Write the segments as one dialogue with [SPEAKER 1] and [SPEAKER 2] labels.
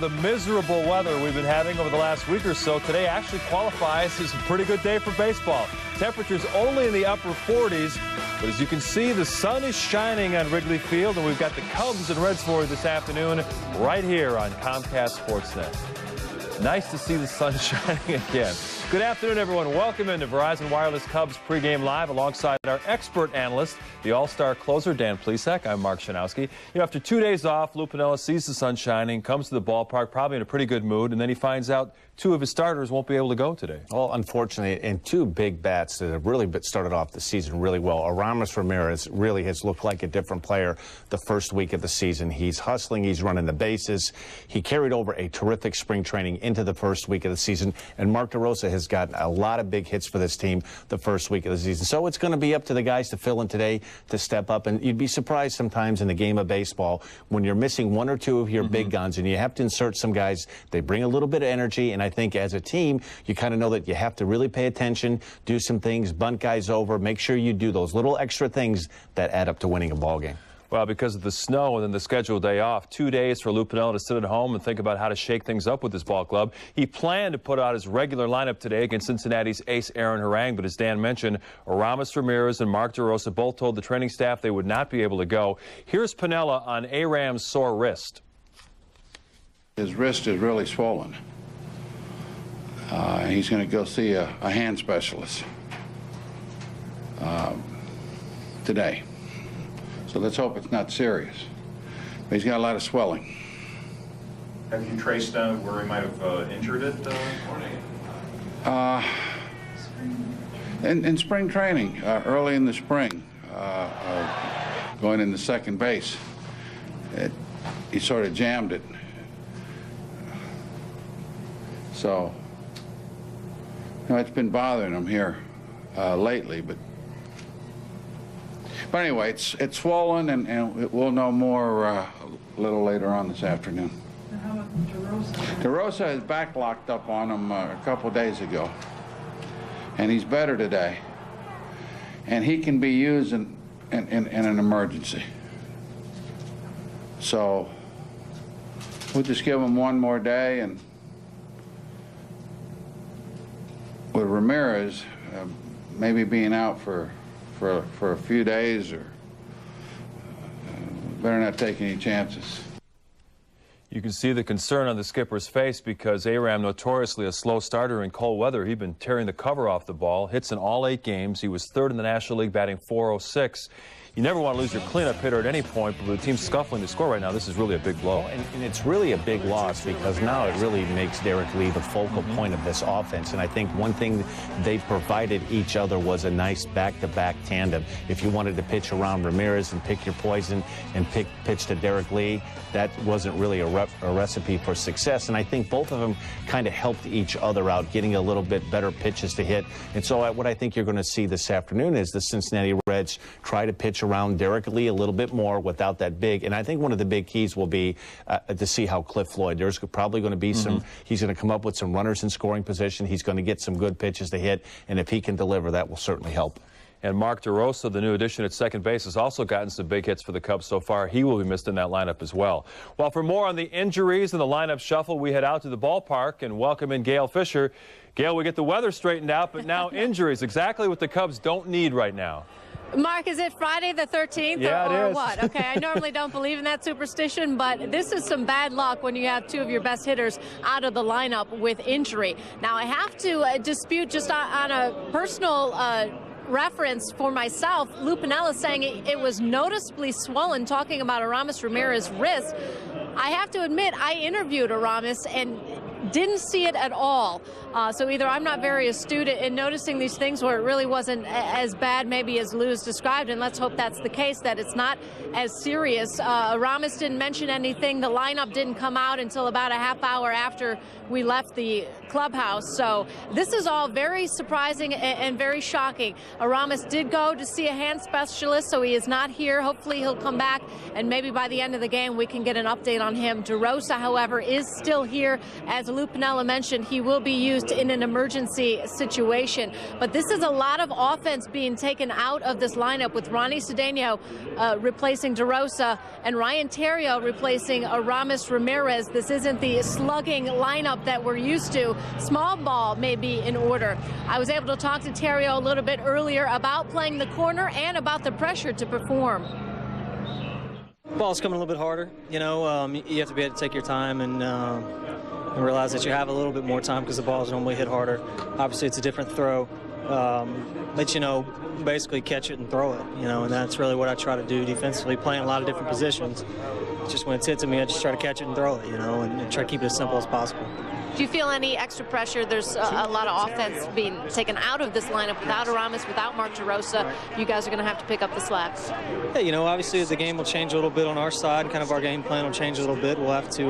[SPEAKER 1] after the miserable weather we've been having over the last week or so, today actually qualifies as a pretty good day for baseball. Temperatures only in the upper 40s, but as you can see, the sun is shining on Wrigley Field, and we've got the Cubs and Reds for you this afternoon right here on Comcast Sportsnet. Nice to see the sun shining again. Good afternoon, everyone. Welcome into Verizon Wireless Cubs pregame live alongside our expert analyst, the all-star closer, Dan Plesac. I'm Mark Shanowski. After 2 days off, Lou Piniella sees the sun shining, comes to the ballpark, probably in a pretty good mood, and then he finds out two of his starters won't be able to go today.
[SPEAKER 2] Well, unfortunately, and two big bats that have really started off the season really well. Ramirez really has looked like a different player the first week of the season. He's hustling, he's running the bases. He carried over a terrific spring training into the first week of the season, and Mark DeRosa has gotten a lot of big hits for this team the first week of the season. So it's going to be up to the guys to fill in today to step up, and you'd be surprised sometimes in the game of baseball when you're missing one or two of your big guns and you have to insert some guys. They bring a little bit of energy, and I think as a team, you kind of know that you have to really pay attention, do some things, bunt guys over, make sure you do those little extra things that add up to winning a ball game.
[SPEAKER 1] Well, because of the snow and then the scheduled day off, 2 days for Lou Piniella to sit at home and think about how to shake things up with his ball club. He planned to put out his regular lineup today against Cincinnati's ace Aaron Harang, but as Dan mentioned, Ramirez and Mark DeRosa both told the training staff they would not be able to go. Here's Piniella on Aram's sore wrist.
[SPEAKER 3] His wrist is really swollen. He's going to go see a hand specialist today. So let's hope it's not serious. But he's got a lot of swelling.
[SPEAKER 4] Have you traced down where he might have injured it?
[SPEAKER 3] In spring training, early in the spring, going into second base, he sort of jammed it. So, it's been bothering him here lately, but anyway, it's swollen, and we'll know more a little later on this afternoon.
[SPEAKER 5] And how about DeRosa?
[SPEAKER 3] DeRosa has back locked up on him a couple days ago, and he's better today. And he can be used in an emergency. So we'll just give him one more day, and with Ramirez maybe being out for a few days, or better not take any chances.
[SPEAKER 1] You can see the concern on the skipper's face because Aram, notoriously a slow starter in cold weather, he'd been tearing the cover off the ball, hits in all 8 games. He was third in the National League, batting .406. You never want to lose your cleanup hitter at any point, but with the team scuffling to score right now, this is really a big blow.
[SPEAKER 2] And it's really a big loss because now it really makes Derek Lee the focal point of this offense. And I think one thing they provided each other was a nice back-to-back tandem. If you wanted to pitch around Ramirez and pick your poison and pitch to Derek Lee, that wasn't really a recipe for success. And I think both of them kind of helped each other out, getting a little bit better pitches to hit. And so what I think you're going to see this afternoon is the Cincinnati Reds try to pitch around Derek Lee a little bit more without that big. And I think one of the big keys will be to see how Cliff Floyd, there's probably going to be some, he's going to come up with some runners in scoring position. He's going to get some good pitches to hit. And if he can deliver, that will certainly help.
[SPEAKER 1] And Mark DeRosa, the new addition at second base, has also gotten some big hits for the Cubs so far. He will be missed in that lineup as well. Well, for more on the injuries and the lineup shuffle, we head out to the ballpark and welcome in Gail Fisher. Gail, we get the weather straightened out, but now injuries, exactly what the Cubs don't need right now.
[SPEAKER 6] Mark, is it Friday the 13th or what? Okay, I normally don't believe in that superstition, but this is some bad luck when you have two of your best hitters out of the lineup with injury. Now, I have to dispute just on a personal reference for myself. Lou Piniella saying it was noticeably swollen, talking about Ramirez's wrist. I have to admit, I interviewed Aramis and didn't see it at all. So either I'm not very astute in noticing these things, or it really wasn't as bad maybe as Lou's described, and let's hope that's the case, that it's not as serious. Aramis didn't mention anything. The lineup didn't come out until about a half hour after we left the clubhouse. So this is all very surprising and very shocking. Aramis did go to see a hand specialist, so he is not here. Hopefully he'll come back, and maybe by the end of the game we can get an update on him. DeRosa, however, is still here as Lou Piniella mentioned, he will be used in an emergency situation. But this is a lot of offense being taken out of this lineup with Ronnie Cedeno replacing DeRosa and Ryan Theriot replacing Aramis Ramirez. This isn't the slugging lineup that we're used to. Small ball may be in order. I was able to talk to Theriot a little bit earlier about playing the corner and about the pressure to perform.
[SPEAKER 7] Ball's coming a little bit harder. You have to be able to take your time and realize that you have a little bit more time because the balls normally hit harder. Obviously, it's a different throw. But, basically catch it and throw it, and that's really what I try to do defensively, playing a lot of different positions. Just when it's hit to me, I just try to catch it and throw it, and try to keep it as simple as possible.
[SPEAKER 6] Do you feel any extra pressure? There's a lot of offense being taken out of this lineup without Aramis, without Mark DeRosa. You guys are going to have to pick up the slack.
[SPEAKER 7] Yeah, obviously the game will change a little bit on our side. Kind of our game plan will change a little bit. We'll have to,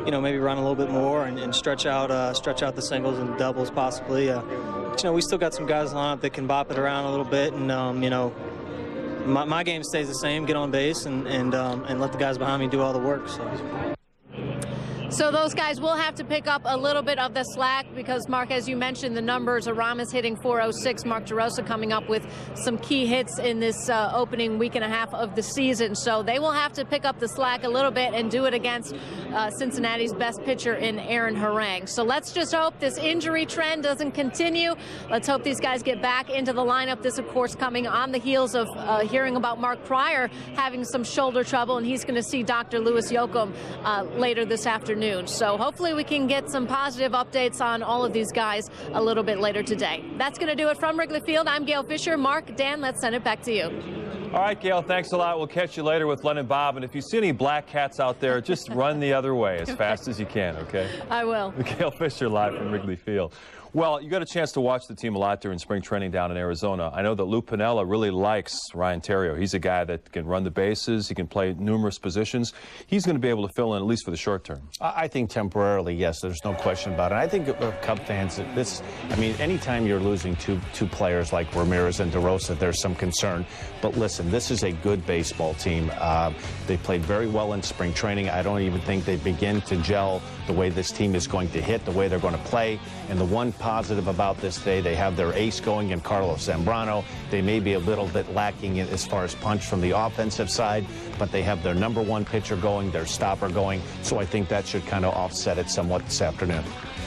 [SPEAKER 7] maybe run a little bit more and stretch out the singles and doubles possibly. But, we still got some guys in the lineup that can bop it around a little bit, and my game stays the same: get on base and let the guys behind me do all the work.
[SPEAKER 6] So those guys will have to pick up a little bit of the slack because, Mark, as you mentioned, the numbers, Aramis hitting .406, Mark DeRosa coming up with some key hits in this opening week and a half of the season. So they will have to pick up the slack a little bit and do it against Cincinnati's best pitcher in Aaron Harang. So let's just hope this injury trend doesn't continue. Let's hope these guys get back into the lineup. This, of course, coming on the heels of hearing about Mark Pryor having some shoulder trouble, and he's going to see Dr. Louis Yoakum later this afternoon. So hopefully we can get some positive updates on all of these guys a little bit later today. That's going to do it from Wrigley Field. I'm Gail Fisher. Mark, Dan, let's send it back to you.
[SPEAKER 1] All right, Gail, thanks a lot. We'll catch you later with Len and Bob. And if you see any black cats out there, just run the other way as fast as you can, okay?
[SPEAKER 6] I will.
[SPEAKER 1] Gail Fisher live from Wrigley Field. Well, you got a chance to watch the team a lot during spring training down in Arizona. I know that Lou Piniella really likes Ryan Theriot. He's a guy that can run the bases. He can play numerous positions. He's going to be able to fill in at least for the short term.
[SPEAKER 2] I think temporarily, yes. There's no question about it. I think Cub fans, anytime you're losing two players like Ramirez and DeRosa, there's some concern. But listen, this is a good baseball team. They played very well in spring training. I don't even think they begin to gel the way this team is going to hit, the way they're going to play. And the one positive about this day, they have their ace going in Carlos Zambrano. They may be a little bit lacking as far as punch from the offensive side, but they have their number one pitcher going, their stopper going. So I think that should kind of offset it somewhat this afternoon.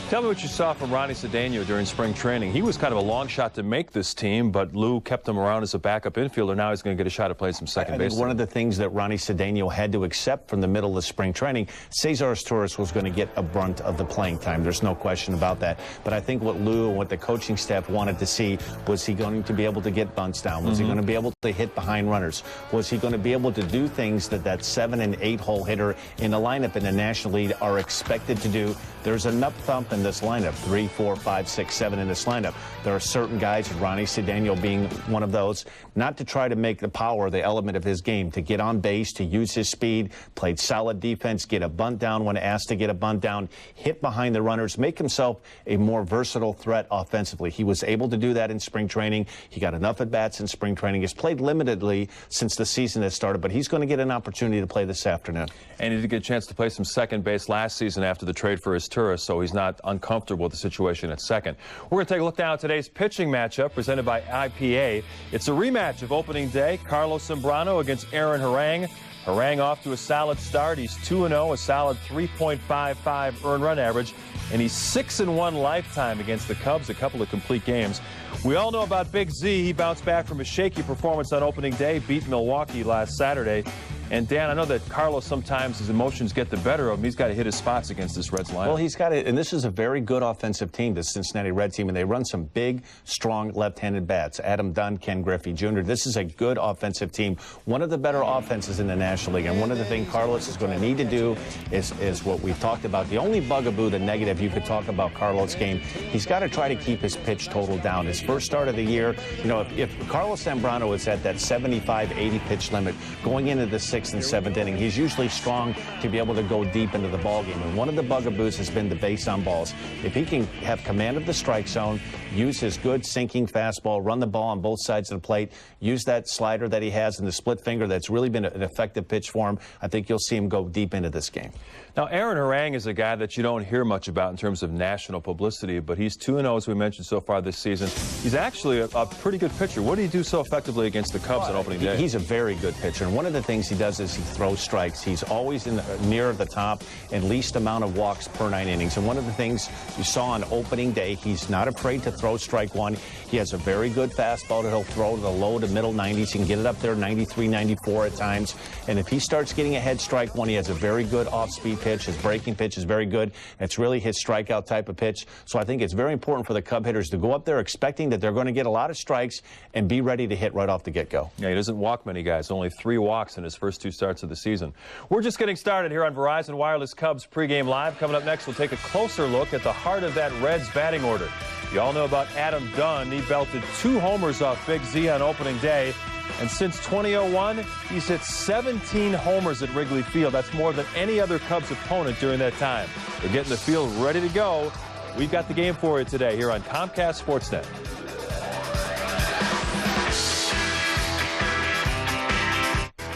[SPEAKER 1] Tell me what you saw from Ronnie Cedeno during spring training. He was kind of a long shot to make this team, but Lou kept him around as a backup infielder. Now he's going to get a shot at playing some second base.
[SPEAKER 2] One of the things that Ronnie Cedeno had to accept from the middle of spring training, Cesar Torres was going to get a brunt of the playing time. There's no question about that. But I think what Lou and what the coaching staff wanted to see, was he going to be able to get bunts down? Was he going to be able to hit behind runners? Was he going to be able to do things that 7 and 8 hole hitter in the lineup in the National League are expected to do? There's enough thump in this lineup, 3, 4, 5, 6, 7 in this lineup. There are certain guys, Ronnie Cedeno being one of those, not to try to make the power the element of his game, to get on base, to use his speed, played solid defense, get a bunt down when asked to get a bunt down, hit behind the runners, make himself a more versatile threat offensively. He was able to do that in spring training. He got enough at-bats in spring training. He's played limitedly since the season has started, but he's going to get an opportunity to play this afternoon.
[SPEAKER 1] And he did get a chance to play some second base last season after the trade for his tourist, so he's not uncomfortable with the situation at second. We're going to take a look now at today's pitching matchup presented by IPA. It's a rematch of opening day. Carlos Zambrano against Aaron Harang. Harang off to a solid start. He's 2-0, a solid 3.55 earned run average, and he's 6-1 lifetime against the Cubs, a couple of complete games. We all know about Big Z. He bounced back from a shaky performance on opening day, beat Milwaukee last Saturday. And, Dan, I know that Carlos, sometimes his emotions get the better of him. He's got to hit his spots against this Reds lineup.
[SPEAKER 2] Well, he's got it, and this is a very good offensive team, the Cincinnati Reds team, and they run some big, strong left-handed bats. Adam Dunn, Ken Griffey Jr. This is a good offensive team, one of the better offenses in the National League. And one of the things Carlos is going to need to do is what we've talked about. The only bugaboo, the negative you could talk about Carlos' game, he's got to try to keep his pitch total down. His first start of the year, if Carlos Zambrano is at that 75-80 pitch limit going into the 6th 6th and 7th inning. He's usually strong to be able to go deep into the ballgame. And one of the bugaboos has been the base on balls. If he can have command of the strike zone, use his good sinking fastball, run the ball on both sides of the plate, use that slider that he has in the split finger that's really been an effective pitch for him, I think you'll see him go deep into this game.
[SPEAKER 1] Now, Aaron Harang is a guy that you don't hear much about in terms of national publicity, but he's 2-0, as we mentioned, so far this season. He's actually a pretty good pitcher. What did he do so effectively against the Cubs on opening day?
[SPEAKER 2] He's a very good pitcher, and one of the things he does is he throws strikes. He's always near the top and least amount of walks per 9 innings. And one of the things you saw on opening day, he's not afraid to throw strike one. He has a very good fastball that he'll throw to the low to middle 90s. He can get it up there 93, 94 at times. And if he starts getting ahead strike one, he has a very good off-speed pitch. His breaking pitch is very good. It's really his strikeout type of pitch. So I think it's very important for the Cub hitters to go up there expecting that they're going to get a lot of strikes and be ready to hit right off the get-go.
[SPEAKER 1] Yeah, he doesn't walk many guys. Only 3 walks in his first 2 starts of the season. We're just getting started here on Verizon Wireless Cubs pregame live. Coming up next, we'll take a closer look at the heart of that Reds batting order. You all know about Adam Dunn. He belted 2 homers off Big Z on opening day. And since 2001, he's hit 17 homers at Wrigley Field. That's more than any other Cubs opponent during that time. They're getting the field ready to go. We've got the game for you today here on Comcast Sportsnet.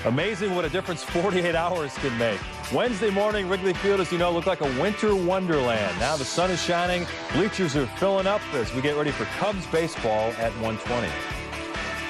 [SPEAKER 1] Amazing what a difference 48 hours can make. Wednesday morning, Wrigley Field, as you know, looked like a winter wonderland. Now the sun is shining, bleachers are filling up as we get ready for Cubs baseball at 1:20.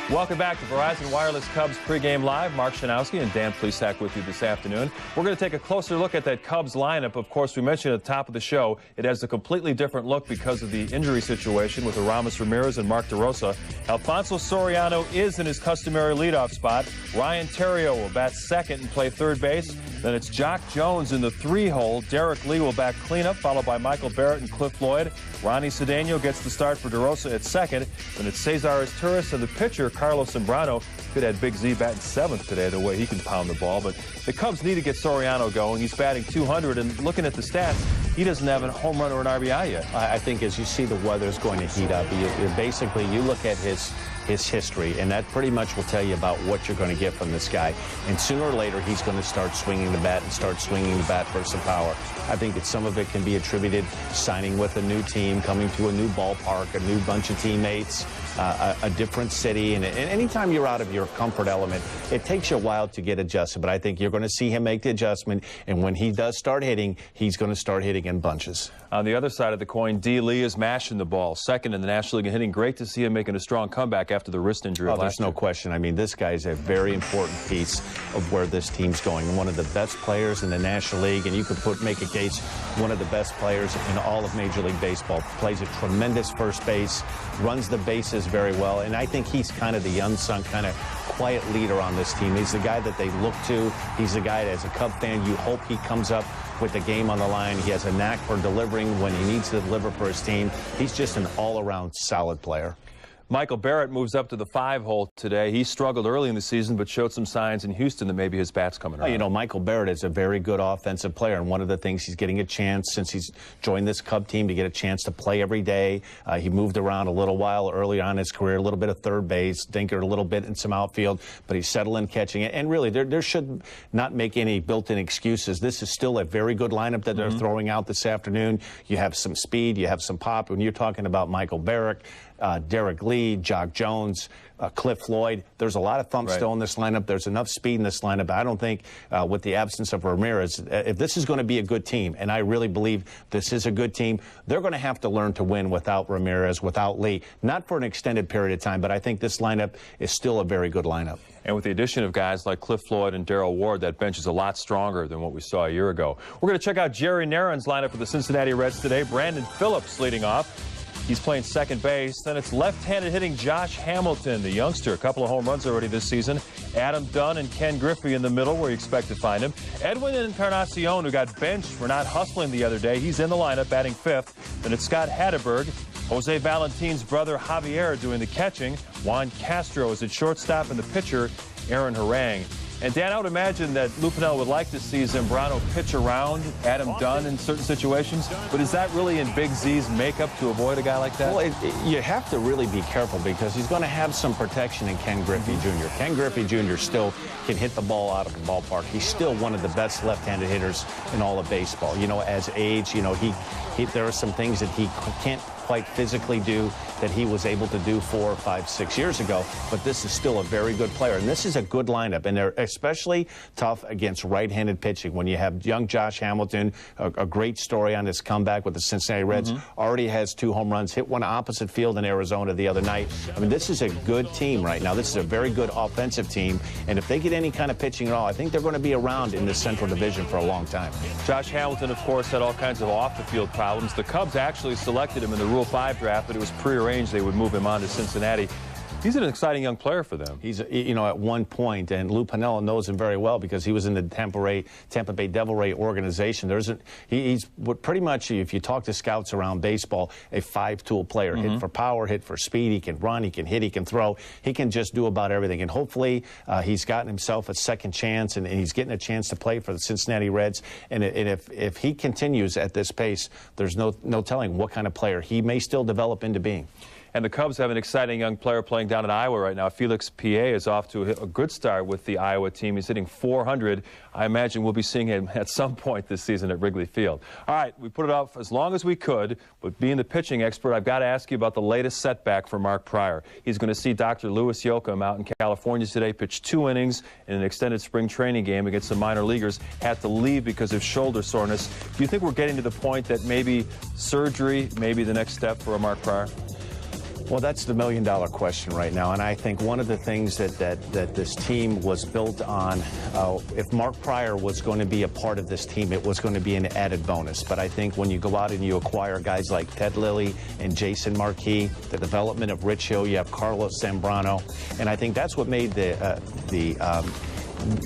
[SPEAKER 1] Welcome back to Verizon Wireless Cubs pregame live. Mark Shanowski and Dan Plesac with you this afternoon. We're going to take a closer look at that Cubs lineup. Of course, we mentioned at the top of the show, it has a completely different look because of the injury situation with Aramis Ramirez and Mark DeRosa. Alfonso Soriano is in his customary leadoff spot. Ryan Theriot will bat second and play third base. Then it's Jock Jones in the 3-hole. Derek Lee will bat cleanup, followed by Michael Barrett and Cliff Floyd. Ronnie Cedeno gets the start for DeRosa at second. Then it's Cesar Izturis, and the pitcher, Carlos Zambrano, could have Big Z batting 7th today, the way he can pound the ball. But the Cubs need to get Soriano going. He's batting 200, and looking at the stats, he doesn't have a home run or an RBI yet.
[SPEAKER 2] I think as you see the weather's going to heat up, you look at his history, and that pretty much will tell you about what you're going to get from this guy. And sooner or later, he's going to start swinging the bat and start swinging the bat for some power. I think that some of it can be attributed signing with a new team, coming to a new ballpark, a new bunch of teammates, a different city. And anytime you're out of your comfort element, it takes you a while to get adjusted. But I think you're going to see him make the adjustment. And when he does start hitting, he's going to start hitting in bunches.
[SPEAKER 1] On the other side of the coin, D. Lee is mashing the ball. Second in the National League in hitting. Great to see him making a strong comeback after the wrist injury.
[SPEAKER 2] Oh, there's no question. I mean, this guy's a very important piece of where this team's going. One of the best players in the National League, and you could make a case, one of the best players in all of Major League Baseball. Plays a tremendous first base, runs the bases very well, and I think he's kind of the unsung, kind of quiet leader on this team. He's the guy that they look to. He's the guy that, as a Cub fan, you hope he comes up with the game on the line. He has a knack for delivering when he needs to deliver for his team. He's just an all-around solid player.
[SPEAKER 1] Michael Barrett moves up to the 5-hole today. He struggled early in the season, but showed some signs in Houston that maybe his bat's coming around.
[SPEAKER 2] You know, Michael Barrett is a very good offensive player, and one of the things he's getting a chance since he's joined this Cub team to get a chance to play every day. He moved around a little while early on in his career, a little bit of third base, dinkered a little bit in some outfield, but he's settled in catching it. And really, there should not make any built-in excuses. This is still a very good lineup that they're throwing out this afternoon. You have some speed, you have some pop. When you're talking about Michael Barrett, Derek Lee, Jock Jones, Cliff Floyd. There's a lot of thump still in this lineup. There's enough speed in this lineup. I don't think with the absence of Ramirez, if this is going to be a good team, and I really believe this is a good team, they're going to have to learn to win without Ramirez, without Lee. Not for an extended period of time, but I think this lineup is still a very good lineup.
[SPEAKER 1] And with the addition of guys like Cliff Floyd and Darrell Ward, that bench is a lot stronger than what we saw a year ago. We're going to check out Jerry Naren's lineup for the Cincinnati Reds today. Brandon Phillips leading off. He's playing second base. Then it's left-handed hitting Josh Hamilton, the youngster. A couple of home runs already this season. Adam Dunn and Ken Griffey in the middle, where you expect to find him. Edwin Encarnacion, who got benched for not hustling the other day, he's in the lineup, batting 5th. Then it's Scott Hatterberg. Jose Valentin's brother Javier doing the catching. Juan Castro is at shortstop, and the pitcher, Aaron Harang. And Dan, I would imagine that Lou Piniella would like to see Zambrano pitch around Adam Dunn in certain situations, but is that really in Big Z's makeup to avoid a guy like that?
[SPEAKER 2] Well, you have to really be careful because he's going to have some protection in Ken Griffey Jr. Ken Griffey Jr. still can hit the ball out of the ballpark. He's still one of the best left-handed hitters in all of baseball. You know, as age, you know, there are some things that he can't quite physically do that he was able to do 4, 5, 6 years ago, but this is still a very good player, and this is a good lineup, and they're especially tough against right-handed pitching. When you have young Josh Hamilton, a great story on his comeback with the Cincinnati Reds, already has 2 home runs, hit one opposite field in Arizona the other night. I mean, this is a good team right now. This is a very good offensive team, and if they get any kind of pitching at all, I think they're going to be around in this Central Division for a long time.
[SPEAKER 1] Josh Hamilton, of course, had all kinds of off-the-field problems. The Cubs actually selected him in the Rule 5 draft, but it was prearranged they would move him on to Cincinnati. He's an exciting young player for them. He's,
[SPEAKER 2] you know, at one point, and Lou Piniella knows him very well because he was in the Tampa Bay Devil Ray organization. He's pretty much, if you talk to scouts around baseball, a 5-tool player. Hit for power, hit for speed, he can run, he can hit, he can throw. He can just do about everything. And hopefully he's gotten himself a second chance, and he's getting a chance to play for the Cincinnati Reds. And if he continues at this pace, there's no telling what kind of player he may still develop into being.
[SPEAKER 1] And the Cubs have an exciting young player playing down in Iowa right now. Felix Pierre is off to a good start with the Iowa team. He's hitting .400. I imagine we'll be seeing him at some point this season at Wrigley Field. All right, we put it off as long as we could, but being the pitching expert, I've got to ask you about the latest setback for Mark Pryor. He's going to see Dr. Louis Yoakum out in California today, pitch 2 innings in an extended spring training game against some minor leaguers, had to leave because of shoulder soreness. Do you think we're getting to the point that maybe surgery may be the next step for a Mark Pryor?
[SPEAKER 2] Well, that's the million-dollar question right now, and I think one of the things that this team was built on, if Mark Pryor was going to be a part of this team, it was going to be an added bonus. But I think when you go out and you acquire guys like Ted Lilly and Jason Marquis, the development of Rich Hill, you have Carlos Zambrano, and I think that's what made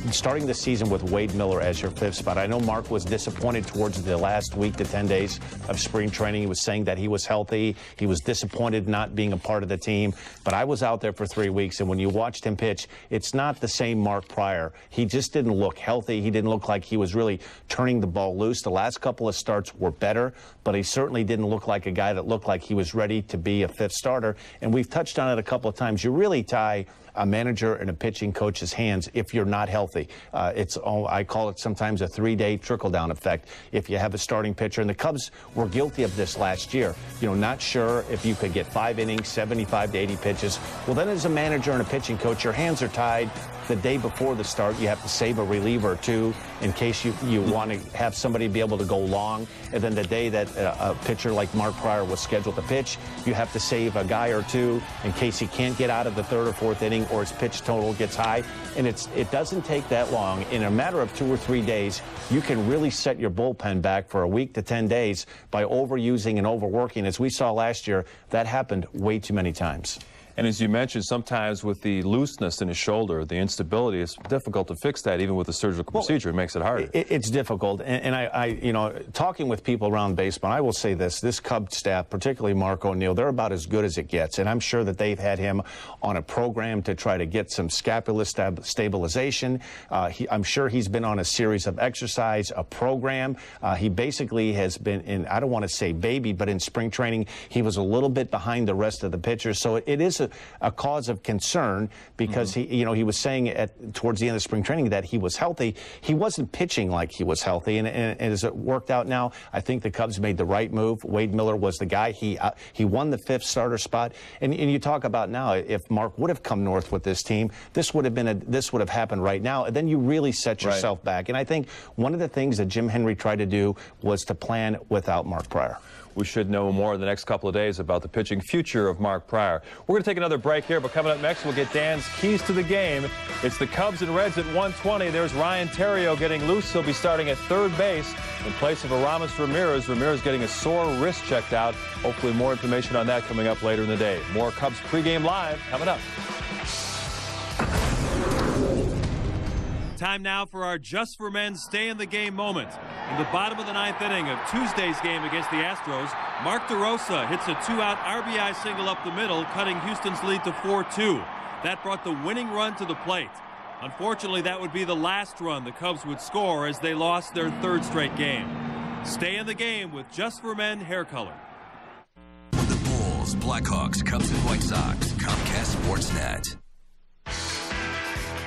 [SPEAKER 2] starting the season with Wade Miller as your 5th spot. I know Mark was disappointed towards the last week to 10 days of spring training. He was saying that he was healthy. He was disappointed not being a part of the team. But I was out there for 3 weeks, and when you watched him pitch, it's not the same Mark Pryor. He just didn't look healthy. He didn't look like he was really turning the ball loose. The last couple of starts were better, but he certainly didn't look like a guy that looked like he was ready to be a 5th starter. And we've touched on it a couple of times. You really tie a manager and a pitching coach's hands if you're not healthy. I call it sometimes a 3-day trickle-down effect if you have a starting pitcher. And the Cubs were guilty of this last year. You know, not sure if you could get 5 innings, 75 to 80 pitches. Well, then as a manager and a pitching coach, your hands are tied. The day before the start, you have to save a reliever or 2 in case you want to have somebody be able to go long. And then the day that a pitcher like Mark Pryor was scheduled to pitch, you have to save a guy or 2 in case he can't get out of the 3rd or 4th inning or his pitch total gets high. And it doesn't take that long. In a matter of 2 or 3 days, you can really set your bullpen back for a week to 10 days by overusing and overworking. As we saw last year, that happened way too many times.
[SPEAKER 1] And as you mentioned, sometimes with the looseness in his shoulder, the instability, it's difficult to fix that. Even with a surgical procedure, it makes it harder.
[SPEAKER 2] It's difficult. And I, you know, talking with people around baseball, I will say this Cub staff, particularly Mark O'Neill, they're about as good as it gets. And I'm sure that they've had him on a program to try to get some scapular stabilization. I'm sure he's been on a series of exercise, a program. He basically has been in, I don't want to say baby, but in spring training, he was a little bit behind the rest of the pitchers. So it is a cause of concern because he was saying towards the end of spring training that he was healthy. He wasn't pitching like he was healthy, and as it worked out now, I think the Cubs made the right move. Wade Miller was the guy. He won the 5th starter spot, and you talk about now if Mark would have come north with this team, this would have happened right now, and then you really set yourself back. And I think one of the things that Jim Henry tried to do was to plan without Mark Pryor.
[SPEAKER 1] We should know more in the next couple of days about the pitching future of Mark Pryor. We're going to take another break here, but coming up next, we'll get Dan's keys to the game. It's the Cubs and Reds at 1:20. There's Ryan Theriot getting loose. He'll be starting at 3rd base in place of Aramis Ramirez. Ramirez getting a sore wrist checked out. Hopefully more information on that coming up later in the day. More Cubs pregame live coming up.
[SPEAKER 8] Time now for our Just for Men Stay in the Game moment. In the bottom of the 9th inning of Tuesday's game against the Astros, Mark DeRosa hits a 2-out RBI single up the middle, cutting Houston's lead to 4-2. That brought the winning run to the plate. Unfortunately, that would be the last run the Cubs would score as they lost their third straight game. Stay in the game with Just for Men hair color.
[SPEAKER 9] The Bulls, Blackhawks, Cubs, and White Sox. Comcast Sportsnet.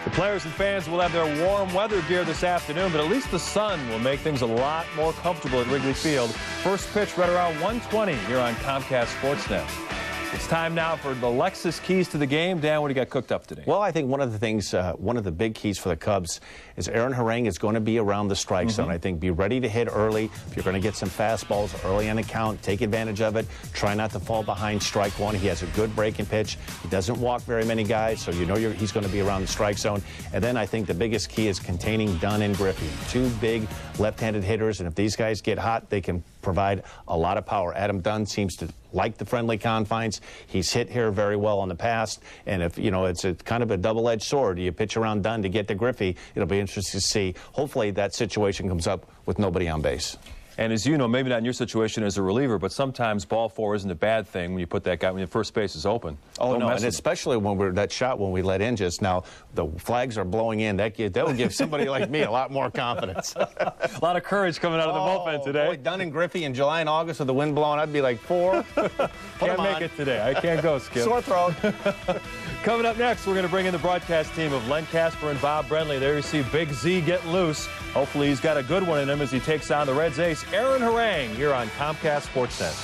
[SPEAKER 1] The players and fans will have their warm weather gear this afternoon, but at least the sun will make things a lot more comfortable at Wrigley Field. First pitch right around 1:20 here on Comcast Sportsnet. It's time now for the Lexus keys to the game. Dan, what do you got cooked up today?
[SPEAKER 2] Well, I think one of the things, one of the big keys for the Cubs is Aaron Harang is going to be around the strike zone. I think be ready to hit early. If you're going to get some fastballs early on the count, take advantage of it. Try not to fall behind strike one. He has a good breaking pitch. He doesn't walk very many guys, so you know he's going to be around the strike zone. And then I think the biggest key is containing Dunn and Griffey. Two big left-handed hitters, and if these guys get hot, they can provide a lot of power. Adam Dunn seems to like the friendly confines. He's hit here very well in the past, and if you know, it's a kind of a double-edged sword. You pitch around Dunn to get to Griffey. It'll be interesting to see. Hopefully that situation comes up with nobody on base.
[SPEAKER 1] And as you know, maybe not in your situation as a reliever, but sometimes ball four isn't a bad thing when you put that guy when your first base is open.
[SPEAKER 2] Oh, no, and especially when that shot when we let in just now, the flags are blowing in. That would give somebody like me a lot more confidence.
[SPEAKER 1] A lot of courage coming out of the bullpen today.
[SPEAKER 2] Boy, Dunn and Griffey in July and August with the wind blowing, I'd be like 4.
[SPEAKER 1] Can't make it today. I can't go, Skip.
[SPEAKER 2] Sore throat.
[SPEAKER 1] Coming up next, we're going to bring in the broadcast team of Len Kasper and Bob Brenly. There you see Big Z get loose. Hopefully he's got a good one in him as he takes on the Reds ace, Aaron Harang, here on Comcast Sportsnet.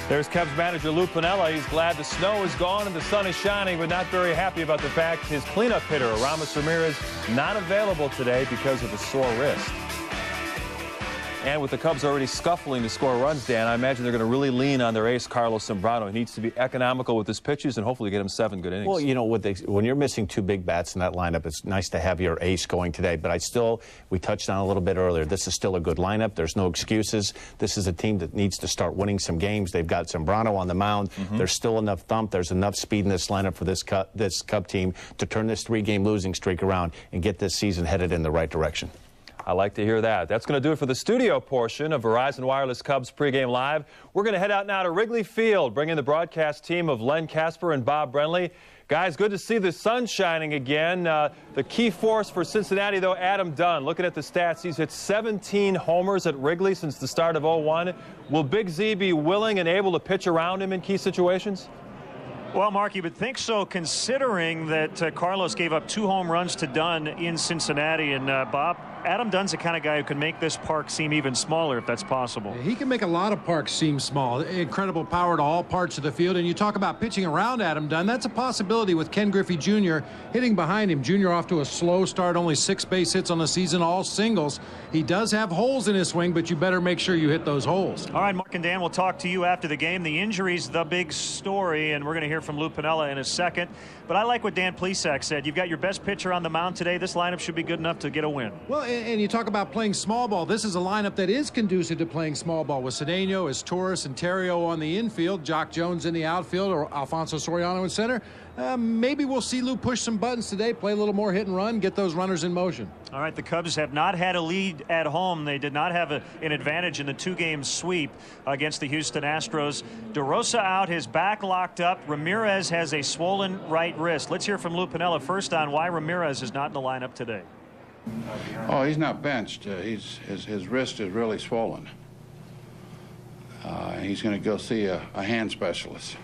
[SPEAKER 1] There's Cubs manager Lou Piniella. He's glad the snow is gone and the sun is shining, but not very happy about the fact his cleanup hitter, Aramis Ramirez, not available today because of a sore wrist. And with the Cubs already scuffling to score runs, Dan, I imagine they're going to really lean on their ace, Carlos Zambrano. He needs to be economical with his pitches and hopefully get him 7 good innings.
[SPEAKER 2] Well, you know, when you're missing 2 big bats in that lineup, it's nice to have your ace going today. But we touched on a little bit earlier, this is still a good lineup. There's no excuses. This is a team that needs to start winning some games. They've got Zambrano on the mound. There's still enough thump. There's enough speed in this lineup for this Cub team to turn this 3-game losing streak around and get this season headed in the right direction.
[SPEAKER 1] I like to hear that. That's going to do it for the studio portion of Verizon Wireless Cubs pregame live. We're going to head out now to Wrigley Field, bring in the broadcast team of Len Kasper and Bob Brenly. Guys, good to see the sun shining again. The key force for Cincinnati, though, Adam Dunn. Looking at the stats, he's hit 17 homers at Wrigley since the start of 01. Will Big Z be willing and able to pitch around him in key situations?
[SPEAKER 10] Well, Mark, you would think so, considering that Carlos gave up 2 home runs to Dunn in Cincinnati. And Bob, Adam Dunn's the kind of guy who can make this park seem even smaller if that's possible.
[SPEAKER 11] He can make a lot of parks seem small. Incredible power to all parts of the field. And you talk about pitching around Adam Dunn. That's a possibility with Ken Griffey Jr. hitting behind him. Jr. off to a slow start, only 6 base hits on the season, all singles. He does have holes in his swing, but you better make sure you hit those holes.
[SPEAKER 10] All right, Mark and Dan, we'll talk to you after the game. The injury's the big story, and we're going to hear from Lou Piniella in a second. But I like what Dan Plesac said. You've got your best pitcher on the mound today. This lineup should be good enough to get a win.
[SPEAKER 11] Well, and you talk about playing small ball. This is a lineup that is conducive to playing small ball with Cedeno, Torres, and Terrio on the infield, Jock Jones in the outfield, or Alfonso Soriano in center. Maybe we'll see Lou push some buttons today, play a little more hit and run, get those runners in motion.
[SPEAKER 10] All right, the Cubs have not had a lead at home. They did not have an advantage in the 2-game sweep against the Houston Astros. DeRosa out, his back locked up. Ramirez has a swollen right wrist. Let's hear from Lou Piniella first on why Ramirez is not in the lineup today.
[SPEAKER 3] Oh, he's not benched. His wrist is really swollen. He's going to go see a hand specialist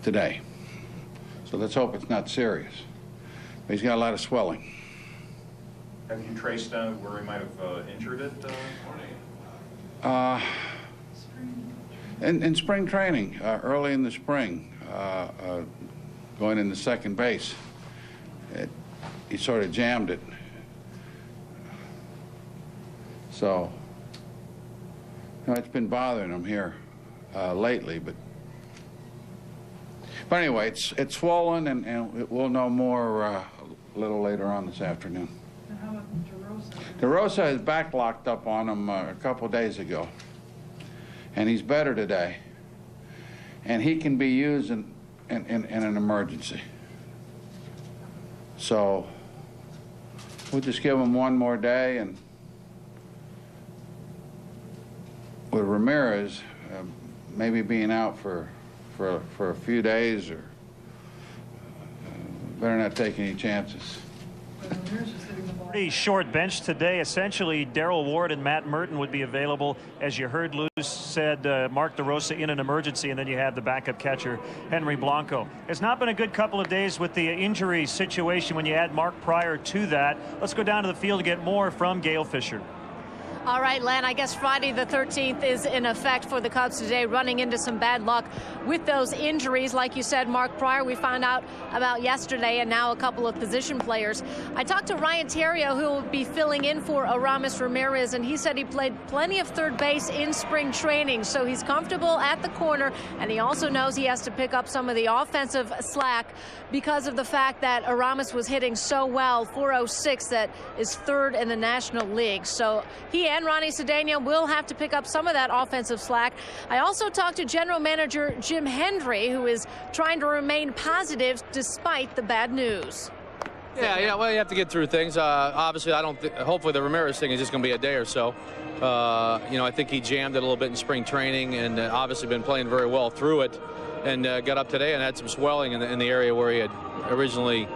[SPEAKER 3] today. So let's hope it's not serious. But he's got a lot of swelling.
[SPEAKER 4] Have you traced where he might have injured it?
[SPEAKER 3] In spring training, early in the spring, going into second base, he sort of jammed it. So, you know, it's been bothering him here lately, but anyway, it's swollen, and we'll know more a little later on this afternoon.
[SPEAKER 5] And how about DeRosa?
[SPEAKER 3] DeRosa has back locked up on him a couple days ago, and he's better today, and he can be used in an emergency. So we'll just give him one more day, and with Ramirez, maybe being out for a few days, or better not take any chances.
[SPEAKER 10] Pretty short bench today. Essentially, Darrell Ward and Matt Merton would be available. As you heard Luz said, Mark DeRosa in an emergency, and then you have the backup catcher, Henry Blanco. It's not been a good couple of days with the injury situation when you add Mark Pryor to that. Let's go down to the field to get more from Gail Fisher.
[SPEAKER 6] All right, Len, I guess Friday the 13th is in effect for the Cubs today, running into some bad luck with those injuries. Like you said, Mark Pryor, we found out about yesterday, and now a couple of position players. I talked to Ryan Theriot, who will be filling in for Aramis Ramirez, and he said he played plenty of third base in spring training, so he's comfortable at the corner, and he also knows he has to pick up some of the offensive slack because of the fact that Aramis was hitting so well, 406, that is third in the National League. So he and Ronnie Cedeno will have to pick up some of that offensive slack. I also talked to General Manager Jim Hendry, who is trying to remain positive despite the bad news.
[SPEAKER 12] Yeah, well, you have to get through things. Obviously, hopefully the Ramirez thing is just going to be a day or so. I think he jammed it a little bit in spring training, and obviously been playing very well through it, and got up today and had some swelling in the area where he had originally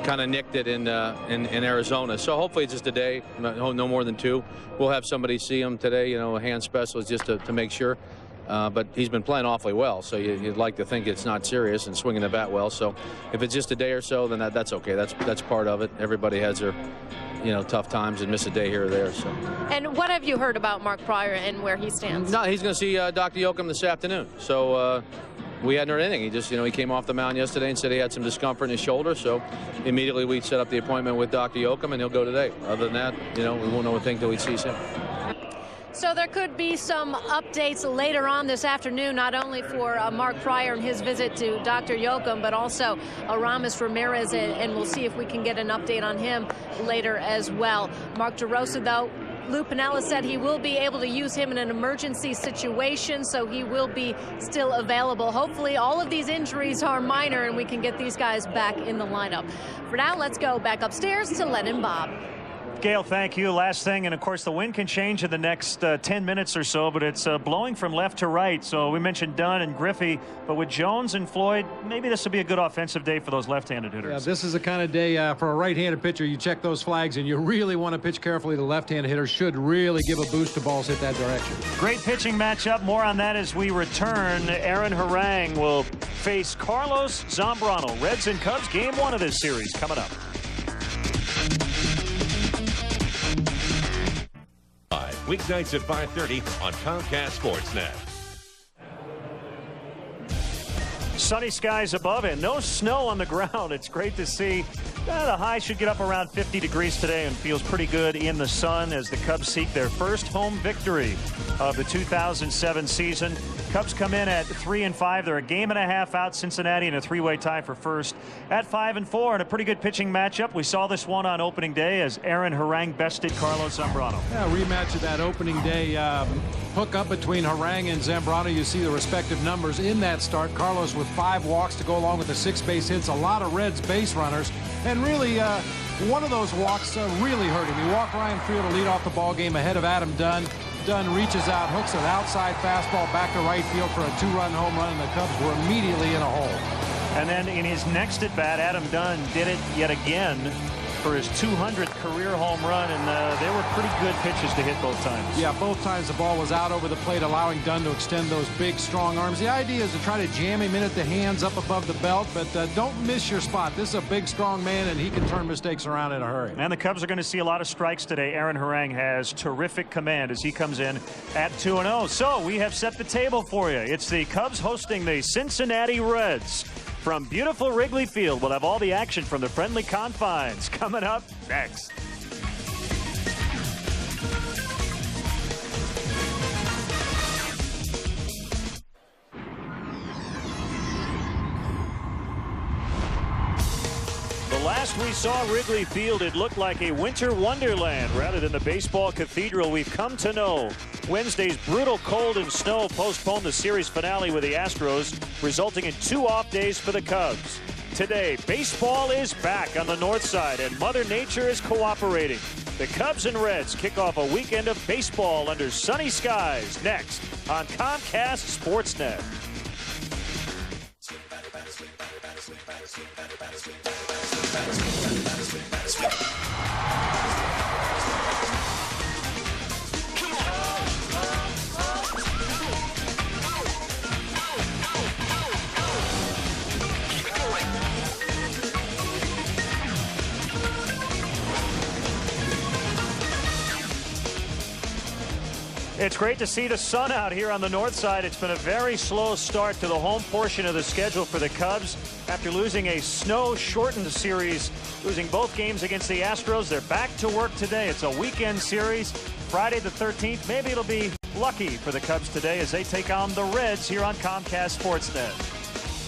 [SPEAKER 12] kind of nicked it in Arizona. So hopefully it's just a day, no more than 2. We'll have somebody see him today, a hand specialist, just to make sure. But he's been playing awfully well, so you'd like to think it's not serious, and swinging the bat well. So if it's just a day or so, then that's okay. That's part of it. Everybody has their tough times and miss a day here or there. So.
[SPEAKER 6] And what have you heard about Mark Pryor and where he stands?
[SPEAKER 12] No, he's going to see Dr. Yoakum this afternoon. So we hadn't heard anything. He just, he came off the mound yesterday and said he had some discomfort in his shoulder. So immediately we set up the appointment with Dr. Yoakum, and he'll go today. Other than that, we won't know a thing till he sees him.
[SPEAKER 6] So there could be some updates later on this afternoon, not only for Mark Pryor and his visit to Dr. Yoakum, but also Aramis Ramirez, and we'll see if we can get an update on him later as well. Mark DeRosa, though, Lou Piniella said he will be able to use him in an emergency situation, so he will be still available. Hopefully all of these injuries are minor and we can get these guys back in the lineup. For now, let's go back upstairs to Len and Bob.
[SPEAKER 10] Gail, thank you. Last thing, and of course the wind can change in the next 10 minutes or so, but it's blowing from left to right. So we mentioned Dunn and Griffey, but with Jones and Floyd, maybe this will be a good offensive day for those left-handed hitters.
[SPEAKER 11] Yeah, this is the kind of day for a right-handed pitcher. You check those flags, and you really want to pitch carefully. The left-handed hitter should really give a boost to balls hit that direction.
[SPEAKER 10] Great pitching matchup. More on that as we return. Aaron Harang will face Carlos Zambrano. Reds and Cubs, game 1 of this series coming up.
[SPEAKER 13] Weeknights at 5:30 on Comcast Sportsnet.
[SPEAKER 10] Sunny skies above and no snow on the ground. It's great to see. The high should get up around 50 degrees today and feels pretty good in the sun as the Cubs seek their first home victory of the 2007 season. Cubs come in at 3-5. They're a game and a half out. Cincinnati in a 3-way tie for first at 5-4, and a pretty good pitching matchup. We saw this one on opening day as Aaron Harang bested Carlos Zambrano.
[SPEAKER 11] Yeah, rematch of that opening day hookup between Harang and Zambrano. You see the respective numbers in that start. Carlos with 5 walks to go along with the 6 base hits. A lot of Reds base runners, and really one of those walks really hurt him. He walked Ryan Field to lead off the ball game ahead of Adam Dunn. Dunn reaches out, hooks an outside fastball back to right field for a 2-run home run, and the Cubs were immediately in a hole.
[SPEAKER 10] And then in his next at bat, Adam Dunn did it yet again for his 200th career home run, and they were pretty good pitches to hit both times.
[SPEAKER 11] Yeah, both times the ball was out over the plate, allowing Dunn to extend those big, strong arms. The idea is to try to jam him in at the hands up above the belt, but don't miss your spot. This is a big, strong man, and he can turn mistakes around in a hurry.
[SPEAKER 10] And the Cubs are going to see a lot of strikes today. Aaron Harang has terrific command as he comes in at 2-0. So we have set the table for you. It's the Cubs hosting the Cincinnati Reds. From beautiful Wrigley Field, we'll have all the action from the friendly confines coming up next. Last we saw Wrigley Field, it looked like a winter wonderland rather than the baseball cathedral we've come to know. Wednesday's brutal cold and snow postponed the series finale with the Astros, resulting in 2 off days for the Cubs. Today, baseball is back on the north side, and Mother Nature is cooperating. The Cubs and Reds kick off a weekend of baseball under sunny skies next on Comcast Sportsnet. It's great to see the sun out here on the north side. It's been a very slow start to the home portion of the schedule for the Cubs. After losing a snow-shortened series, losing both games against the Astros, they're back to work today. It's a weekend series, Friday the 13th. Maybe it'll be lucky for the Cubs today as they take on the Reds here on Comcast Sportsnet.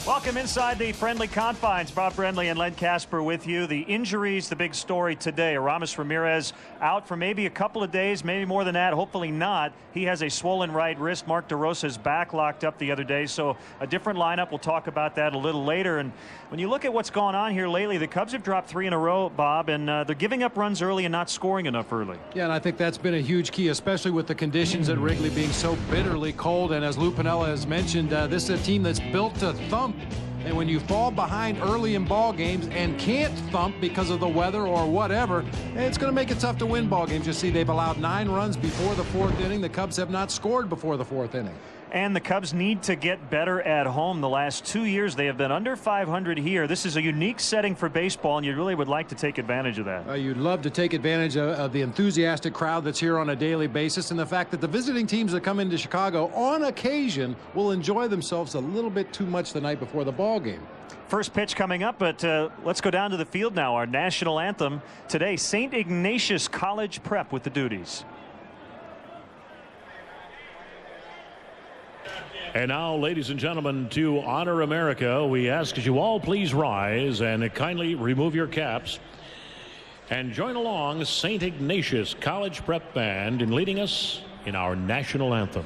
[SPEAKER 10] Welcome inside the friendly confines. Bob Brenly and Len Casper with you. The injuries, the big story today. Aramis Ramirez out for maybe a couple of days, maybe more than that, hopefully not. He has a swollen right wrist. Mark DeRosa's back locked up the other day, so a different lineup. We'll talk about that a little later. And when you look at what's gone on here lately, the Cubs have dropped 3 in a row, Bob, and they're giving up runs early and not scoring enough early. Yeah,
[SPEAKER 11] and I think that's been a huge key, especially with the conditions at Wrigley being so bitterly cold. And as Lou Piniella has mentioned, this is a team that's built to thump. And when you fall behind early in ball games and can't thump because of the weather or whatever, it's going to make it tough to win ball games. You see, they've allowed 9 runs before the 4th inning. The Cubs have not scored before the 4th inning.
[SPEAKER 10] And the Cubs need to get better at home. The last 2 years, they have been under 500 here. This is a unique setting for baseball, and you really would like to take advantage of that.
[SPEAKER 11] You'd love to take advantage of the enthusiastic crowd that's here on a daily basis, and the fact that the visiting teams that come into Chicago on occasion will enjoy themselves a little bit too much the night before the ball game.
[SPEAKER 10] First pitch coming up, but let's go down to the field now. Our national anthem today, St. Ignatius College Prep with the duties.
[SPEAKER 14] And now, ladies and gentlemen, to honor America, we ask that you all please rise and kindly remove your caps and join along St. Ignatius College Prep Band in leading us in our national anthem.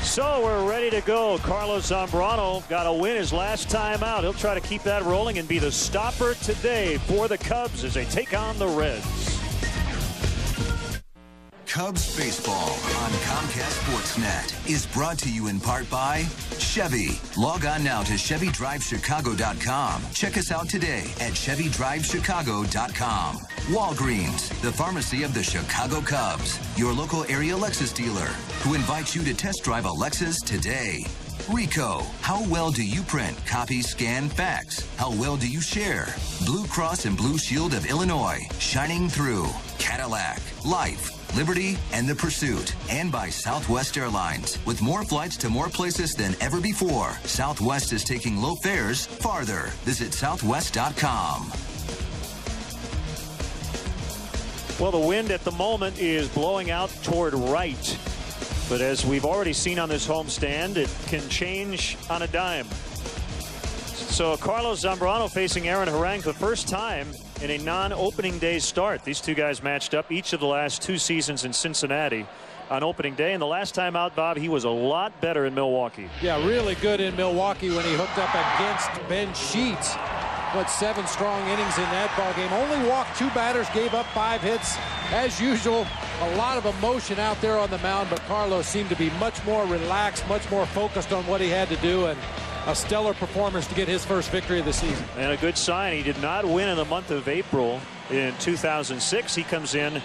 [SPEAKER 10] So we're ready to go. Carlos Zambrano got a win his last time out. He'll try to keep that rolling and be the stopper today for the Cubs as they take on the Reds.
[SPEAKER 9] Cubs baseball on Comcast Sportsnet is brought to you in part by Chevy. Log on now to ChevyDriveChicago.com. Check us out today at ChevyDriveChicago.com. Walgreens, the pharmacy of the Chicago Cubs, your local area Lexus dealer, who invites you to test drive a Lexus today. Rico, how well do you print, copy, scan, fax? How well do you share? Blue Cross and Blue Shield of Illinois, shining through. Cadillac, Life, Liberty, and the Pursuit. And by Southwest Airlines. With more flights to more places than ever before, Southwest is taking low fares farther. Visit Southwest.com.
[SPEAKER 10] Well, the wind at the moment is blowing out toward right. But as we've already seen on this homestand, it can change on a dime. So Carlos Zambrano facing Aaron Harang for the first time in a non-opening day start. These two guys matched up each of the last 2 seasons in Cincinnati. on opening day. And the last time out, Bob, he was a lot better in Milwaukee.
[SPEAKER 11] Yeah, really good in Milwaukee when he hooked up against Ben Sheets. What, 7 strong innings in that ball game. Only walked 2 batters, gave up 5 hits. As usual, a lot of emotion out there on the mound, but Carlos seemed to be much more relaxed, much more focused on what he had to do, and a stellar performance to get his first victory of the season.
[SPEAKER 10] And a good sign. He did not win in the month of April in 2006. He comes in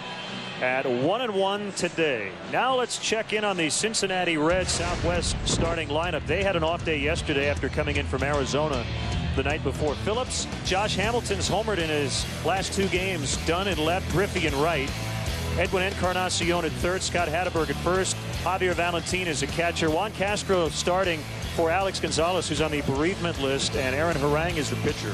[SPEAKER 10] at 1-1 today. Now let's check in on the Cincinnati Reds Southwest starting lineup. They had an off day yesterday after coming in from Arizona the night before. Phillips, Josh Hamilton's homered in his last 2 games. Dunn in left, Griffey in right. Edwin Encarnacion at third, Scott Hatteberg at first. Javier Valentin is a catcher. Juan Castro starting for Alex Gonzalez, who's on the bereavement list, and Aaron Harang is the pitcher.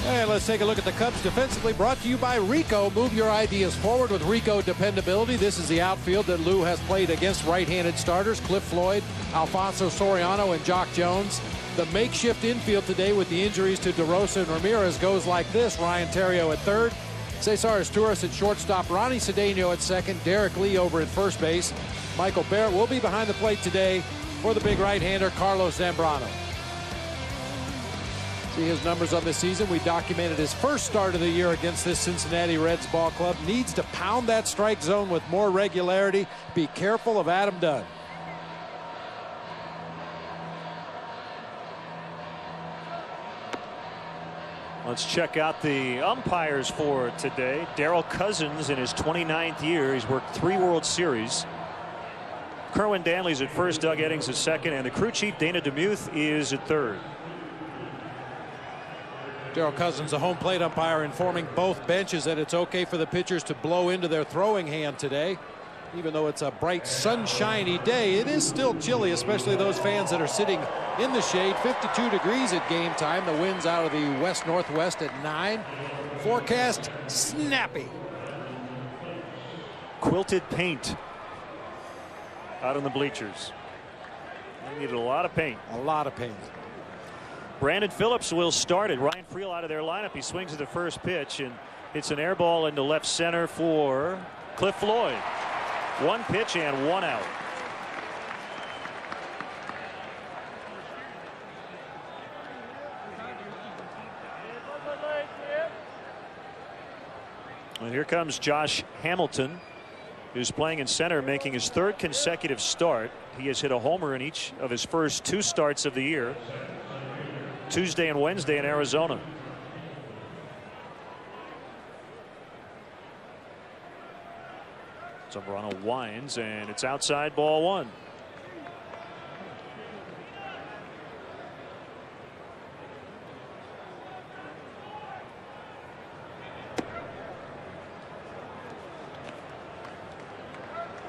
[SPEAKER 11] And let's take a look at the Cubs defensively, brought to you by Rico. Move your ideas forward with Rico dependability. This is the outfield that Lou has played against right-handed starters, Cliff Floyd, Alfonso Soriano, and Jock Jones. The makeshift infield today with the injuries to DeRosa and Ramirez goes like this: Ryan Theriot at third, Cesar Asturias at shortstop, Ronnie Cedeno at second, Derek Lee over at first base. Michael Barrett will be behind the plate today for the big right-hander, Carlos Zambrano. See his numbers on this season. We documented his first start of the year against this Cincinnati Reds ball club. Needs to pound that strike zone with more regularity. Be careful of Adam Dunn.
[SPEAKER 10] Let's check out the umpires for today. Darryl Cousins in his 29th year. He's worked 3 World Series. Kerwin Danley's at first, Doug Eddings at second, and the crew chief Dana DeMuth is at third.
[SPEAKER 11] Darryl Cousins, a home plate umpire, informing both benches that it's okay for the pitchers to blow into their throwing hand today. Even though it's a bright, sunshiny day, it is still chilly, especially those fans that are sitting in the shade. 52 degrees at game time. The wind's out of the west-northwest at 9. Forecast, snappy.
[SPEAKER 10] Quilted paint out on the bleachers. They needed a lot of paint.
[SPEAKER 11] A lot of paint.
[SPEAKER 10] Brandon Phillips will start it. Ryan Friel out of their lineup. He swings at the first pitch and hits an air ball into left center for Cliff Floyd. 1 pitch and 1 out. And here comes Josh Hamilton, who's playing in center, making his 3rd consecutive start. He has hit a homer in each of his first 2 starts of the year, Tuesday and Wednesday in Arizona. Zambrano winds, and it's outside, ball 1.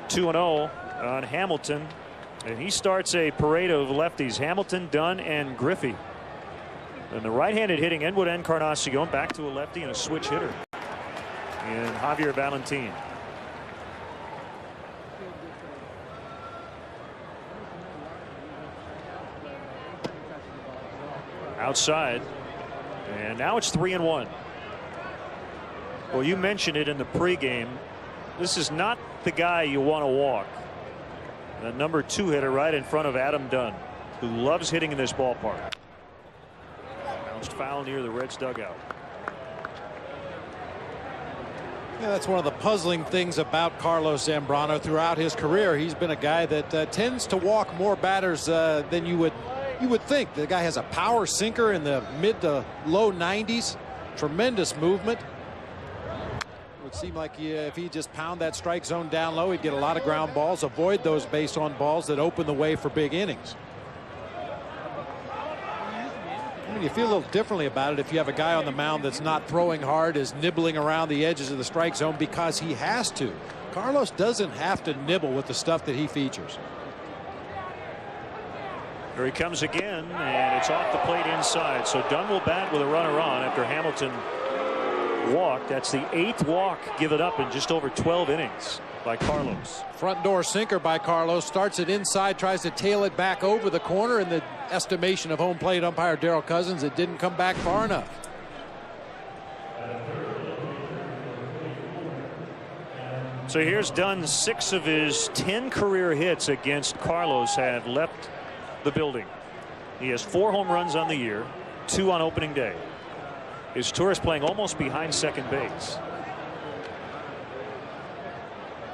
[SPEAKER 10] Two and 0 on Hamilton, and he starts a parade of lefties: Hamilton, Dunn, and Griffey. And the right-handed hitting Edwin Encarnacion back to a lefty and a switch hitter in Javier Valentin. Outside, and now it's 3-1. Well, you mentioned it in the pregame. This is not the guy you want to walk. The number 2 hitter right in front of Adam Dunn, who loves hitting in this ballpark. Bounced foul near the Reds dugout.
[SPEAKER 11] Yeah, that's one of the puzzling things about Carlos Zambrano throughout his career. He's been a guy that tends to walk more batters than you would think. The guy has a power sinker in the mid to low 90s. Tremendous movement. It would seem like if he just pound that strike zone down low, he'd get a lot of ground balls, avoid those base on balls that open the way for big innings. I mean, you feel a little differently about it if you have a guy on the mound that's not throwing hard, is nibbling around the edges of the strike zone because he has to. Carlos doesn't have to nibble with the stuff that he features.
[SPEAKER 10] Here he comes again, and it's off the plate inside. So Dunn will bat with a runner on after Hamilton walked. That's the 8th walk given up in just over 12 innings by Carlos.
[SPEAKER 11] Front door sinker by Carlos. Starts it inside, tries to tail it back over the corner. In the estimation of home plate umpire Darryl Cousins, it didn't come back far enough.
[SPEAKER 10] So here's Dunn. 6 of his 10 career hits against Carlos have left the building. He has 4 home runs on the year, 2 on opening day. His tour is playing almost behind second base.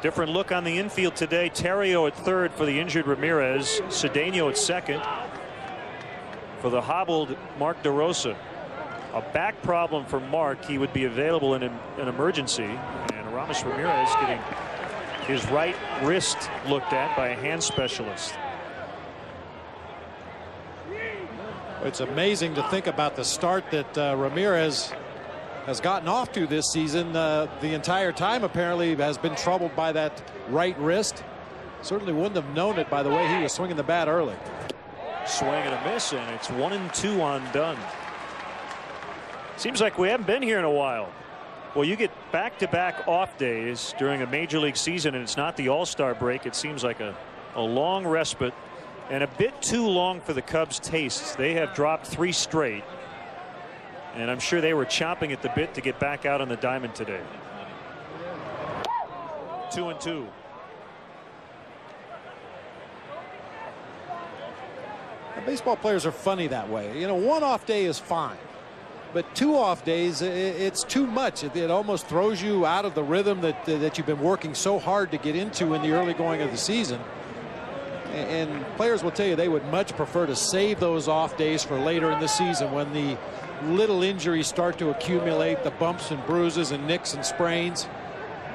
[SPEAKER 10] Different look on the infield today. Terrio at third for the injured Ramirez. Cedeno at second for the hobbled Mark DeRosa. A back problem for Mark. He would be available in an emergency. And Aramis Ramirez getting his right wrist looked at by a hand specialist.
[SPEAKER 11] It's amazing to think about the start that Ramirez has gotten off to this season. The entire time apparently has been troubled by that right wrist. Certainly wouldn't have known it by the way he was swinging the bat early.
[SPEAKER 10] Swing and a miss, and it's 1-2 on Dunn. Seems like we haven't been here in a while. Well, you get back-to-back off days during a major league season, and it's not the All-Star break. It seems like a long respite and a bit too long for the Cubs' tastes. They have dropped 3 straight, and I'm sure they were chomping at the bit to get back out on the diamond today. 2-2.
[SPEAKER 11] Baseball players are funny that way. You know, 1 off day is fine, but 2 off days, it's too much. It almost throws you out of the rhythm that you've been working so hard to get into in the early going of the season. And players will tell you they would much prefer to save those off days for later in the season when the little injuries start to accumulate, the bumps and bruises and nicks and sprains.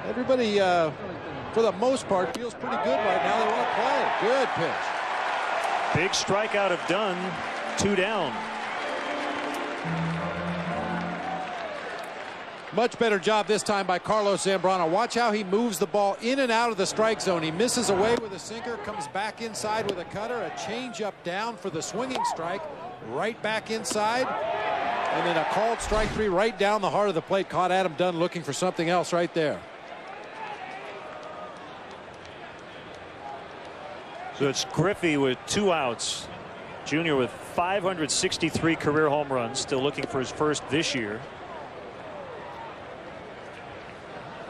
[SPEAKER 11] Everybody, for the most part, feels pretty good right now. They want to play. Good pitch.
[SPEAKER 10] Big strikeout of Dunn. 2 down.
[SPEAKER 11] Much better job this time by Carlos Zambrano. Watch how he moves the ball in and out of the strike zone. He misses away with a sinker, comes back inside with a cutter, a changeup down for the swinging strike, right back inside, and then a called strike 3 right down the heart of the plate. Caught Adam Dunn looking for something else right there.
[SPEAKER 10] So it's Griffey with 2 outs. Junior with 563 career home runs, still looking for his first this year.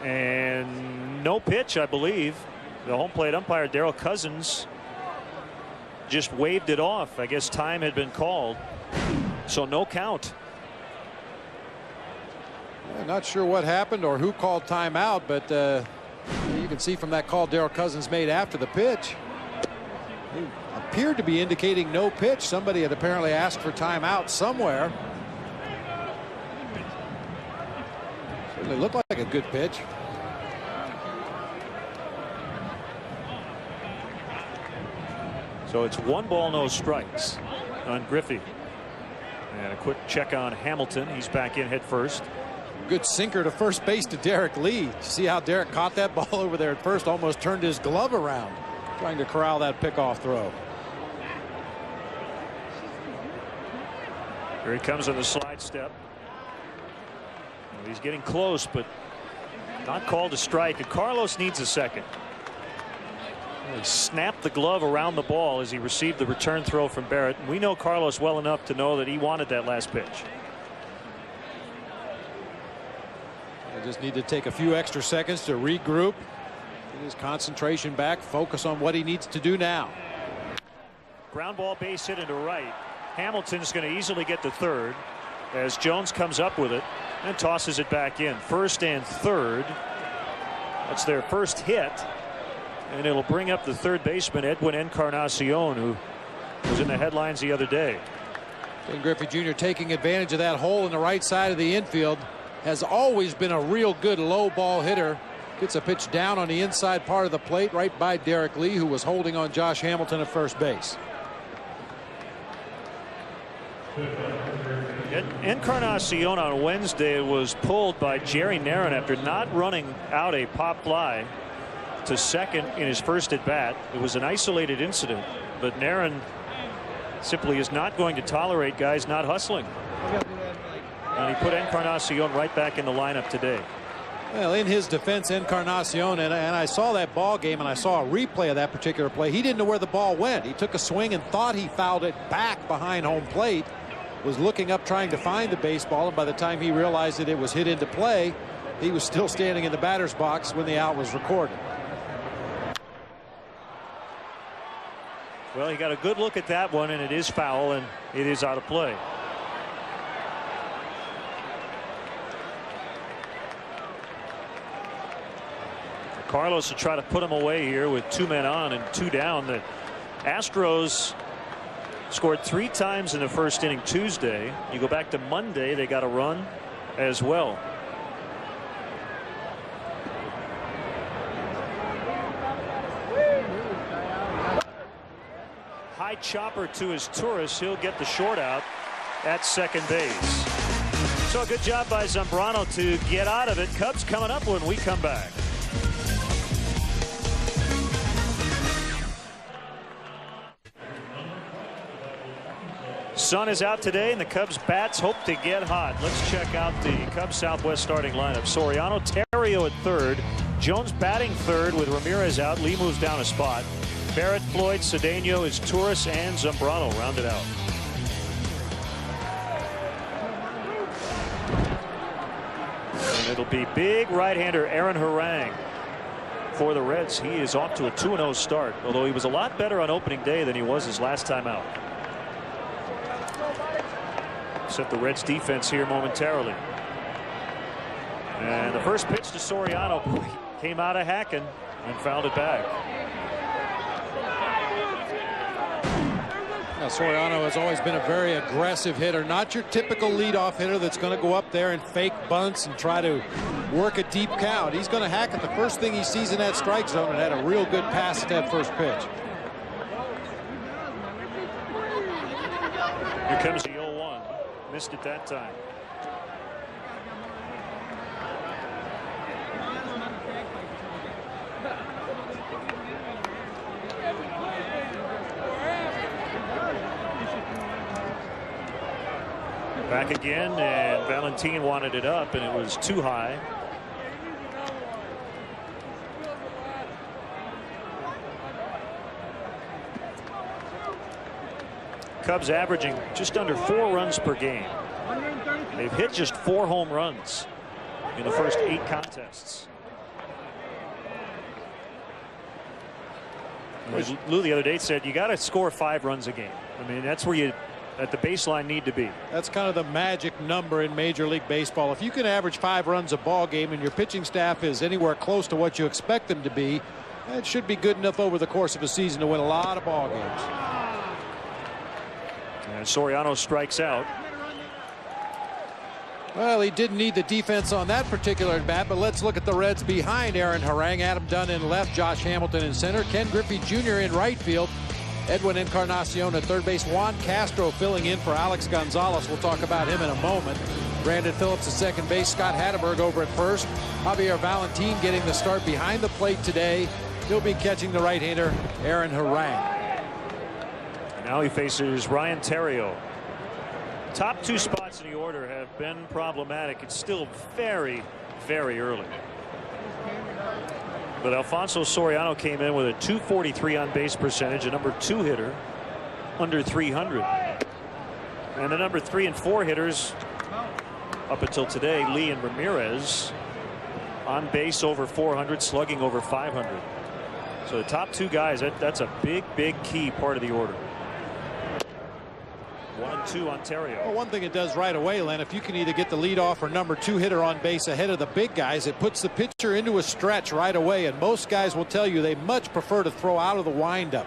[SPEAKER 10] And no pitch, I believe. The home plate umpire, Darrell Cousins, just waved it off. I guess time had been called. So no count.
[SPEAKER 11] I'm not sure what happened or who called timeout, but you can see from that call Darrell Cousins made after the pitch. He appeared to be indicating no pitch. Somebody had apparently asked for timeout somewhere. Certainly looked like a good pitch.
[SPEAKER 10] So it's 1 ball, no strikes on Griffey. And a quick check on Hamilton. He's back in head first.
[SPEAKER 11] Good sinker to first base to Derek Lee. You see how Derek caught that ball over there at first, almost turned his glove around, trying to corral that pickoff throw.
[SPEAKER 10] Here he comes on the slide step. Well, he's getting close, but not called a strike. And Carlos needs a second. He snapped the glove around the ball as he received the return throw from Barrett. And we know Carlos well enough to know that he wanted that last pitch.
[SPEAKER 11] They just need to take a few extra seconds to regroup, get his concentration back, focus on what he needs to do now.
[SPEAKER 10] Ground ball base hit into right. Hamilton's going to easily get to third as Jones comes up with it and tosses it back in. First and third. That's their first hit. And it'll bring up the third baseman, Edwin Encarnacion, who was in the headlines the other day.
[SPEAKER 11] Ken Griffey Jr. taking advantage of that hole in the right side of the infield. Has always been a real good low ball hitter. Gets a pitch down on the inside part of the plate right by Derek Lee, who was holding on Josh Hamilton at first base.
[SPEAKER 10] Encarnacion on Wednesday was pulled by Jerry Narron after not running out a pop fly to second in his first at bat. It was an isolated incident, but Narron simply is not going to tolerate guys not hustling. And he put Encarnacion right back in the lineup today.
[SPEAKER 11] Well, in his defense, Encarnacion, and I saw that ball game and I saw a replay of that particular play. He didn't know where the ball went. He took a swing and thought he fouled it back behind home plate, was looking up trying to find the baseball, and by the time he realized that it was hit into play, He was still standing in the batter's box when the out was recorded.
[SPEAKER 10] Well, he got a good look at that one, and it is foul, and it is out of play. Carlos will try to put him away here with 2 men on and 2 down. The Astros scored 3 times in the first inning Tuesday. You go back to Monday, they got a run as well. High chopper to his Turris. He'll get the short out at second base. So good job by Zambrano to get out of it. Cubs coming up when we come back. Sun is out today, and the Cubs bats hope to get hot. Let's check out the Cubs Southwest starting lineup. Soriano, Terrio at third. Jones batting third with Ramirez out. Lee moves down a spot. Barrett, Floyd, Cedeno is Turris, and Zambrano rounded out. And it'll be big right-hander Aaron Harang for the Reds. He is off to a 2-0 start, although he was a lot better on opening day than he was his last time out. Set the Reds defense here momentarily. And the first pitch to Soriano came out of hacking and fouled it back.
[SPEAKER 11] Now, Soriano has always been a very aggressive hitter, not your typical leadoff hitter that's going to go up there and fake bunts and try to work a deep count. He's going to hack at the first thing he sees in that strike zone, and had a real good pass at that first pitch.
[SPEAKER 10] Here comes the 0-1. Missed it that time. Back again, and Valentin wanted it up, and it was too high. Cubs averaging just under 4 runs per game. They've hit just 4 home runs in the first 8 contests. Lou the other day said you got to score 5 runs a game. I mean, that's where you at the baseline need to be.
[SPEAKER 11] That's kind of the magic number in Major League Baseball. If you can average 5 runs a ball game and your pitching staff is anywhere close to what you expect them to be, that should be good enough over the course of a season to win a lot of ball games.
[SPEAKER 10] And Soriano strikes out.
[SPEAKER 11] Well, he didn't need the defense on that particular at bat, but let's look at the Reds behind Aaron Harang. Adam Dunn in left, Josh Hamilton in center, Ken Griffey Jr. in right field, Edwin Encarnacion at third base, Juan Castro filling in for Alex Gonzalez. We'll talk about him in a moment. Brandon Phillips at second base, Scott Hatteberg over at first. Javier Valentin getting the start behind the plate today. He'll be catching the right-hander Aaron Harang.
[SPEAKER 10] Now he faces Ryan Terrio. Top 2 spots in the order have been problematic. It's still very, very early. But Alfonso Soriano came in with a .243 on base percentage, a number 2 hitter, under 300. And the number 3 and 4 hitters up until today, Lee and Ramirez, on base over 400, slugging over 500. So the top 2 guys, that's a big, big key part of the order. 1-2 Ontario.
[SPEAKER 11] Well, one thing it does right away, Len, if you can either get the leadoff or number 2 hitter on base ahead of the big guys, it puts the pitcher into a stretch right away, and most guys will tell you they much prefer to throw out of the windup.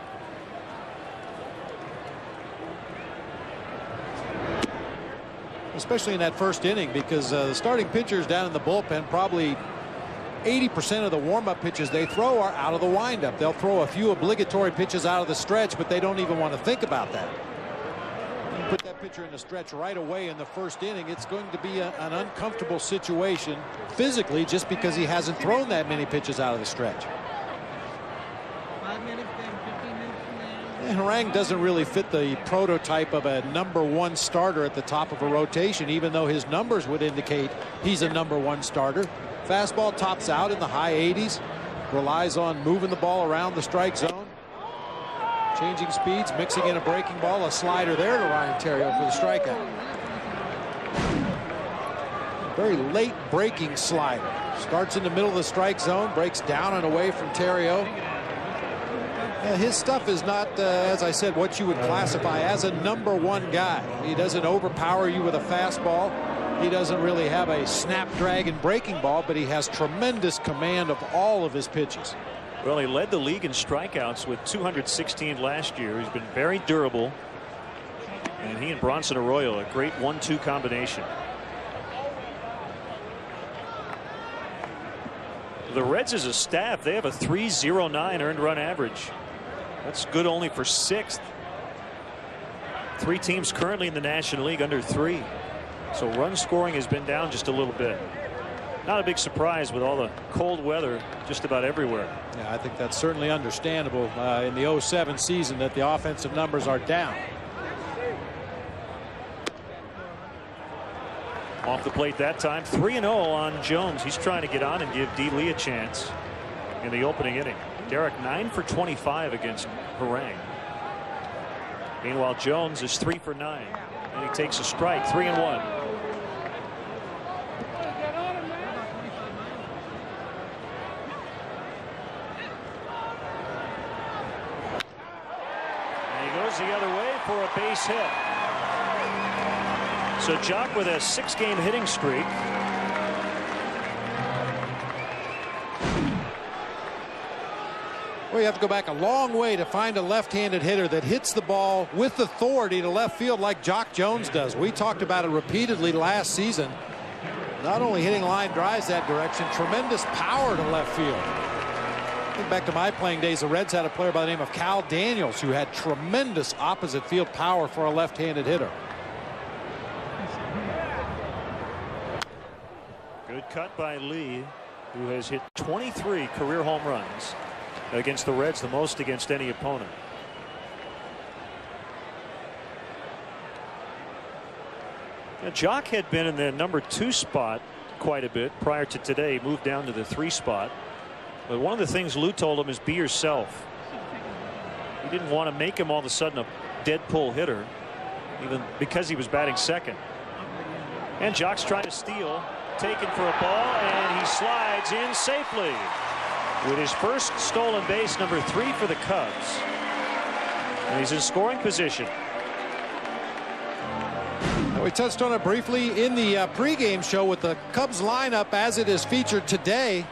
[SPEAKER 11] Especially in that first inning, because the starting pitchers down in the bullpen, probably 80% of the warm-up pitches they throw are out of the windup. They'll throw a few obligatory pitches out of the stretch, but they don't even want to think about that. You put that pitcher in the stretch right away in the first inning, it's going to be an uncomfortable situation physically, just because he hasn't thrown that many pitches out of the stretch.
[SPEAKER 5] 5 minutes, then 15 minutes from there.
[SPEAKER 11] Harang doesn't really fit the prototype of a number 1 starter at the top of a rotation, even though his numbers would indicate he's a number 1 starter. Fastball tops out in the high 80s, relies on moving the ball around the strike zone. Changing speeds, mixing in a breaking ball, a slider there to Ryan Terrio for the strikeout. Very late breaking slider. Starts in the middle of the strike zone, breaks down and away from Theriot. His stuff is not, as I said, what you would classify as a #1 guy. He doesn't overpower you with a fastball. He doesn't really have a snapdragon breaking ball, but he has tremendous command of all of his pitches.
[SPEAKER 10] Well, he led the league in strikeouts with 216 last year. He's been very durable. And he and Bronson Arroyo, a great 1-2 combination. The Reds as a staff, they have a .309 earned run average. That's good only for 6th. 3 teams currently in the National League under 3. So run scoring has been down just a little bit. Not a big surprise with all the cold weather just about everywhere.
[SPEAKER 11] Yeah, I think that's certainly understandable in the 07 season that the offensive numbers are down.
[SPEAKER 10] Off the plate that time, 3-0 on Jones. He's trying to get on and give D. Lee a chance in the opening inning. Derek 9 for 25 against Harang. Meanwhile, Jones is 3 for 9. And he takes a strike, 3-1. And he goes the other way for a base hit. So Jock with a 6-game hitting streak.
[SPEAKER 11] Well, you have to go back a long way to find a left-handed hitter that hits the ball with authority to left field like Jock Jones does. We talked about it repeatedly last season. Not only hitting line drives that direction, tremendous power to left field. Think back to my playing days, the Reds had a player by the name of Cal Daniels who had tremendous opposite field power for a left-handed hitter.
[SPEAKER 10] Good cut by Lee, who has hit 23 career home runs against the Reds, the most against any opponent. Now, Jock had been in the #2 spot quite a bit prior to today. He moved down to the 3 spot. But one of the things Lou told him is be yourself. He didn't want to make him all of a sudden a dead pull hitter, even because he was batting second. And Jock's trying to steal, taken for a ball, and he slides in safely with his first stolen base, #3 for the Cubs. And he's in scoring position.
[SPEAKER 11] We touched on it briefly in the pregame show with the Cubs lineup as it is featured today.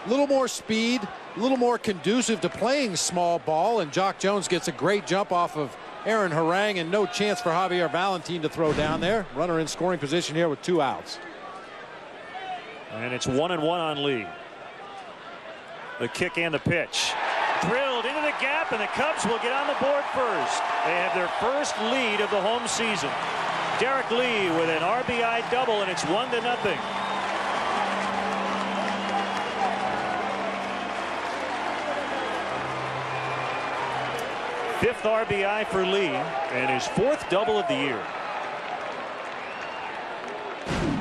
[SPEAKER 11] A little more speed, a little more conducive to playing small ball, and Jock Jones gets a great jump off of Aaron Harang, and no chance for Javier Valentin to throw down there. Runner in scoring position here with 2 outs.
[SPEAKER 10] And it's 1-1 on Lee. The kick and the pitch. Drilled into the gap, and the Cubs will get on the board first. They have their first lead of the home season. Derek Lee with an RBI double, and it's 1-0. Fifth RBI for Lee, and his 4th double of the year.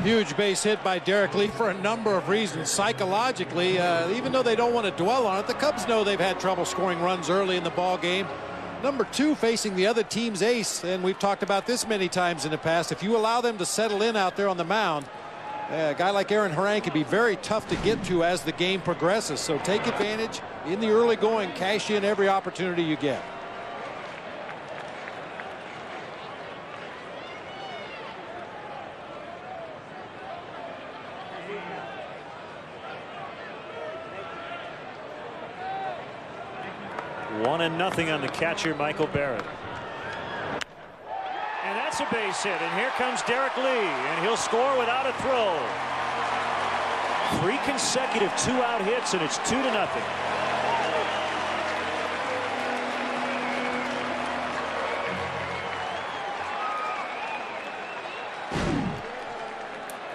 [SPEAKER 11] Huge base hit by Derek Lee for a number of reasons. Psychologically, even though they don't want to dwell on it, the Cubs know they've had trouble scoring runs early in the ball game. #2, facing the other team's ace, and we've talked about this many times in the past. If you allow them to settle in out there on the mound, a guy like Aaron Harang can be very tough to get to as the game progresses. So take advantage in the early going, cash in every opportunity you get.
[SPEAKER 10] One and nothing on the catcher, Michael Barrett. And that's a base hit. And here comes Derek Lee, and he'll score without a throw. 3 consecutive 2-out hits, and it's 2-0.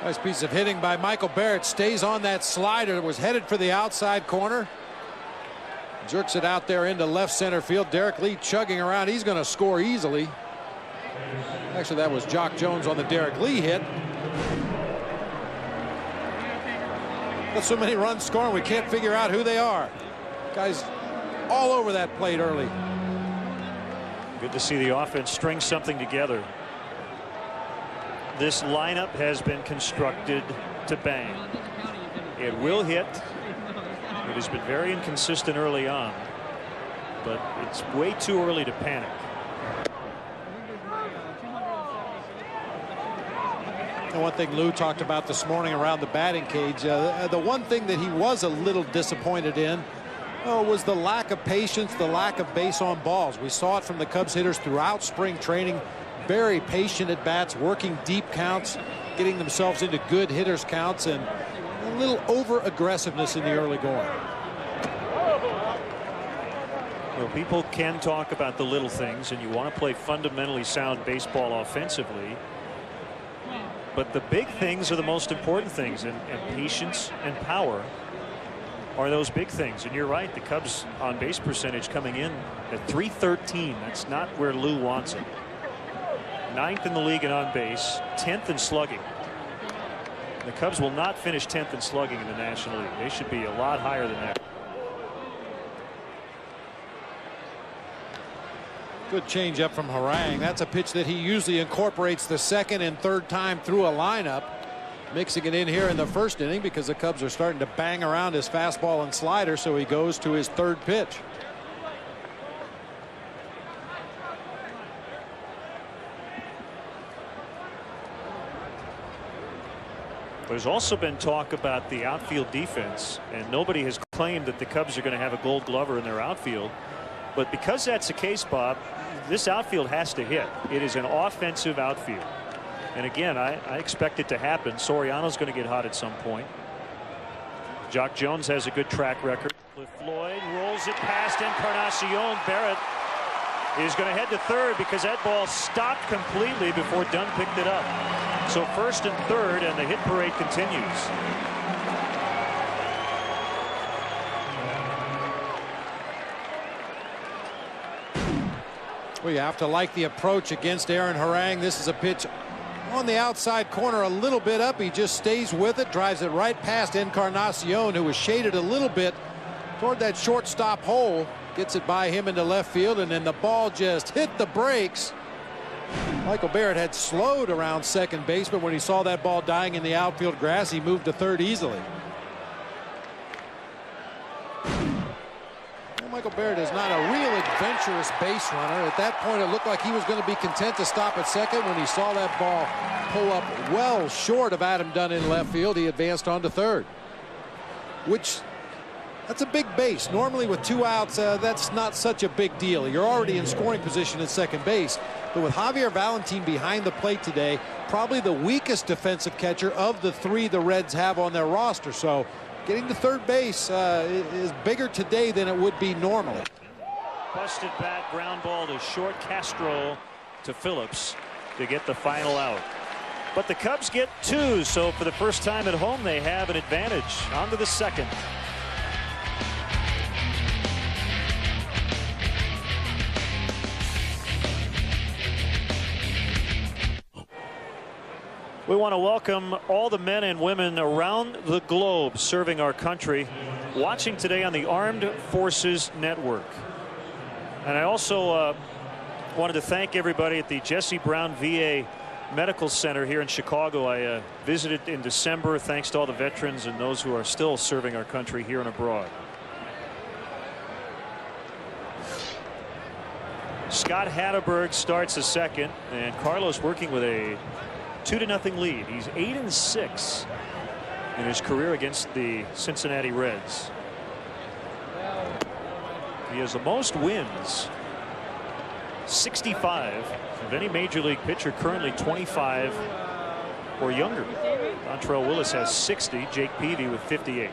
[SPEAKER 11] Nice piece of hitting by Michael Barrett. Stays on that slider. Was headed for the outside corner. Jerks it out there into left center field. Derek Lee chugging around. He's going to score easily. Actually, that was Jock Jones on the Derek Lee hit. Got so many runs scoring, we can't figure out who they are. Guys all over that plate early.
[SPEAKER 10] Good to see the offense string something together. This lineup has been constructed to bang. It will hit. It has been very inconsistent early on, but it's way too early to panic.
[SPEAKER 11] And one thing Lou talked about this morning around the batting cage, the one thing that he was a little disappointed in was the lack of patience, the lack of base on balls. We saw it from the Cubs hitters throughout spring training. Very patient at bats, working deep counts, getting themselves into good hitters counts, and a little over aggressiveness in the early going.
[SPEAKER 10] Well, people can talk about the little things, and you want to play fundamentally sound baseball offensively. But the big things are the most important things, and patience and power are those big things. And you're right, the Cubs on base percentage coming in at .313. That's not where Lou wants it. 9th in the league in on base, 10th in slugging. The Cubs will not finish 10th in slugging in the National League. They should be a lot higher than that.
[SPEAKER 11] Good changeup from Harang. That's a pitch that he usually incorporates the second and third time through a lineup. Mixing it in here in the first inning because the Cubs are starting to bang around his fastball and slider, so he goes to his third pitch.
[SPEAKER 10] There's also been talk about the outfield defense, and nobody has claimed that the Cubs are going to have a Gold Glover in their outfield. But because that's the case, Bob, this outfield has to hit. It is an offensive outfield. And again, I expect it to happen. Soriano's going to get hot at some point. Jock Jones has a good track record. Cliff Floyd rolls it past Encarnacion. Barrett is going to head to third because that ball stopped completely before Dunn picked it up. So first and third, and the hit parade continues.
[SPEAKER 11] Well, you have to like the approach against Aaron Harang. This is a pitch on the outside corner, a little bit up. He just stays with it, drives it right past Encarnacion, who was shaded a little bit toward that shortstop hole. Gets it by him into left field, and then the ball just hit the brakes. Michael Barrett had slowed around second base, but when he saw that ball dying in the outfield grass, he moved to third easily. Michael Barrett is not a real adventurous base runner. At that point, it looked like he was going to be content to stop at second. When he saw that ball pull up well short of Adam Dunn in left field, he advanced on to third. That's a big base. Normally with 2 outs, that's not such a big deal. You're already in scoring position at second base. But with Javier Valentin behind the plate today, probably the weakest defensive catcher of the 3 the Reds have on their roster. So getting to third base is bigger today than it would be normally.
[SPEAKER 10] Busted bat, ground ball to short. Castro to Phillips to get the final out. But the Cubs get 2, so for the first time at home, they have an advantage. On to the second. We want to welcome all the men and women around the globe serving our country, watching today on the Armed Forces Network. And I also wanted to thank everybody at the Jesse Brown VA Medical Center here in Chicago. I visited in December. Thanks to all the veterans and those who are still serving our country here and abroad. Scott Hatteberg starts the second, and Carlos working with a 2-0 lead. He's 8-6 in his career against the Cincinnati Reds. He has the most wins, 65, of any major league pitcher, currently 25 or younger. Dontrell Willis has 60. Jake Peavy with 58.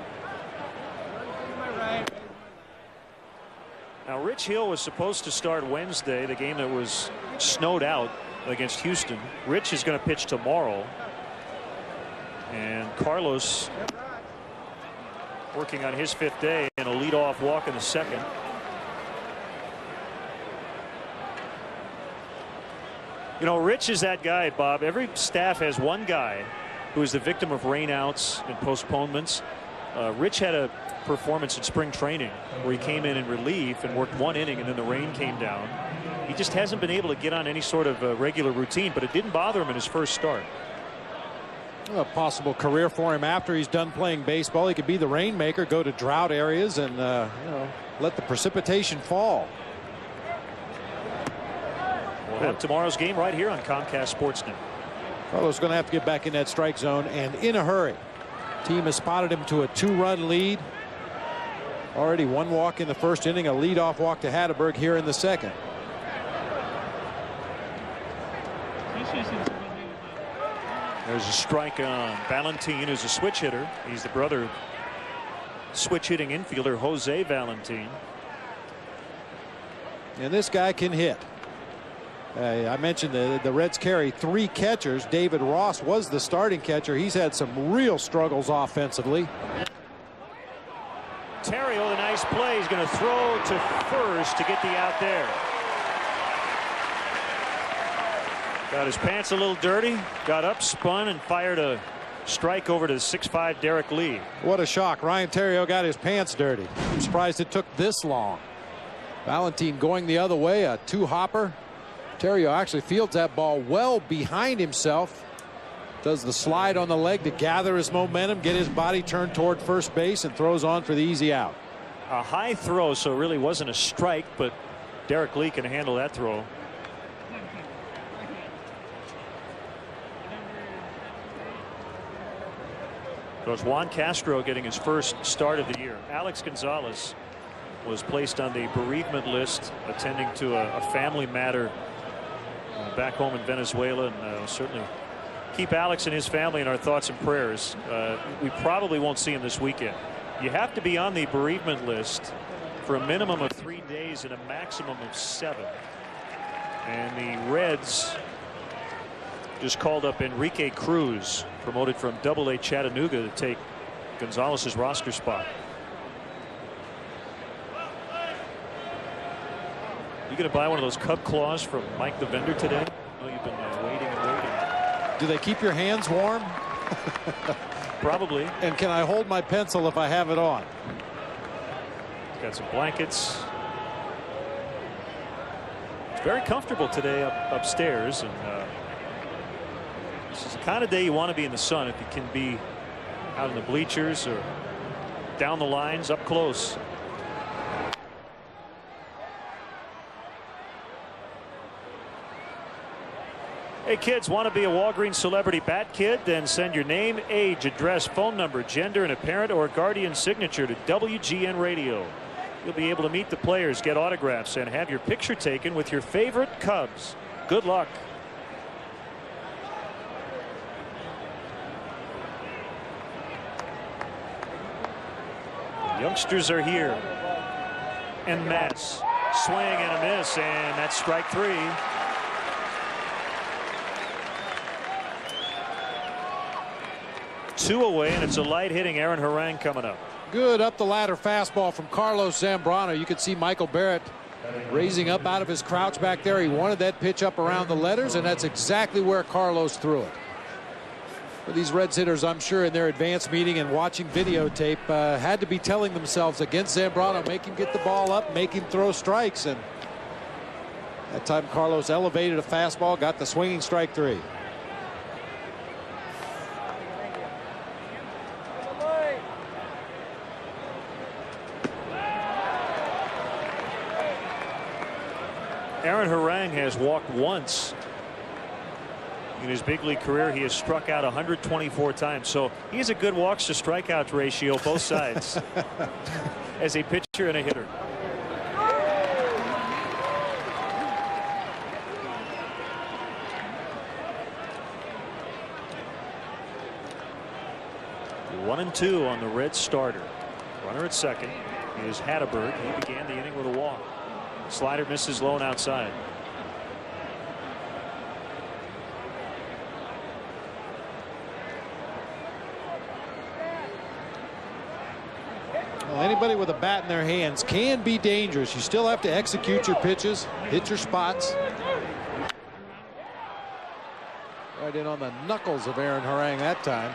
[SPEAKER 10] Now Rich Hill was supposed to start Wednesday, the game that was snowed out against Houston. Rich is going to pitch tomorrow, and Carlos working on his 5th day and a leadoff walk in the second. You know, Rich is that guy, Bob. Every staff has one guy who is the victim of rainouts and postponements. Rich had a performance in spring training where he came in relief and worked 1 inning, and then the rain came down. He just hasn't been able to get on any sort of regular routine, but it didn't bother him in his first start.
[SPEAKER 11] A possible career for him after he's done playing baseball. He could be the rainmaker, go to drought areas, and let the precipitation fall.
[SPEAKER 10] We'll have tomorrow's game right here on Comcast Sportsnet.
[SPEAKER 11] Carlos going to have to get back in that strike zone, and in a hurry. Team has spotted him to a 2-run lead. Already 1 walk in the first inning, a leadoff walk to Hatteberg here in the second.
[SPEAKER 10] There's a strike on Valentin, who's a switch hitter. He's the brother of switch hitting infielder Jose Valentin.
[SPEAKER 11] And this guy can hit. I mentioned the Reds carry 3 catchers. David Ross was the starting catcher. He's had some real struggles offensively.
[SPEAKER 10] Terrio, the nice play. He's going to throw to first to get the out there. Got his pants a little dirty, got up, spun, and fired a strike over to 6'5" Derek Lee.
[SPEAKER 11] What a shock. Ryan Terrio got his pants dirty. I'm surprised it took this long. Valentin going the other way, a 2-hopper. Terrio actually fields that ball well behind himself. Does the slide on the leg to gather his momentum, get his body turned toward first base, and throws on for the easy out.
[SPEAKER 10] A high throw, so it really wasn't a strike, but Derek Lee can handle that throw. So it's Juan Castro getting his first start of the year. Alex Gonzalez was placed on the bereavement list, attending to a family matter back home in Venezuela, and certainly keep Alex and his family in our thoughts and prayers. We probably won't see him this weekend. You have to be on the bereavement list for a minimum of 3 days and a maximum of 7. And the Reds just called up Enrique Cruz, promoted from Double-A Chattanooga, to take Gonzalez's roster spot. You going to buy one of those Cub claws from Mike the vendor today? I know you've been waiting and waiting.
[SPEAKER 11] Do they keep your hands warm?
[SPEAKER 10] Probably.
[SPEAKER 11] And can I hold my pencil if I have it on?
[SPEAKER 10] Got some blankets. It's very comfortable today upstairs, and this is the kind of day you want to be in the sun if you can be out in the bleachers or down the lines up close. Hey kids, want to be a Walgreens Celebrity Bat Kid? Then send your name, age, address, phone number, gender, and a parent or guardian signature to WGN Radio. You'll be able to meet the players, get autographs, and have your picture taken with your favorite Cubs. Good luck. The youngsters are here en masse. Swing and a miss, and that's strike 3. Two away, and it's a light hitting Aaron Harang coming up.
[SPEAKER 11] Good up the ladder fastball from Carlos Zambrano. You could see Michael Barrett raising up out of his crouch back there. He wanted that pitch up around the letters, and that's exactly where Carlos threw it. For these Reds hitters, I'm sure in their advanced meeting and watching videotape, had to be telling themselves against Zambrano, make him get the ball up, make him throw strikes. And that time Carlos elevated a fastball, got the swinging strike 3.
[SPEAKER 10] Aaron Harang has walked once in his big league career. He has struck out 124 times, so he has a good walks to strikeouts ratio both sides as a pitcher and a hitter. One and 2 on the Reds starter. Runner at second is Hatteberg. He began the inning with a walk. Slider misses low and outside.
[SPEAKER 11] Well, anybody with a bat in their hands can be dangerous. You still have to execute your pitches, hit your spots. Right in on the knuckles of Aaron Harang that time.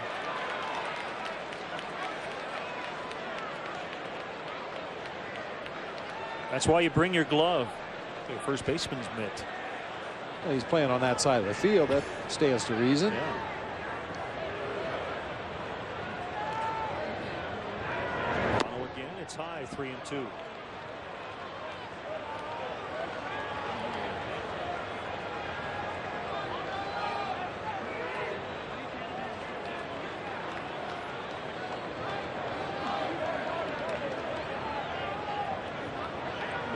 [SPEAKER 10] That's why you bring your glove to the first baseman's mitt.
[SPEAKER 11] Well, he's playing on that side of the field. That stands to reason.
[SPEAKER 10] Yeah. It's high, 3-2.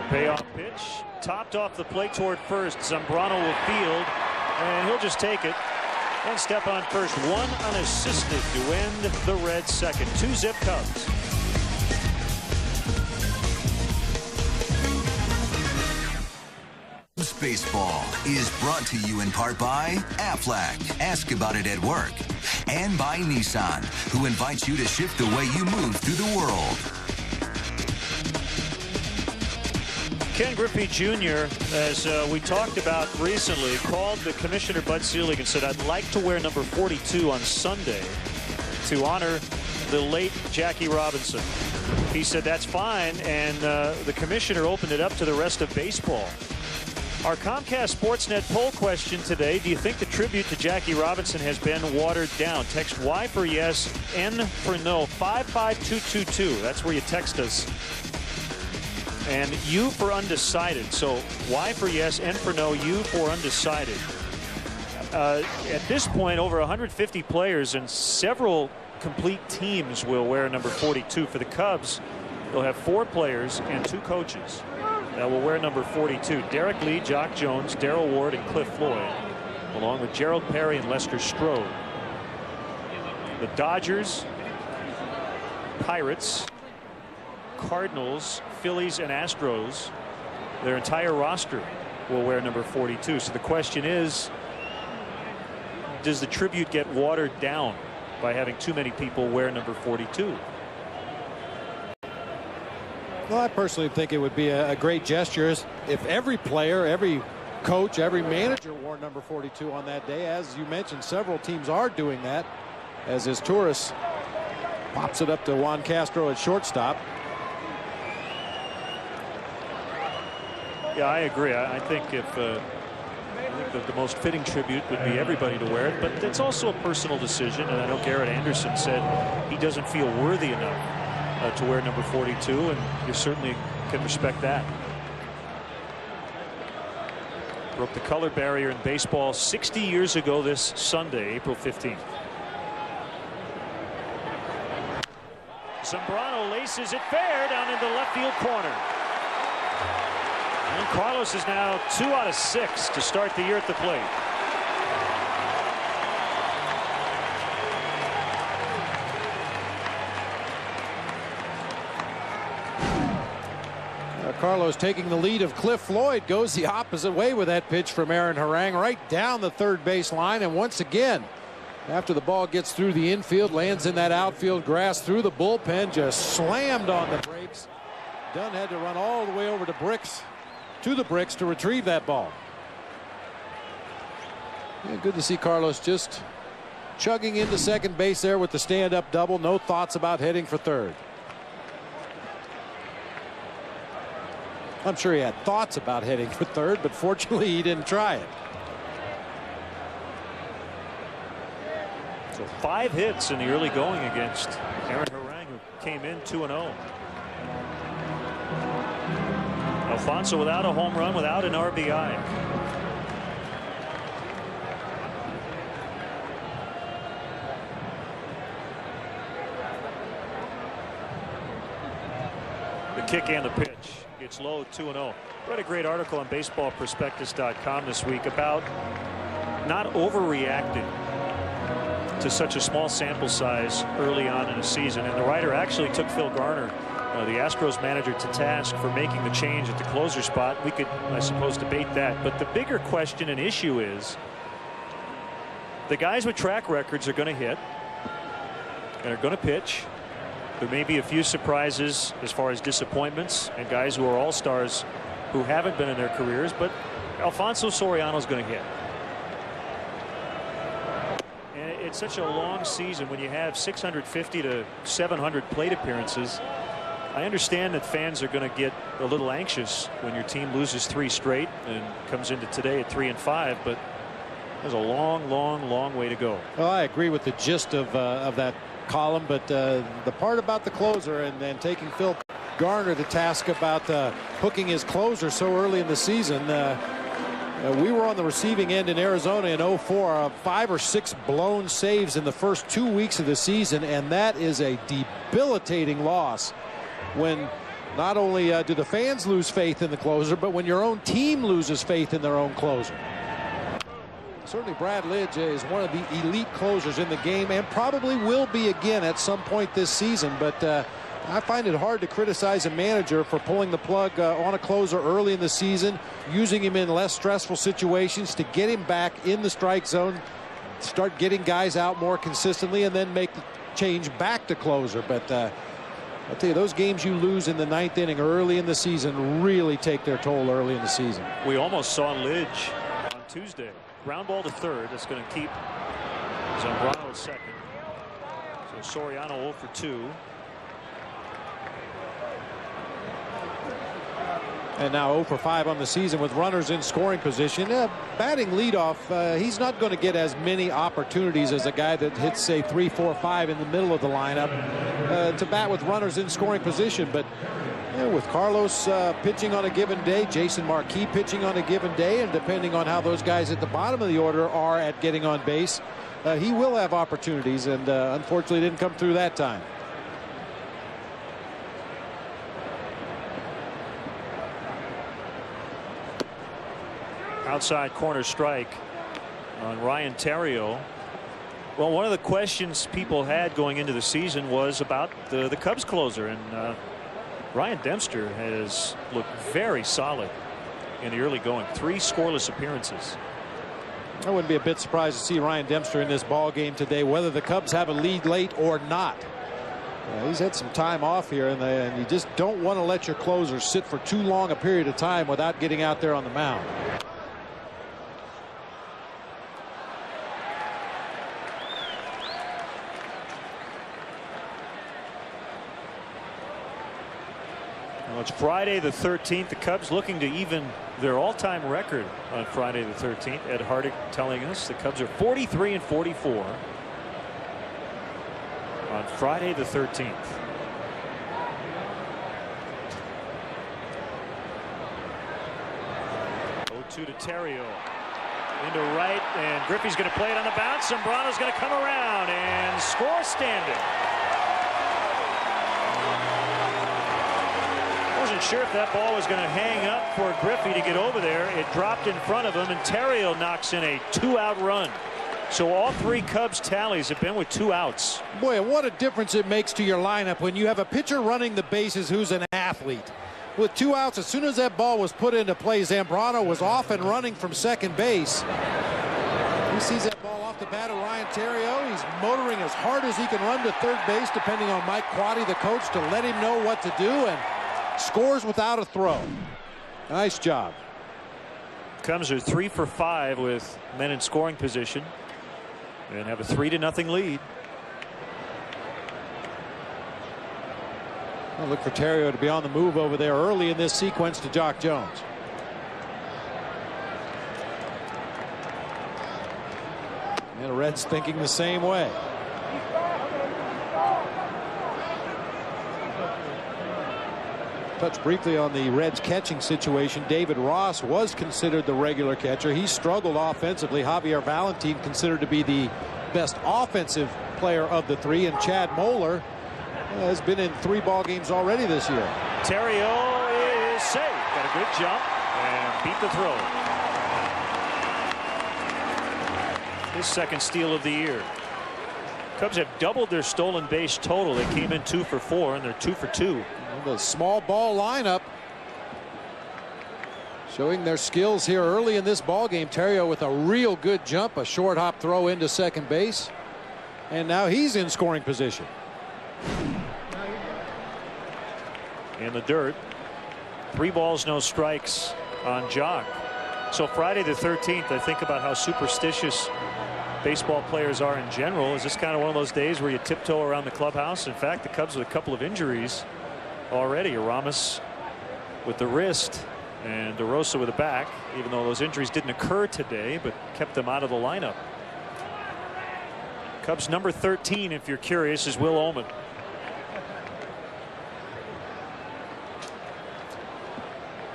[SPEAKER 10] Payoff pitch, topped off the plate toward first. Zambrano will field, and he'll just take it and step on first. One unassisted to end the Reds' second. 2-zip Cubs.
[SPEAKER 9] Baseball is brought to you in part by Aflac. Ask about it at work. And by Nissan, who invites you to shift the way you move through the world.
[SPEAKER 10] Ken Griffey Jr., as we talked about recently, called the Commissioner Bud Selig and said, "I'd like to wear number 42 on Sunday to honor the late Jackie Robinson." He said that's fine, and the commissioner opened it up to the rest of baseball. Our Comcast Sportsnet poll question today: do you think the tribute to Jackie Robinson has been watered down? Text Y for yes, N for no, 55222. That's where you text us. And U for undecided. So Y for yes, N for no, U for undecided. At this point, over 150 players and several complete teams will wear number 42. For the Cubs, they'll have 4 players and 2 coaches that will wear number 42. Derek Lee, Jock Jones, Darrell Ward, and Cliff Floyd, along with Gerald Perry and Lester Strode. The Dodgers, Pirates, Cardinals, Phillies, and Astros, their entire roster will wear number 42. So the question is, does the tribute get watered down by having too many people wear number 42?
[SPEAKER 11] Well, I personally think it would be a great gesture if every player, every coach, every manager wore number 42 on that day. As you mentioned, several teams are doing that, as his Torres pops it up to Juan Castro at shortstop.
[SPEAKER 10] Yeah, I agree. I think I think the most fitting tribute would be everybody to wear it, but it's also a personal decision, and I know Garrett Anderson said he doesn't feel worthy enough to wear number 42, and you certainly can respect that. Broke the color barrier in baseball 60 years ago this Sunday, April 15th. Zambrano laces it fair down in the left field corner. And Carlos is now 2 out of 6 to start the year at the plate.
[SPEAKER 11] Carlos taking the lead of Cliff Floyd goes the opposite way with that pitch from Aaron Harang right down the third base line. And once again, after the ball gets through the infield, lands in that outfield grass through the bullpen, just slammed on the brakes. Dunn had to run all the way over to the bricks to retrieve that ball. Yeah, good to see Carlos just chugging into second base there with the stand-up double. No thoughts about heading for third. I'm sure he had thoughts about heading for third, but fortunately he didn't try it.
[SPEAKER 10] So 5 hits in the early going against Aaron Harang, who came in 2-0. Alfonso without a home run, without an RBI. The kick and the pitch. It's low, 2-0. Read a great article on baseballprospectus.com this week about not overreacting to such a small sample size early on in a season. And the writer actually took Phil Garner, the Astros manager, to task for making the change at the closer spot. We could, I suppose, debate that. But the bigger question and issue is the guys with track records are going to hit and are going to pitch. There may be a few surprises as far as disappointments and guys who are all-stars who haven't been in their careers, but Alfonso Soriano is going to hit. And it's such a long season when you have 650 to 700 plate appearances. I understand that fans are going to get a little anxious when your team loses 3 straight and comes into today at 3-5, but there's a long way to go.
[SPEAKER 11] Well, I agree with the gist of that column, but the part about the closer and then taking Phil Garner to task about hooking his closer so early in the season. We were on the receiving end in Arizona in 04, 5 or 6 blown saves in the first 2 weeks of the season, and that is a debilitating loss when not only do the fans lose faith in the closer, but when your own team loses faith in their own closer. Certainly Brad Lidge is one of the elite closers in the game and probably will be again at some point this season, but I find it hard to criticize a manager for pulling the plug on a closer early in the season, using him in less stressful situations to get him back in the strike zone, start getting guys out more consistently, and then make the change back to closer. But I'll tell you, those games you lose in the 9th inning early in the season really take their toll early in the season.
[SPEAKER 10] We almost saw Lidge on Tuesday. Ground ball to third. That's going to keep Zambrano at second. So Soriano 0 for 2.
[SPEAKER 11] And now 0 for 5 on the season with runners in scoring position. Batting leadoff, he's not going to get as many opportunities as a guy that hits, say, 3, 4, 5 in the middle of the lineup to bat with runners in scoring position. But with Carlos pitching on a given day, Jason Marquis pitching on a given day, and depending on how those guys at the bottom of the order are at getting on base, he will have opportunities, and unfortunately didn't come through that time.
[SPEAKER 10] Outside corner strike on Ryan Theriot. Well, one of the questions people had going into the season was about the Cubs closer, and Ryan Dempster has looked very solid in the early going. 3 scoreless appearances.
[SPEAKER 11] I wouldn't be a bit surprised to see Ryan Dempster in this ball game today, whether the Cubs have a lead late or not. He's had some time off here, and you just don't want to let your closer sit for too long a period of time without getting out there on the mound.
[SPEAKER 10] Well, it's Friday the 13th. The Cubs looking to even their all-time record on Friday the 13th. Ed Hardick telling us the Cubs are 43 and 44 on Friday the 13th. To Theriot into right, and Griffey's going to play it on the bounce. Zambrano's going to come around and score standing. Wasn't sure if that ball was going to hang up for Griffey to get over there. It dropped in front of him, and Theriot knocks in a 2-out run. So all 3 Cubs tallies have been with 2 outs.
[SPEAKER 11] Boy, what a difference it makes to your lineup when you have a pitcher running the bases who's an athlete. With 2 outs, as soon as that ball was put into play, Zambrano was off and running from second base. He sees that ball off the bat of Ryan Theriot. He's motoring as hard as he can run to third base, depending on Mike Quaddy, the coach, to let him know what to do, and scores without a throw. Nice job.
[SPEAKER 10] Cubs are 3 for 5 with men in scoring position and have a 3-0 lead.
[SPEAKER 11] I'll look for Theriot to be on the move over there early in this sequence to Jock Jones. And the Reds thinking the same way. Touch briefly on the Reds catching situation. David Ross was considered the regular catcher. He struggled offensively. Javier Valentin considered to be the best offensive player of the 3, and Chad Moeller has been in 3 ball games already this year.
[SPEAKER 10] Theriot is safe. Got a good jump and beat the throw. His second steal of the year. Cubs have doubled their stolen base total. They came in 2 for 4, and they're 2 for 2.
[SPEAKER 11] The small ball lineup showing their skills here early in this ball game. Theriot with a real good jump, a short hop throw into second base, and now he's in scoring position.
[SPEAKER 10] In the dirt. 3 balls, no strikes on Jock. So Friday the 13th, I think about how superstitious baseball players are in general. Is this kind of one of those days where you tiptoe around the clubhouse? In fact, the Cubs with a couple of injuries already. Aramis with the wrist and DeRosa with the back, even though those injuries didn't occur today, but kept them out of the lineup. Cubs number 13, if you're curious, is Will Ullman.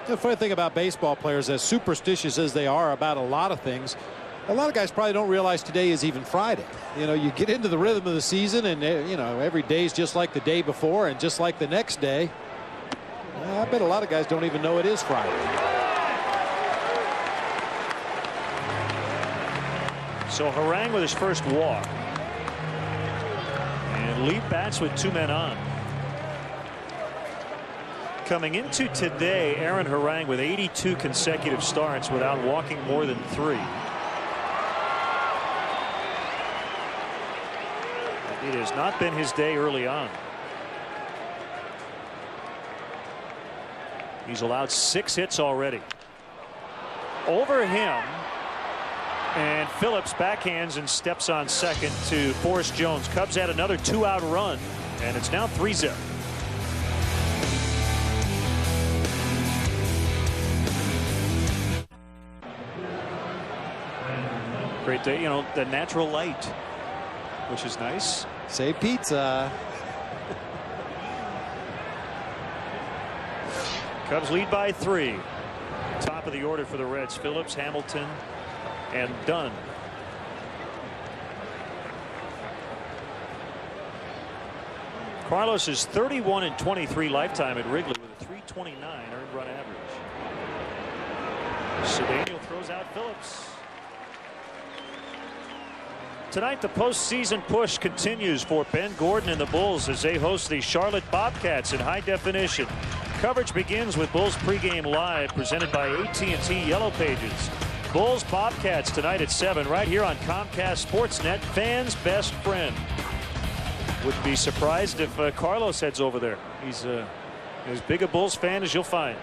[SPEAKER 11] The funny thing about baseball players, as superstitious as they are about a lot of things, a lot of guys probably don't realize today is even Friday. You know, you get into the rhythm of the season, and you know, every day is just like the day before and just like the next day. I bet a lot of guys don't even know it is Friday.
[SPEAKER 10] So Harang with his first walk. And Lee bats with 2 men on. Coming into today, Aaron Harang with 82 consecutive starts without walking more than 3. It has not been his day early on. He's allowed 6 hits already. Over him, and Phillips backhands and steps on second to Forrest Jones. Cubs had another 2-out run, and it's now 3-0. Great day, you know, the natural light, which is nice.
[SPEAKER 11] Say pizza.
[SPEAKER 10] Cubs lead by 3. Top of the order for the Reds: Phillips, Hamilton, and Dunn. Carlos is 31-23 lifetime at Wrigley with a .329 earned run average. Cedeno throws out Phillips. Tonight, the postseason push continues for Ben Gordon and the Bulls as they host the Charlotte Bobcats in high definition. Coverage begins with Bulls pregame live, presented by AT&T Yellow Pages. Bulls Bobcats tonight at 7, right here on Comcast Sportsnet, fans' best friend. Wouldn't be surprised if Carlos heads over there. He's as big a Bulls fan as you'll find.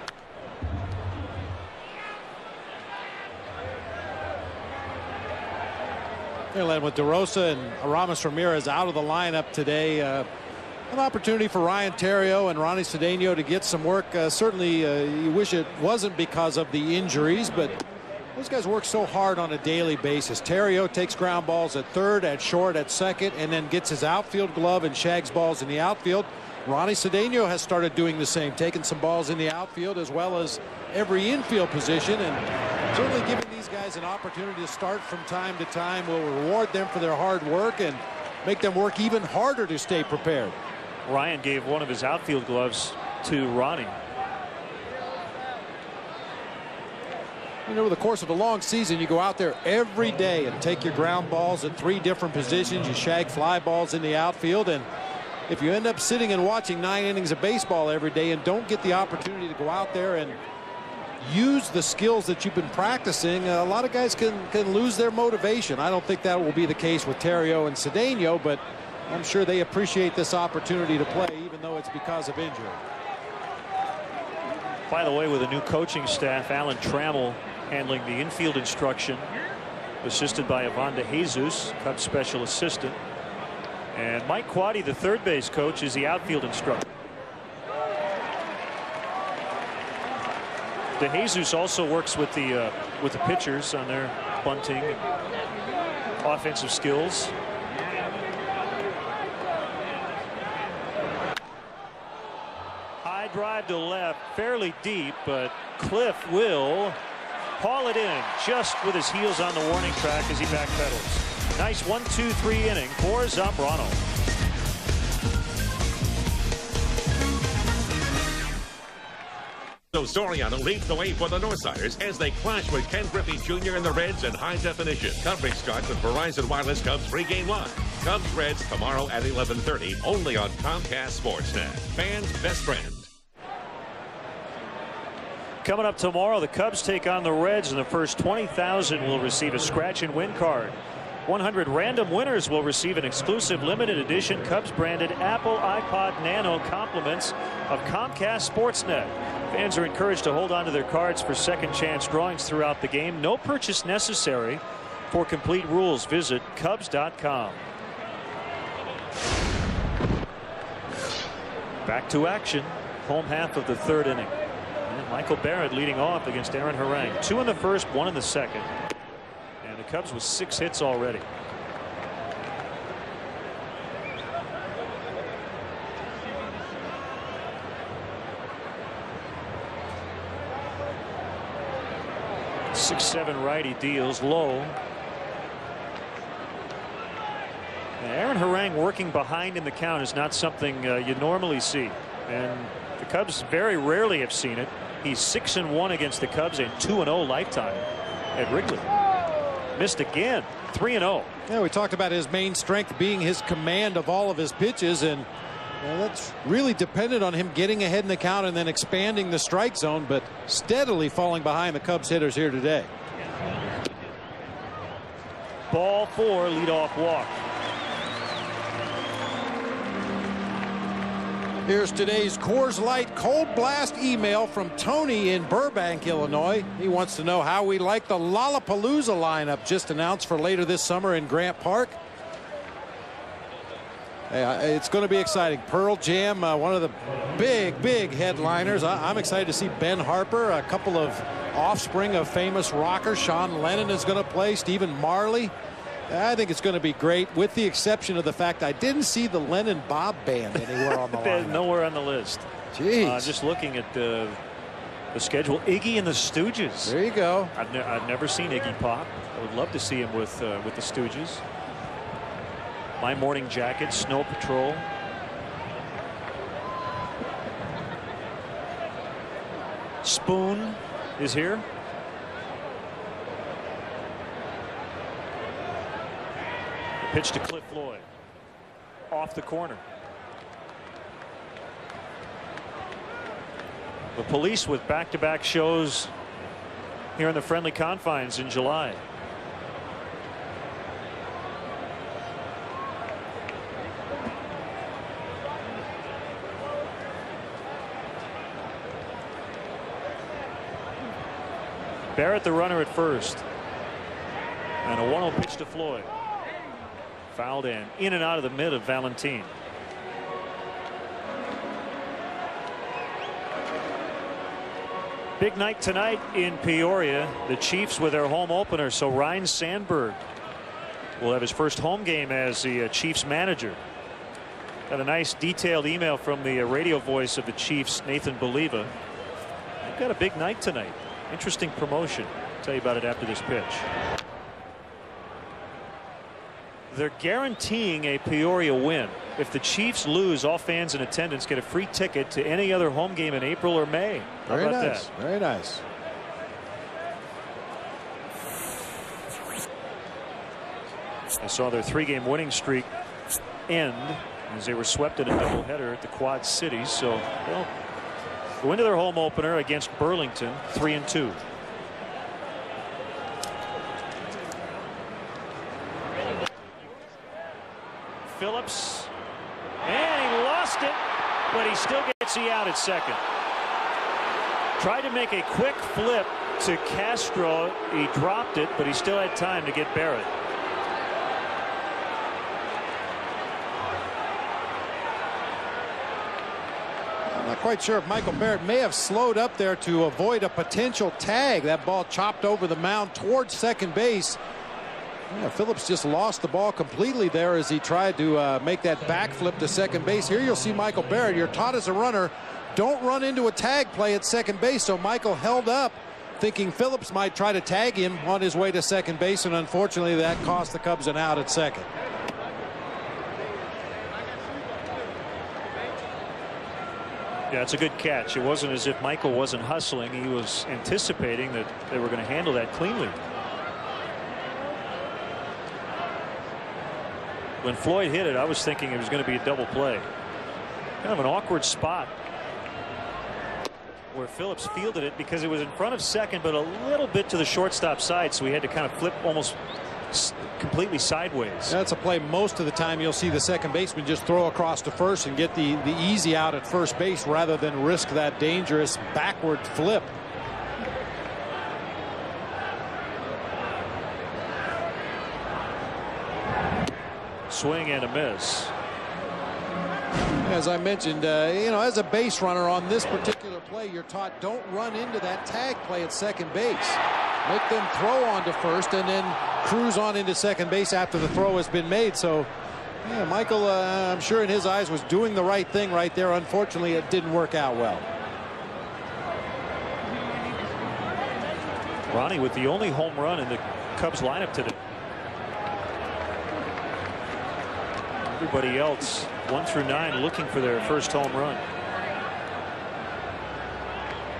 [SPEAKER 11] With DeRosa and Aramis Ramirez out of the lineup today, an opportunity for Ryan Theriot and Ronnie Cedeno to get some work. Certainly you wish it wasn't because of the injuries, but those guys work so hard on a daily basis. Theriot takes ground balls at third, at short, at second, and then gets his outfield glove and shags balls in the outfield. Ronnie Cedeno has started doing the same, taking some balls in the outfield as well as every infield position, and certainly giving these guys an opportunity to start from time to time will reward them for their hard work and make them work even harder to stay prepared.
[SPEAKER 10] Ryan gave one of his outfield gloves to Ronnie.
[SPEAKER 11] You know, over the course of a long season, you go out there every day and take your ground balls at 3 different positions. You shag fly balls in the outfield, and if you end up sitting and watching 9 innings of baseball every day and don't get the opportunity to go out there and use the skills that you've been practicing, a lot of guys can lose their motivation. I don't think that will be the case with Theriot and Cedeno, but I'm sure they appreciate this opportunity to play, even though it's because of injury.
[SPEAKER 10] By the way, with a new coaching staff, Alan Trammell handling the infield instruction, assisted by Ivan DeJesus, Cubs special assistant. And Mike Quaddy, the third base coach, is the outfield instructor. DeJesus also works with the pitchers on their bunting and offensive skills. High drive to left, fairly deep, but Cliff will haul it in just with his heels on the warning track as he backpedals. Nice 1-2-3 inning for Zambrano.
[SPEAKER 13] So Soriano leads the way for the Northsiders as they clash with Ken Griffey Jr. and the Reds in high definition. Coverage starts with Verizon Wireless Cubs pregame live. Cubs Reds tomorrow at 11:30 only on Comcast Sportsnet. Fans' best friend.
[SPEAKER 10] Coming up tomorrow, the Cubs take on the Reds, and the first 20,000 will receive a scratch and win card. 100 random winners will receive an exclusive limited edition Cubs branded Apple iPod Nano compliments of Comcast Sportsnet. Fans are encouraged to hold on to their cards for second chance drawings throughout the game. No purchase necessary. For complete rules, visit Cubs.com. Back to action. Home half of the third inning. And Michael Barrett leading off against Aaron Harang. 2 in the first, 1 in the second. And the Cubs with 6 hits already. 6-7 righty deals low. Aaron Harang working behind in the count is not something you normally see, and the Cubs very rarely have seen it. He's 6-1 against the Cubs and 2-0 lifetime at Wrigley. Missed again. 3-0.
[SPEAKER 11] Yeah, we talked about his main strength being his command of all of his pitches, and that's really dependent on him getting ahead in the count and then expanding the strike zone, but steadily falling behind the Cubs hitters here today.
[SPEAKER 10] Ball 4, leadoff walk.
[SPEAKER 11] Here's today's Coors Light Cold Blast email from Tony in Burbank, Illinois. He wants to know how we like the Lollapalooza lineup just announced for later this summer in Grant Park. It's going to be exciting. Pearl Jam, one of the big headliners. I'm excited to see Ben Harper, a couple of offspring of famous rockers. Sean Lennon is going to play, Stephen Marley. I think it's going to be great, with the exception of the fact I didn't see the Lennon Bob Band anywhere on the lineup.
[SPEAKER 10] Nowhere on the list.
[SPEAKER 11] Jeez.
[SPEAKER 10] Just looking at the schedule. Iggy and the Stooges.
[SPEAKER 11] There you go.
[SPEAKER 10] I've never seen Iggy Pop. I would love to see him with the Stooges. My Morning Jacket, Snow Patrol. Spoon is here. Pitch to Cliff Floyd. Off the corner. The Police with back-to-back shows here in the friendly confines in July. Barrett the runner at first. And a 1-0 pitch to Floyd. Fouled in and out of the mid of Valentin. Big night tonight in Peoria. The Chiefs with their home opener. So Ryne Sandberg will have his first home game as the Chiefs manager. Got a nice detailed email from the radio voice of the Chiefs, Nathan Believa. They've got a big night tonight. Interesting promotion. I'll tell you about it after this pitch. They're guaranteeing a Peoria win. If the Chiefs lose, all fans in attendance get a free ticket to any other home game in April or May. How
[SPEAKER 11] Very
[SPEAKER 10] about
[SPEAKER 11] nice.
[SPEAKER 10] that?
[SPEAKER 11] Very nice.
[SPEAKER 10] I saw their 3-game winning streak end as they were swept in a doubleheader at the Quad Cities. So they'll go into their home opener against Burlington 3-2. Phillips, and he lost it, but he still gets the out at second. Tried to make a quick flip to Castro. He dropped it, but he still had time to get Barrett.
[SPEAKER 11] I'm not quite sure if Michael Barrett may have slowed up there to avoid a potential tag. That ball chopped over the mound towards second base. Yeah, Phillips just lost the ball completely there as he tried to make that backflip to second base. Here you'll see Michael Barrett. You're taught as a runner, don't run into a tag play at second base. So Michael held up thinking Phillips might try to tag him on his way to second base, and unfortunately that cost the Cubs an out at second.
[SPEAKER 10] Yeah, it's a good catch. It wasn't as if Michael wasn't hustling. He was anticipating that they were going to handle that cleanly. When Floyd hit it, I was thinking it was going to be a double play. Kind of an awkward spot where Phillips fielded it because it was in front of second, but a little bit to the shortstop side, so he had to kind of flip almost completely sideways.
[SPEAKER 11] That's a play most of the time you'll see the second baseman just throw across to first and get the easy out at first base rather than risk that dangerous backward flip.
[SPEAKER 10] Swing and a miss.
[SPEAKER 11] As I mentioned, as a base runner on this particular play, you're taught don't run into that tag play at second base. Make them throw on to first and then cruise on into second base after the throw has been made. So, yeah, Michael, I'm sure in his eyes was doing the right thing right there. Unfortunately, it didn't work out well.
[SPEAKER 10] Ronnie with the only home run in the Cubs lineup today. Everybody else 1 through 9 looking for their first home run.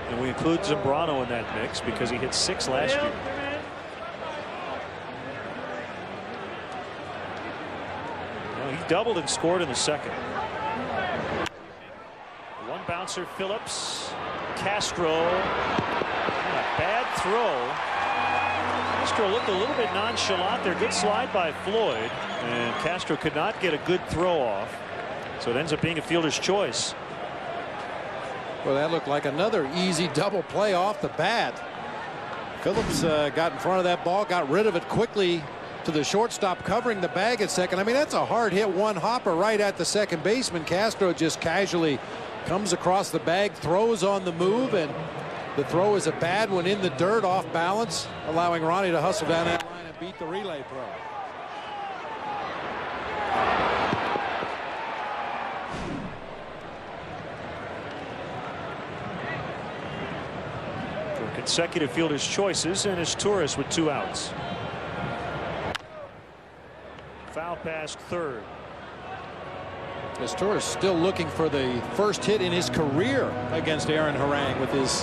[SPEAKER 10] And we include Zambrano in that mix because he hit 6 last year. Well, he doubled and scored in the second. One bouncer, Phillips. Castro. A bad throw. Castro looked a little bit nonchalant there. Good slide by Floyd. And Castro could not get a good throw off. So it ends up being a fielder's choice.
[SPEAKER 11] Well, that looked like another easy double play off the bat. Phillips got in front of that ball, got rid of it quickly to the shortstop, covering the bag at second. I mean, that's a hard hit, one hopper right at the second baseman. Castro just casually comes across the bag, throws on the move, and the throw is a bad one in the dirt, off balance, allowing Ronnie to hustle down that line and beat the relay pro.
[SPEAKER 10] Consecutive fielder's choices, and his Torres with 2 outs. Foul past third.
[SPEAKER 11] As Torres still looking for the first hit in his career against Aaron Harang with his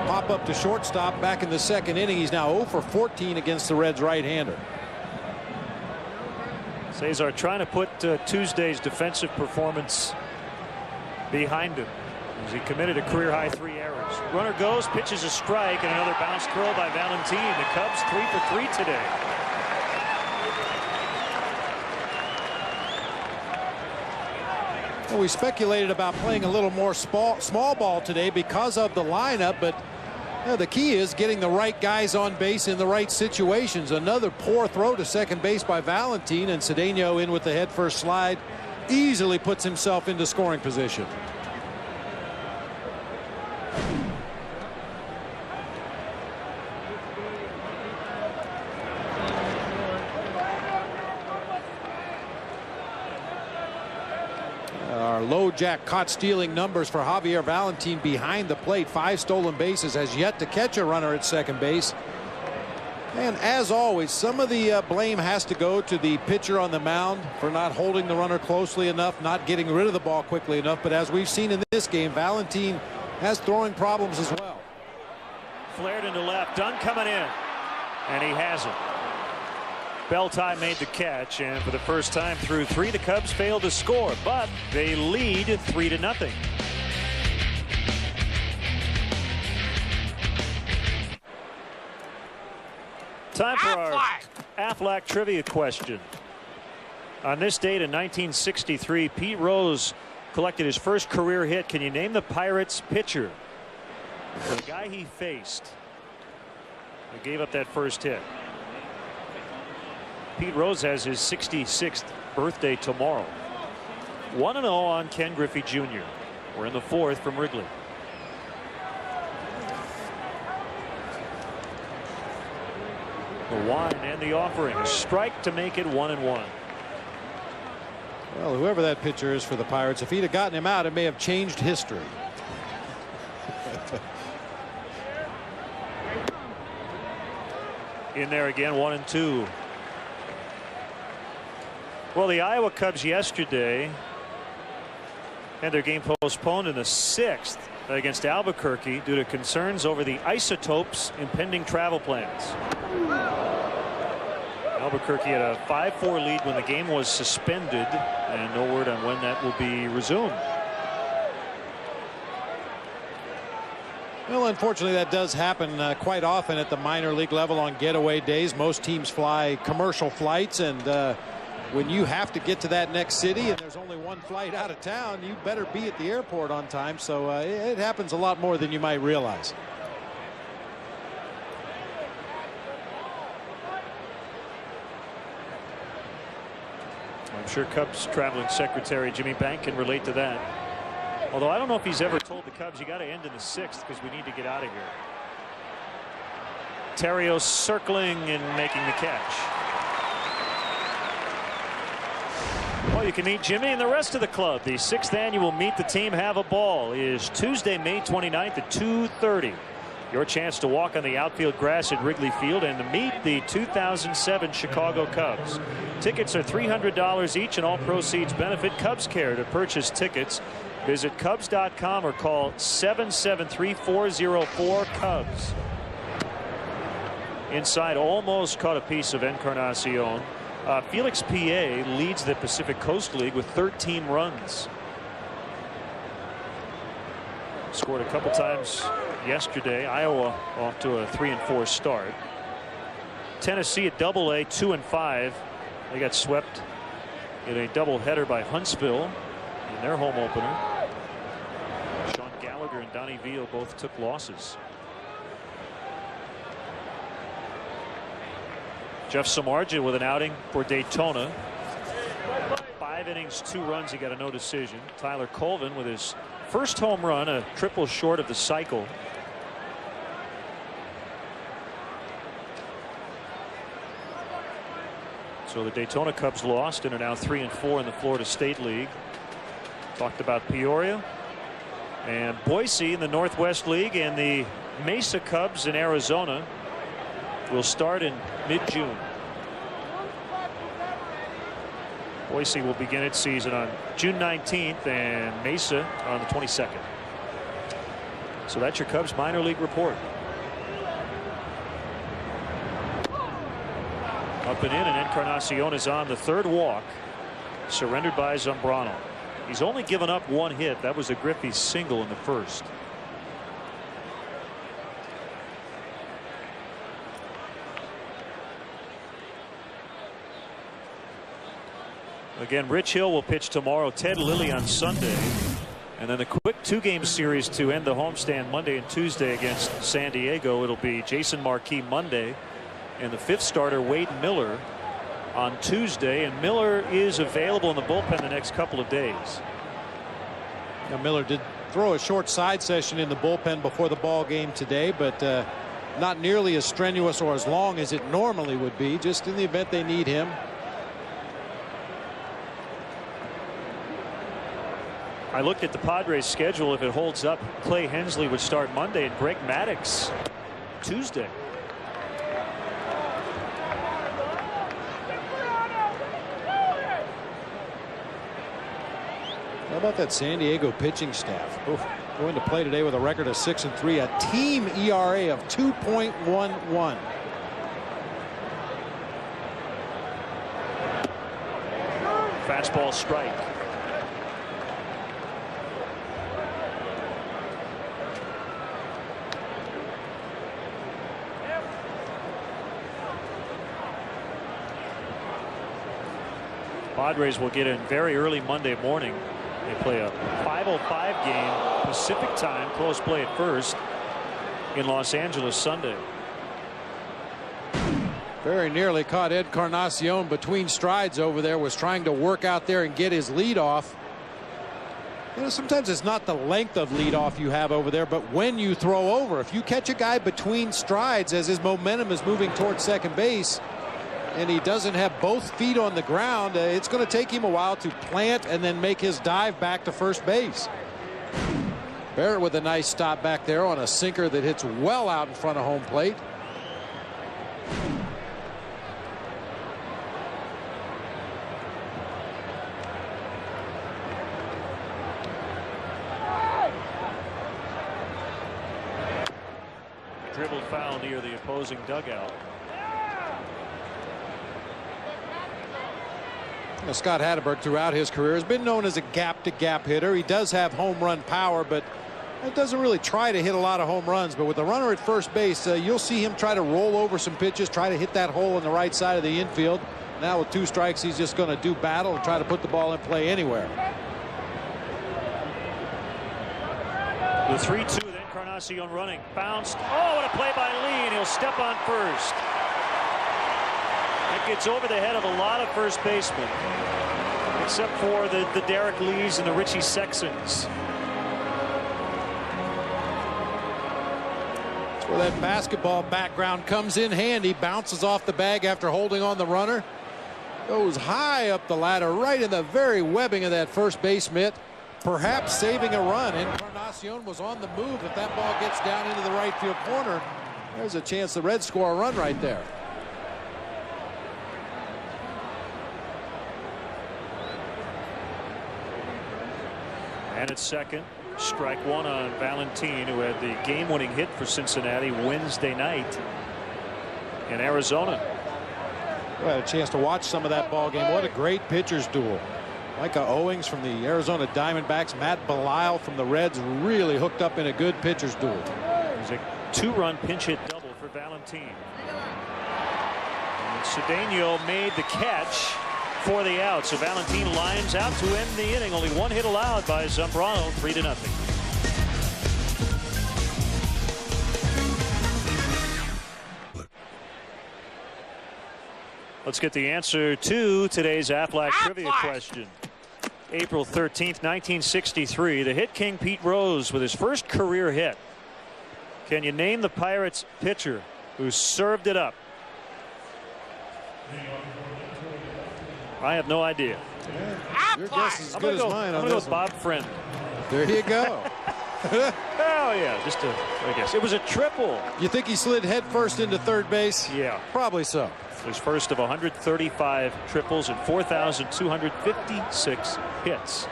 [SPEAKER 11] pop up to shortstop back in the second inning. He's now 0 for 14 against the Reds right-hander.
[SPEAKER 10] Cesar trying to put Tuesday's defensive performance behind him as he committed a career-high 3 errors. Runner goes, pitches a strike, and another bounce throw by Valentin. The Cubs 3 for 3 today.
[SPEAKER 11] Well, we speculated about playing a little more small ball today because of the lineup, but the key is getting the right guys on base in the right situations. Another poor throw to second base by Valentin, and Cedeno in with the head first slide easily puts himself into scoring position. Low jack caught stealing numbers for Javier Valentin behind the plate. 5 stolen bases, has yet to catch a runner at second base. And as always, some of the blame has to go to the pitcher on the mound for not holding the runner closely enough, not getting rid of the ball quickly enough. But as we've seen in this game, Valentin has throwing problems as well.
[SPEAKER 10] Flared into left. Dunn coming in, and he has it. Beltai made the catch, and for the first time through 3, the Cubs failed to score, but they lead 3-0. Time for our Aflac trivia question. On this date in 1963, Pete Rose collected his first career hit. Can you name the Pirates pitcher? The guy he faced who gave up that first hit. Pete Rose has his 66th birthday tomorrow. 1-0 on Ken Griffey Jr. We're in the 4th from Wrigley. The wine and the offering. A strike to make it 1-1.
[SPEAKER 11] Well, whoever that pitcher is for the Pirates, if he'd have gotten him out, it may have changed history.
[SPEAKER 10] In there again, 1-2. Well, the Iowa Cubs yesterday had their game postponed in the 6th against Albuquerque due to concerns over the Isotopes' impending travel plans. Albuquerque had a 5-4 lead when the game was suspended, and no word on when that will be resumed.
[SPEAKER 11] Well, unfortunately, that does happen quite often at the minor league level on getaway days. Most teams fly commercial flights, and when you have to get to that next city and there's only one flight out of town, you better be at the airport on time. So it happens a lot more than you might realize.
[SPEAKER 10] I'm sure Cubs traveling secretary Jimmy Bank can relate to that. Although I don't know if he's ever told the Cubs you got to end in the 6th because we need to get out of here. Terrios circling and making the catch. Well, you can meet Jimmy and the rest of the club. The 6th annual Meet the Team Have a Ball is Tuesday, May 29th at 2:30 your chance to walk on the outfield grass at Wrigley Field and to meet the 2007 Chicago Cubs. Tickets are $300 each, and all proceeds benefit Cubs Care. To purchase tickets, visit Cubs.com or call 773-404-CUBS. Inside, almost caught a piece of Encarnacion. Felix P.A. leads the Pacific Coast League with 13 runs. Scored a couple times yesterday. Iowa off to a 3-4 start. Tennessee at Double-A 2-5. They got swept in a doubleheader by Huntsville in their home opener. Sean Gallagher and Donnie Veal both took losses. Jeff Samardzija with an outing for Daytona. 5 innings, 2 runs. He got a no decision. Tyler Colvin with his first home run, a triple short of the cycle. So the Daytona Cubs lost and are now 3-4 in the Florida State League. Talked about Peoria and Boise in the Northwest League, and the Mesa Cubs in Arizona will start in mid-June. Boise will begin its season on June 19th and Mesa on the 22nd. So that's your Cubs minor league report. Up and in, and Encarnacion is on the 3rd walk, surrendered by Zambrano. He's only given up 1 hit. That was a Griffey single in the 1st. Again, Rich Hill will pitch tomorrow, Ted Lilly on Sunday, and then the quick 2-game series to end the homestand Monday and Tuesday against San Diego. It'll be Jason Marquis Monday and the 5th starter Wade Miller on Tuesday, and Miller is available in the bullpen the next couple of days.
[SPEAKER 11] Now, Miller did throw a short side session in the bullpen before the ball game today, but not nearly as strenuous or as long as it normally would be, just in the event they need him.
[SPEAKER 10] I looked at the Padres schedule. If it holds up, Clay Hensley would start Monday and Greg Maddux Tuesday.
[SPEAKER 11] How about that San Diego pitching staff? Oof. Going to play today with a record of 6-3, a team ERA of 2.11.
[SPEAKER 10] Fastball strike. Padres will get in very early Monday morning. They play a 5:05 game Pacific time, close play at first, in Los Angeles Sunday.
[SPEAKER 11] Very nearly caught Encarnacion between strides over there, was trying to work out there and get his lead off. You know, sometimes it's not the length of leadoff you have over there, but when you throw over. If you catch a guy between strides as his momentum is moving towards second base, and he doesn't have both feet on the ground, it's going to take him a while to plant and then make his dive back to first base. Barrett with a nice stop back there on a sinker that hits well out in front of home plate.
[SPEAKER 10] Dribbled foul near the opposing dugout.
[SPEAKER 11] Scott Hatteberg throughout his career has been known as a gap-to-gap hitter. He does have home run power, but it doesn't really try to hit a lot of home runs. But with the runner at first base, you'll see him try to roll over some pitches, try to hit that hole on the right side of the infield. Now with 2 strikes, he's just going to do battle and try to put the ball in play anywhere.
[SPEAKER 10] The 3-2 with Encarnacion running, bounced. Oh, what a play by Lee, and he'll step on first. That gets over the head of a lot of first basemen, except for the Derek Lees and the Richie Sextons.
[SPEAKER 11] That's where that basketball background comes in handy. Bounces off the bag after holding on the runner. Goes high up the ladder, right in the very webbing of that first base mitt. perhaps saving a run. Encarnacion was on the move. If that ball gets down into the right field corner, there's a chance the Reds score a run right there.
[SPEAKER 10] And at second, strike one on Valentin, who had the game-winning hit for Cincinnati Wednesday night in Arizona.
[SPEAKER 11] I had a chance to watch some of that ball game. What a great pitcher's duel. Micah Owings from the Arizona Diamondbacks, Matt Belisle from the Reds, really hooked up in a good pitcher's duel.
[SPEAKER 10] It was a two-run pinch hit double for Valentin. And Cedeno made the catch for the out. So Valentin lines out to end the inning. Only one hit allowed by Zambrano, 3-0. Let's get the answer to today's Aflac trivia question. April 13th, 1963, the hit king Pete Rose with his first career hit. Can you name the Pirates pitcher who served it up? I have no idea.
[SPEAKER 11] Your guess is as good as mine on this one.
[SPEAKER 10] I'm going to go with Bob Friend.
[SPEAKER 11] There you go.
[SPEAKER 10] Oh, yeah, just a, I guess. It was a triple.
[SPEAKER 11] You think he slid head first into third base?
[SPEAKER 10] Yeah.
[SPEAKER 11] Probably so.
[SPEAKER 10] His first of 135 triples and 4,256 hits.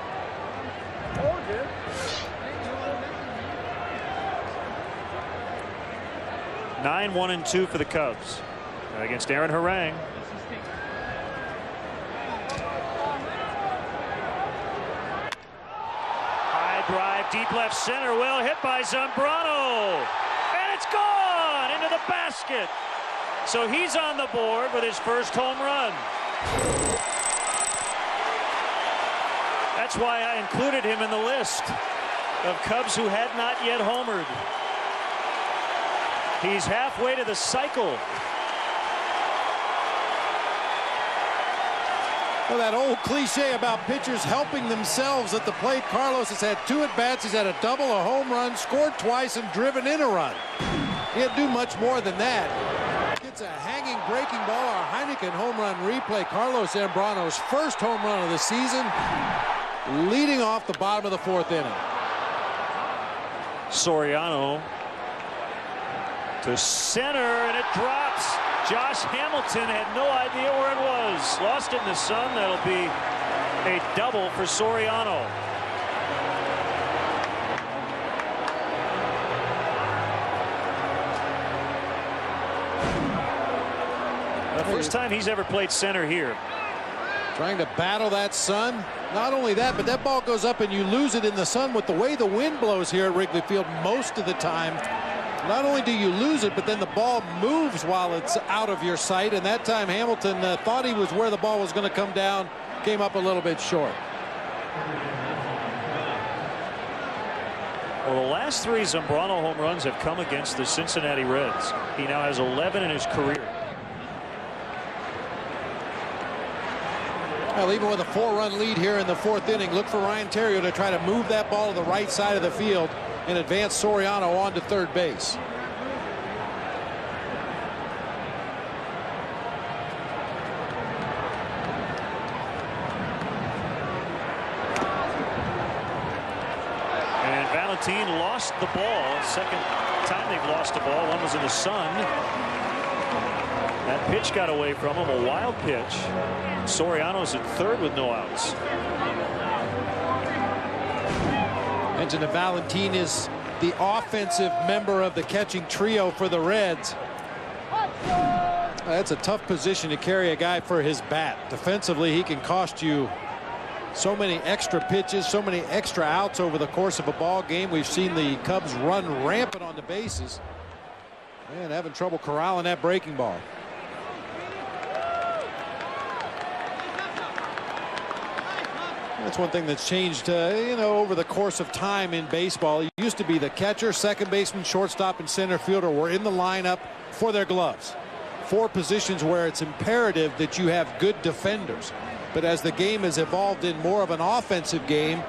[SPEAKER 10] 9-1-2 for the Cubs against Aaron Harang. High drive, deep left center, well hit by Zambrano, and it's gone into the basket. So he's on the board with his first home run. That's why I included him in the list of Cubs who had not yet homered. He's halfway to the cycle.
[SPEAKER 11] Well, that old cliche about pitchers helping themselves at the plate. Carlos has had 2 at-bats. He's had a double, a home run, scored twice, and driven in a run. He didn't do much more than that. It's a hanging breaking ball. Our Heineken home run replay. Carlos Zambrano's first home run of the season, leading off the bottom of the 4th inning.
[SPEAKER 10] Soriano to center, and it drops. Josh Hamilton had no idea where it was. Lost it in the sun. That'll be a double for Soriano. The first time he's ever played center here.
[SPEAKER 11] Trying to battle that sun. Not only that, but that ball goes up and you lose it in the sun. With the way the wind blows here at Wrigley Field most of the time, not only do you lose it, but then the ball moves while it's out of your sight. And that time Hamilton thought he was where the ball was going to come down, came up a little bit short.
[SPEAKER 10] Well, the last 3 Zambrano home runs have come against the Cincinnati Reds. He now has 11 in his career.
[SPEAKER 11] Well, even with a 4-run lead here in the 4th inning, look for Ryan Theriot to try to move that ball to the right side of the field and advance Soriano on to third base.
[SPEAKER 10] And Valentin lost the ball. Second time they've lost the ball. One was in the sun. That pitch got away from him, a wild pitch. Soriano's at third with no outs.
[SPEAKER 11] Mentioned that Valentin is the offensive member of the catching trio for the Reds. That's a tough position to carry a guy for his bat. Defensively, he can cost you so many extra pitches, so many extra outs over the course of a ball game. We've seen the Cubs run rampant on the bases. Man, having trouble corralling that breaking ball. That's one thing that's changed, you know, over the course of time in baseball. It used to be the catcher, second baseman, shortstop, and center fielder were in the lineup for their gloves. 4 positions where it's imperative that you have good defenders. But as the game has evolved in more of an offensive game,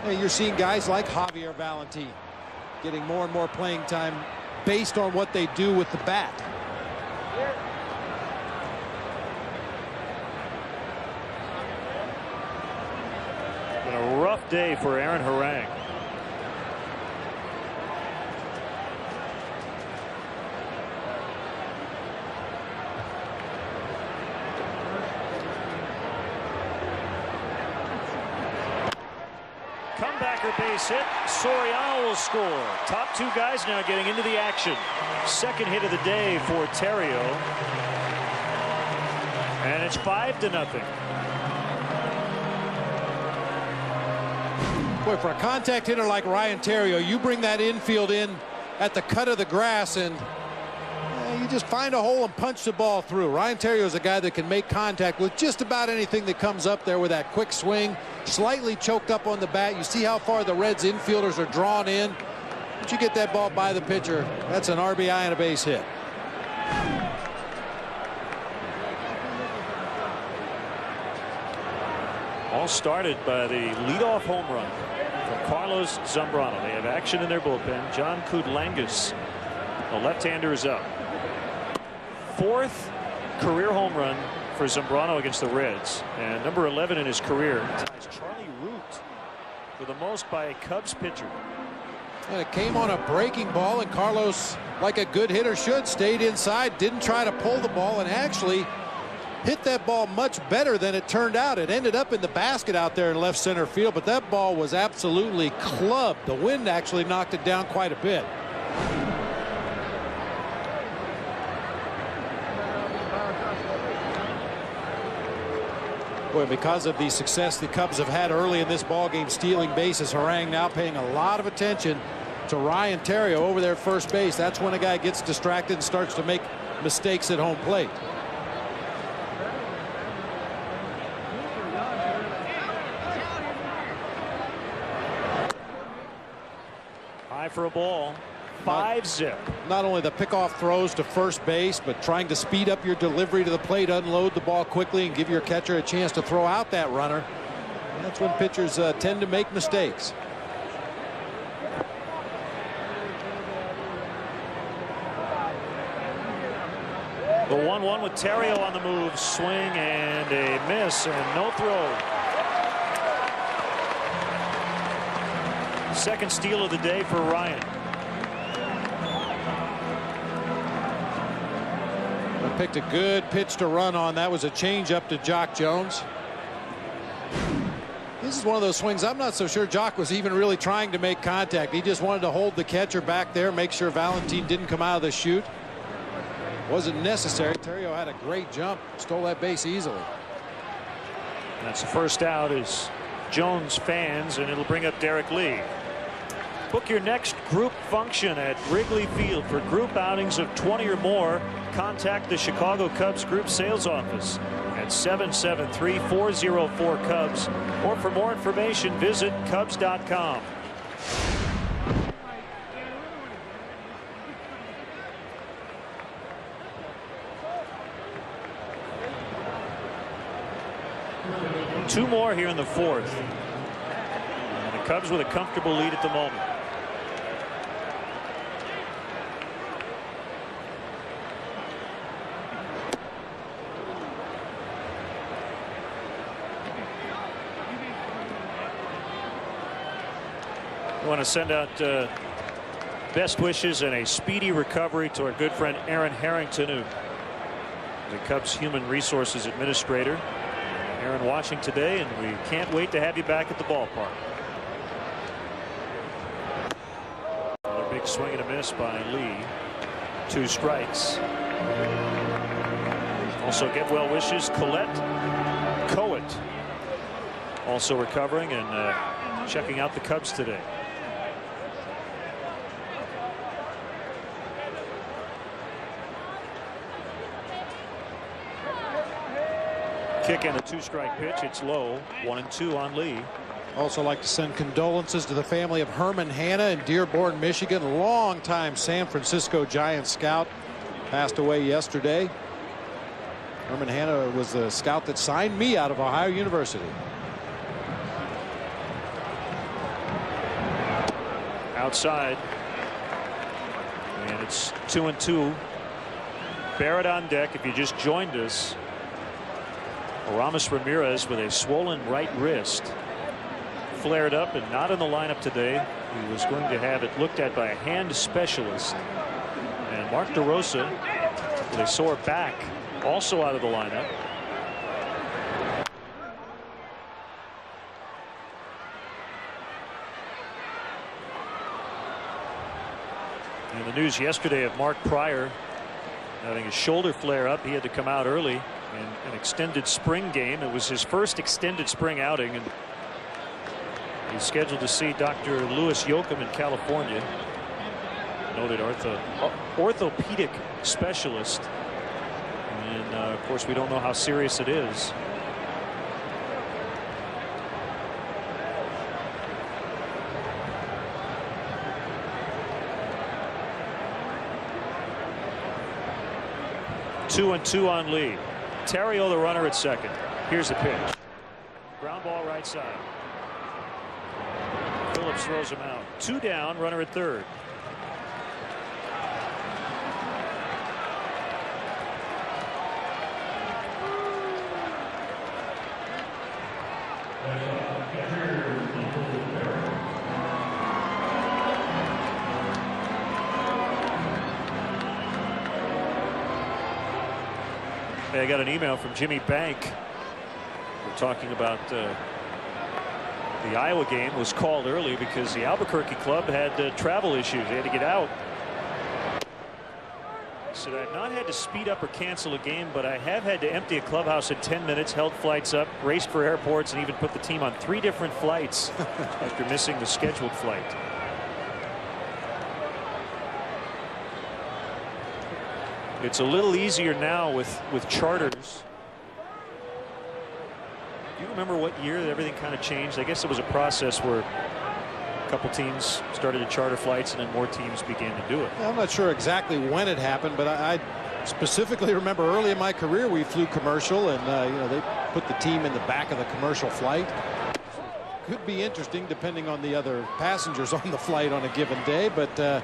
[SPEAKER 11] you're seeing guys like Javier Valentin getting more and more playing time based on what they do with the bat.
[SPEAKER 10] A rough tough day for Aaron Harang. Comebacker base hit. Soriano will score. Top two guys now getting into the action. Second hit of the day for Terrio. And it's 5-0.
[SPEAKER 11] Boy, for a contact hitter like Ryan Terrio, you bring that infield in at the cut of the grass and you just find a hole and punch the ball through. Ryan Terrio is a guy that can make contact with just about anything that comes up there with that quick swing. Slightly choked up on the bat. You see how far the Reds infielders are drawn in. But you get that ball by the pitcher. That's an RBI and a base hit.
[SPEAKER 10] All started by the leadoff home run from Carlos Zambrano. They have action in their bullpen. John Kudlangas, the left-hander, is up. Fourth career home run for Zambrano against the Reds, and number 11 in his career. Ties Charlie Root for the most by a Cubs pitcher.
[SPEAKER 11] And it came on a breaking ball, and Carlos, like a good hitter should, stayed inside, didn't try to pull the ball, and actually hit that ball much better than it turned out. It ended up in the basket out there in left center field, but that ball was absolutely clubbed. The wind actually knocked it down quite a bit. Boy, because of the success the Cubs have had early in this ball game stealing bases, Harang now paying a lot of attention to Ryan Terrio over there at first base. That's when a guy gets distracted and starts to make mistakes at home plate.
[SPEAKER 10] High for a ball. 5-zip.
[SPEAKER 11] Not only the pickoff throws to first base, but trying to speed up your delivery to the plate, unload the ball quickly, and give your catcher a chance to throw out that runner. And that's when pitchers tend to make mistakes.
[SPEAKER 10] The 1-1 with Terrio on the move. Swing and a miss and no throw. Second steal of the day for Ryan.
[SPEAKER 11] Picked a good pitch to run on. That was a changeup to Jock Jones. This is one of those swings I'm not so sure Jock was even really trying to make contact. He just wanted to hold the catcher back there, make sure Valentin didn't come out of the chute. Wasn't necessary. Terrio had a great jump, stole that base easily.
[SPEAKER 10] That's the first out is Jones fans, and it'll bring up Derek Lee. Book your next group function at Wrigley Field. For group outings of 20 or more, contact the Chicago Cubs group sales office at 773-404-CUBS, or for more information visit Cubs.com. Two more here in the fourth. And the Cubs with a comfortable lead at the moment. I want to send out best wishes and a speedy recovery to our good friend Aaron Harrington, who is the Cubs Human Resources Administrator. Aaron watching today, and we can't wait to have you back at the ballpark. Another big swing and a miss by Lee. 2 strikes. Also get well wishes Colette Coet, also recovering and checking out the Cubs today. Kick and a 2-strike pitch. It's low. 1-2 on Lee.
[SPEAKER 11] Also like to send condolences to the family of Herman Hanna in Dearborn, Michigan. Longtime San Francisco Giants scout. Passed away yesterday. Herman Hanna was the scout that signed me out of Ohio University.
[SPEAKER 10] Outside. And it's 2-2. Barrett on deck. If you just joined us, Aramis Ramirez with a swollen right wrist. flared up and not in the lineup today. He was going to have it looked at by a hand specialist. And Mark DeRosa, with a sore back, also out of the lineup. And the news yesterday of Mark Pryor having a shoulder flare up. He had to come out early in an extended spring game. It was his first extended spring outing, and he's scheduled to see Dr. Louis Yoakum in California, noted orthopedic specialist. And of course, we don't know how serious it is. Two and two on Lee. Terrio, the runner at second. Here's the pitch. Ground ball right side. Phillips throws him out. 2 down, runner at third. I got an email from Jimmy Bank. We're talking about the Iowa game was called early because the Albuquerque club had travel issues. They had to get out. He said, I've not had to speed up or cancel a game, but I have had to empty a clubhouse in 10 minutes, held flights up, raced for airports, and even put the team on 3 different flights after missing the scheduled flight. It's a little easier now with charters. Do you remember what year everything kind of changed? I guess it was a process where a couple teams started to charter flights and then more teams began to do it.
[SPEAKER 11] I'm not sure exactly when it happened, but I specifically remember early in my career we flew commercial, and you know, they put the team in the back of the commercial flight. Could be interesting depending on the other passengers on the flight on a given day, but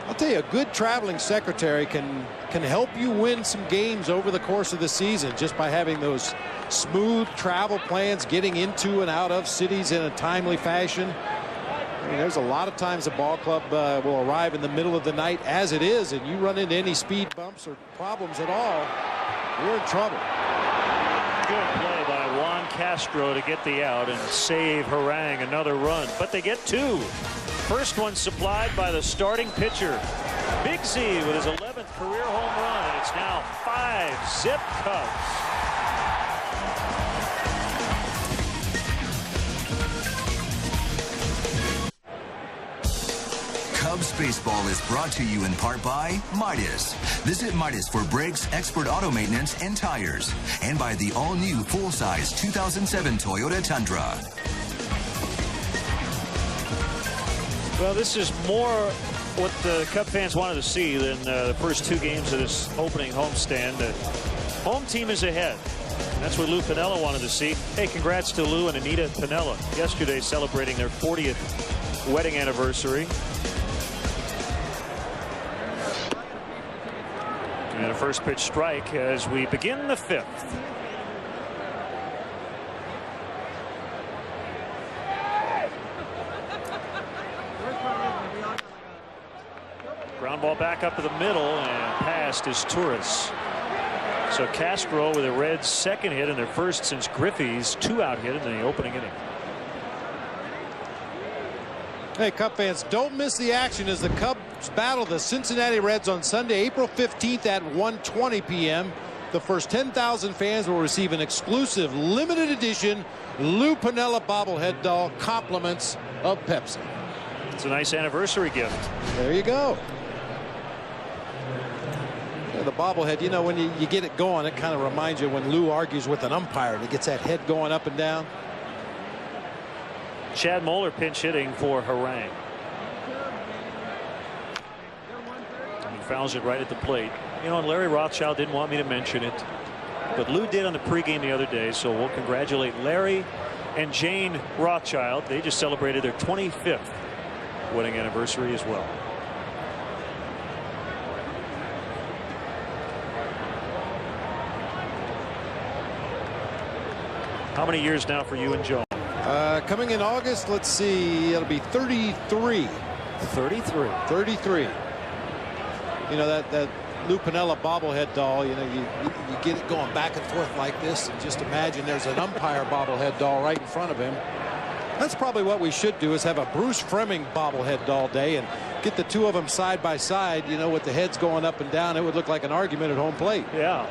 [SPEAKER 11] I'll tell you, a good traveling secretary can help you win some games over the course of the season just by having those smooth travel plans, getting into and out of cities in a timely fashion. I mean, there's a lot of times a ball club will arrive in the middle of the night as it is, and you run into any speed bumps or problems at all, you're in trouble.
[SPEAKER 10] Good play by Juan Castro to get the out and save Harang another run, but they get 2. First one supplied by the starting pitcher, Big Z, with his 11th career home run, and it's now 5-zip Cubs.
[SPEAKER 9] Cubs baseball is brought to you in part by Midas. Visit Midas for brakes, expert auto maintenance, and tires. And by the all-new full-size 2007 Toyota Tundra.
[SPEAKER 10] Well, this is more what the Cub fans wanted to see than the first 2 games of this opening homestand. The home team is ahead. That's what Lou Piniella wanted to see. Hey, congrats to Lou and Anita Piniella. Yesterday celebrating their 40th wedding anniversary. And a first pitch strike as we begin the 5th. Ground ball back up to the middle and past is Torres. So Castro with the Reds' second hit and their first since Griffey's 2-out hit in the opening inning.
[SPEAKER 11] Hey, Cub fans, don't miss the action as the Cubs battle the Cincinnati Reds on Sunday, April 15th at 1:20 p.m. The first 10,000 fans will receive an exclusive limited edition Lou Piniella bobblehead doll, compliments of Pepsi.
[SPEAKER 10] It's a nice anniversary gift.
[SPEAKER 11] There you go. Yeah, the bobblehead, you know, when you get it going, it kind of reminds you when Lou argues with an umpire. He gets that head going up and down.
[SPEAKER 10] Chad Moeller pinch hitting for Harang. He fouls it right at the plate. You know, and Larry Rothschild didn't want me to mention it, but Lou did on the pregame the other day, so we'll congratulate Larry and Jane Rothschild. They just celebrated their 25th wedding anniversary as well. How many years now for you and Joan?
[SPEAKER 11] Coming in August, let's see, it'll be 33. 33. You know, that Lou Piniella bobblehead doll, you know, you get it going back and forth like this, and just imagine there's an umpire bobblehead doll right in front of him. That's probably what we should do, is have a Bruce Fremming bobblehead doll day and get the two of them side by side, you know, with the heads going up and down. It would look like an argument at home plate.
[SPEAKER 10] Yeah.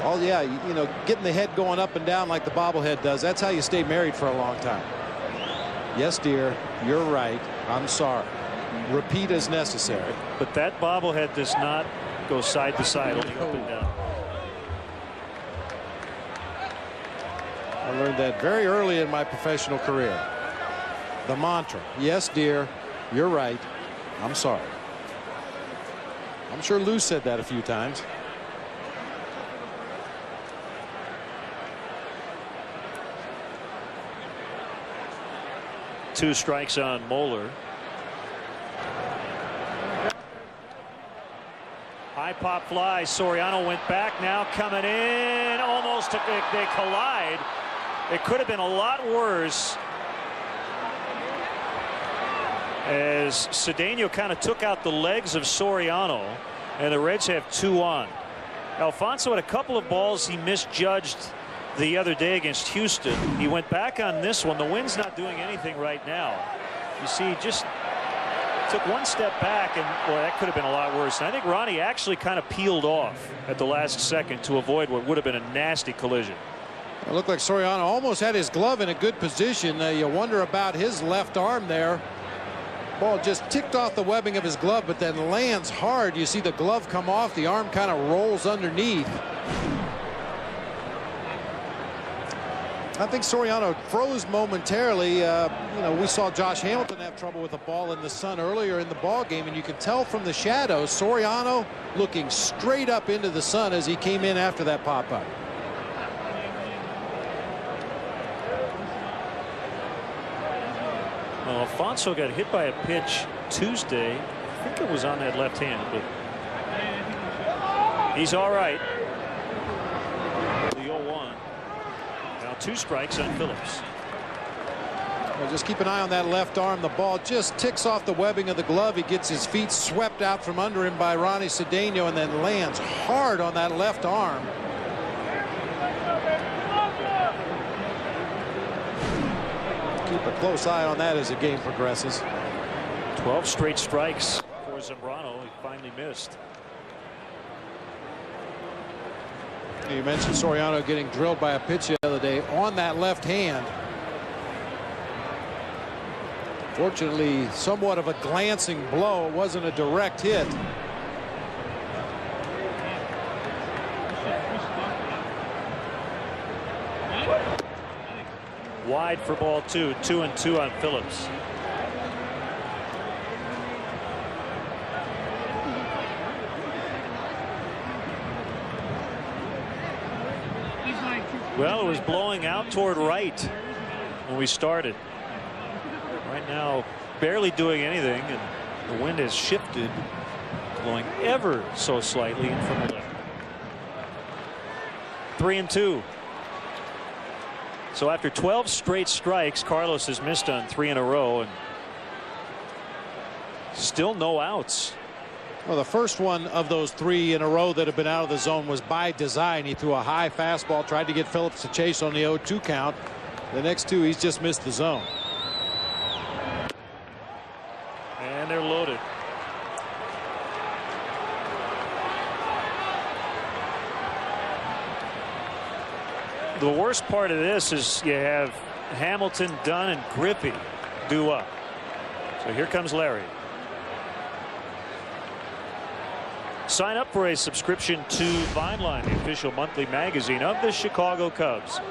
[SPEAKER 11] Oh, yeah, you know, getting the head going up and down like the bobblehead does, that's how you stay married for a long time. Yes, dear, you're right. I'm sorry. Repeat as necessary.
[SPEAKER 10] But that bobblehead does not go side to side, only up and down.
[SPEAKER 11] I learned that very early in my professional career. The mantra, yes, dear, you're right. I'm sorry. I'm sure Lou said that a few times.
[SPEAKER 10] Two strikes on Moeller. High pop fly. Soriano went back, now coming in. Almost they collide. It could have been a lot worse, as Cedeno kind of took out the legs of Soriano, and the Reds have 2 on. Alfonso had a couple of balls he misjudged the other day against Houston. He went back on this one. The wind's not doing anything right now. You see, just took one step back, and boy, that could have been a lot worse. And I think Ronnie actually kind of peeled off at the last second to avoid what would have been a nasty collision.
[SPEAKER 11] It looked like Soriano almost had his glove in a good position. You wonder about his left arm there. Ball just ticked off the webbing of his glove, but then lands hard. You see the glove come off. The arm kind of rolls underneath. I think Soriano froze momentarily. You know, we saw Josh Hamilton have trouble with the ball in the sun earlier in the ball game, and you can tell from the shadows Soriano looking straight up into the sun as he came in after that pop-up.
[SPEAKER 10] Well, Alfonso got hit by a pitch Tuesday. I think it was on that left hand, but he's all right. The 0-1. Now 2 strikes on Phillips.
[SPEAKER 11] Well, just keep an eye on that left arm. The ball just ticks off the webbing of the glove. He gets his feet swept out from under him by Ronnie Cedeno, and then lands hard on that left arm. Keep a close eye on that as the game progresses.
[SPEAKER 10] 12 straight strikes for Zambrano. He finally missed.
[SPEAKER 11] You mentioned Soriano getting drilled by a pitch the other day on that left hand. Fortunately, somewhat of a glancing blow. It wasn't a direct hit.
[SPEAKER 10] Wide for ball 2. 2-2 on Phillips. Well, it was blowing out toward right when we started. Right now, barely doing anything, and the wind has shifted, blowing ever so slightly in from the left. 3-2. So after 12 straight strikes, Carlos has missed on 3 in a row, and still no outs.
[SPEAKER 11] Well, the first one of those 3 in a row that have been out of the zone was by design. He threw a high fastball, tried to get Phillips to chase on the 0-2 count. The next 2, he's just missed the zone.
[SPEAKER 10] And they're loaded. The worst part of this is you have Hamilton, Dunn, and Griffey due up. So here comes Larry. Sign up for a subscription to Vineline, the official monthly magazine of the Chicago Cubs.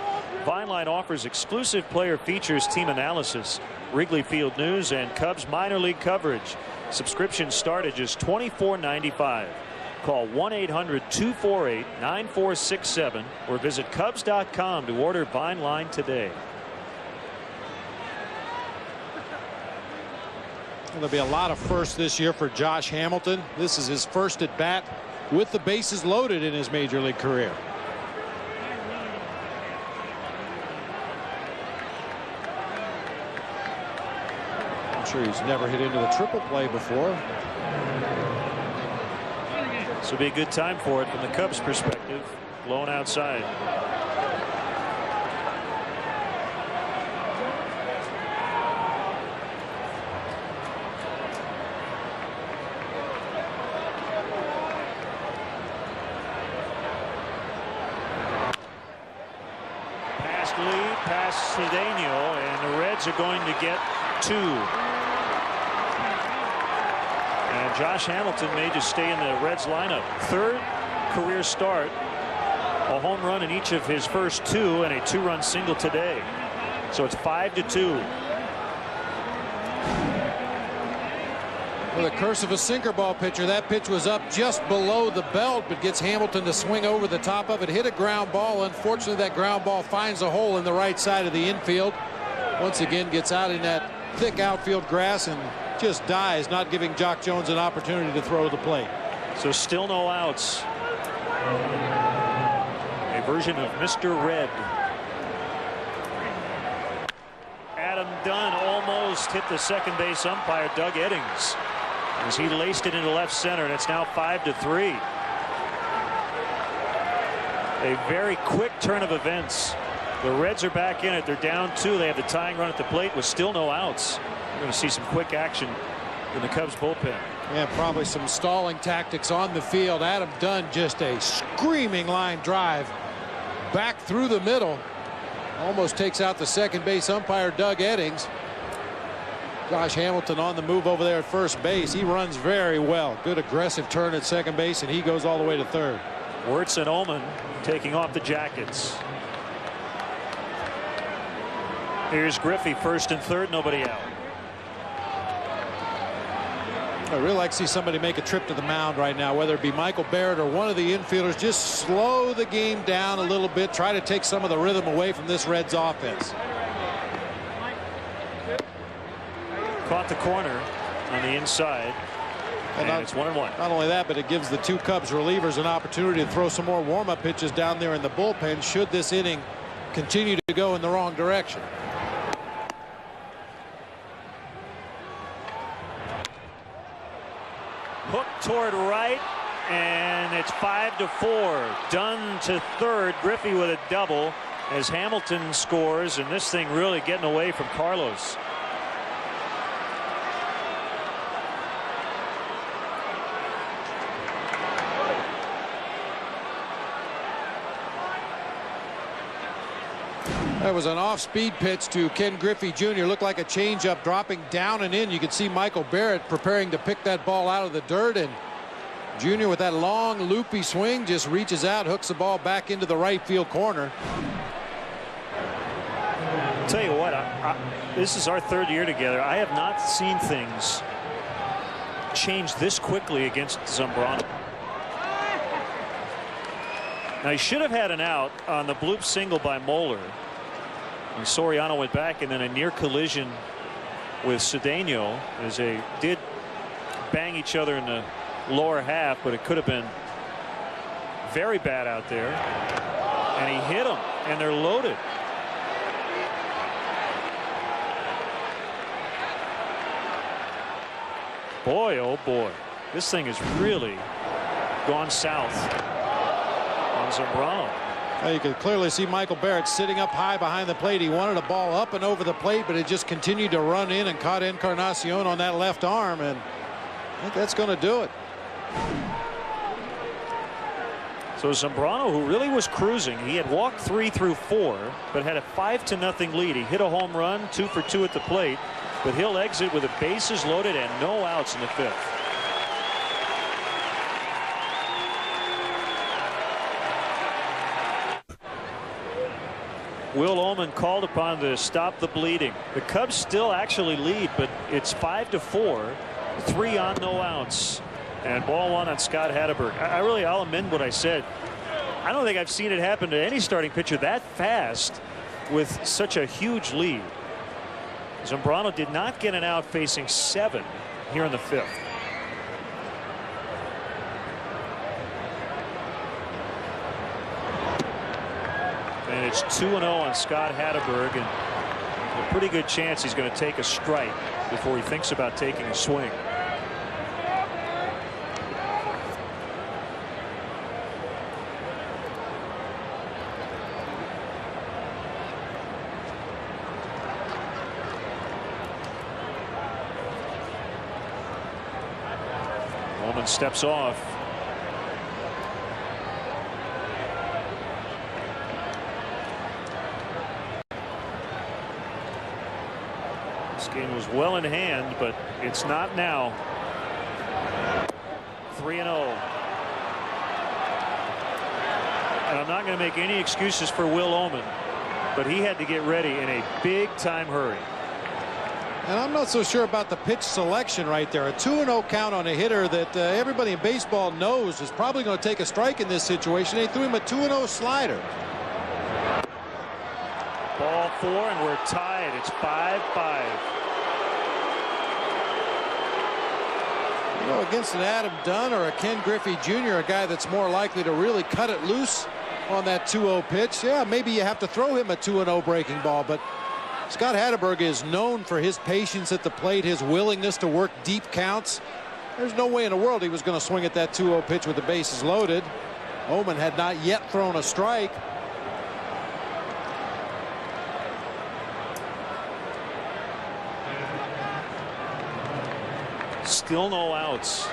[SPEAKER 10] Vineline offers exclusive player features, team analysis, Wrigley Field news, and Cubs minor league coverage. Subscriptions start at just $24.95. Call 1-800-248-9467 or visit Cubs.com to order Vineline today.
[SPEAKER 11] There'll be a lot of firsts this year for Josh Hamilton. This is his first at bat with the bases loaded in his major league career. I'm sure he's never hit into a triple play before.
[SPEAKER 10] This will be a good time for it from the Cubs' perspective. Blown outside. Past Lee, past Cedeno, and the Reds are going to get 2. And Josh Hamilton may just stay in the Reds lineup. 3rd career start, a home run in each of his first 2, and a 2-run single today. So it's 5-2.
[SPEAKER 11] Well, the curse of a sinker ball pitcher. That pitch was up just below the belt, but gets Hamilton to swing over the top of it. Hit a ground ball. Unfortunately, that ground ball finds a hole in the right side of the infield. Once again, gets out in that thick outfield grass and just dies, not giving Jock Jones an opportunity to throw to the plate.
[SPEAKER 10] So still no outs. A version of Mr. Red. Adam Dunn almost hit the second base umpire, Doug Eddings, as he laced it into left center, and it's now 5-3. A very quick turn of events. The Reds are back in it. They're down 2. They have the tying run at the plate with still no outs. We're going to see some quick action in the Cubs bullpen.
[SPEAKER 11] Yeah, probably some stalling tactics on the field. Adam Dunn, just a screaming line drive back through the middle. Almost takes out the second base umpire, Doug Eddings. Josh Hamilton on the move over there at first base. He runs very well. Good aggressive turn at second base, and he goes all the way to third.
[SPEAKER 10] Wirtz and Ullman taking off the jackets. Here's Griffey, first and third, nobody out.
[SPEAKER 11] I really like to see somebody make a trip to the mound right now, whether it be Michael Barrett or one of the infielders. Just slow the game down a little bit. Try to take some of the rhythm away from this Reds offense.
[SPEAKER 10] Caught the corner on the inside. And it's 1-1.
[SPEAKER 11] Not only that, but it gives the 2 Cubs relievers an opportunity to throw some more warm-up pitches down there in the bullpen should this inning continue to go in the wrong direction.
[SPEAKER 10] Hook toward right, and it's 5-4. Dunn to third. Griffey with a double as Hamilton scores, and this thing really getting away from Carlos.
[SPEAKER 11] That was an off-speed pitch to Ken Griffey Jr. Looked like a changeup dropping down and in. You could see Michael Barrett preparing to pick that ball out of the dirt, and Jr. with that long loopy swing just reaches out, hooks the ball back into the right field corner.
[SPEAKER 10] I'll tell you what, this is our 3rd year together. I have not seen things change this quickly against Zambrano. Now, he should have had an out on the bloop single by Moeller. And Soriano went back, and then a near collision with Cedeno as they did bang each other in the lower half, but it could have been very bad out there. And he hit him, and they're loaded. Boy, oh boy, this thing has really gone south on Zambrano.
[SPEAKER 11] Well, you could clearly see Michael Barrett sitting up high behind the plate. He wanted a ball up and over the plate, but it just continued to run in and caught Encarnacion on that left arm, and I think that's going to do it.
[SPEAKER 10] So Zambrano, who really was cruising, he had walked 3 through 4, but had a 5-0 lead. He hit a home run, 2 for 2 at the plate, but he'll exit with the bases loaded and no outs in the 5th. Will Ullman called upon to stop the bleeding. The Cubs still actually lead, but it's 5-4, 3 on, no outs, and ball 1 on Scott Hatteberg. I'll amend what I said. I don't think I've seen it happen to any starting pitcher that fast with such a huge lead. Zambrano did not get an out facing 7 here in the 5th. And it's 2-0 on Scott Hatteberg, and a pretty good chance he's going to take a strike before he thinks about taking a swing. Ullman steps off. This game was well in hand, but it's not now. 3-0. And I'm not going to make any excuses for Will Ullman, but he had to get ready in a big-time hurry.
[SPEAKER 11] And I'm not so sure about the pitch selection right there. A 2-0 count on a hitter that everybody in baseball knows is probably going to take a strike in this situation. They threw him a 2-0 slider.
[SPEAKER 10] Ball 4, and we're tied. It's 5-5.
[SPEAKER 11] You know, against an Adam Dunn or a Ken Griffey Jr., a guy that's more likely to really cut it loose on that 2-0 pitch, yeah, maybe you have to throw him a 2-0 breaking ball, but Scott Hatteberg is known for his patience at the plate, his willingness to work deep counts. There's no way in the world he was going to swing at that 2-0 pitch with the bases loaded. Ullman had not yet thrown a strike.
[SPEAKER 10] Still no outs.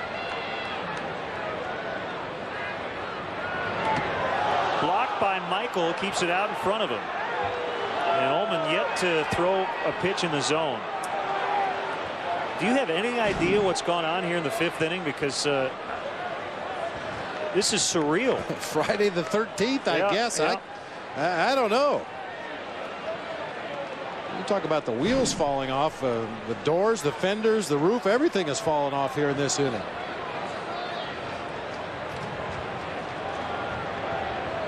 [SPEAKER 10] Blocked by Michael, keeps it out in front of him. And Ullman yet to throw a pitch in the zone. Do you have any idea what's gone on here in the 5th inning? Because this is surreal.
[SPEAKER 11] Friday the 13th, I guess.
[SPEAKER 10] Yeah.
[SPEAKER 11] I don't know. You talk about the wheels falling off, the doors, the fenders, the roof, everything has fallen off here in this inning.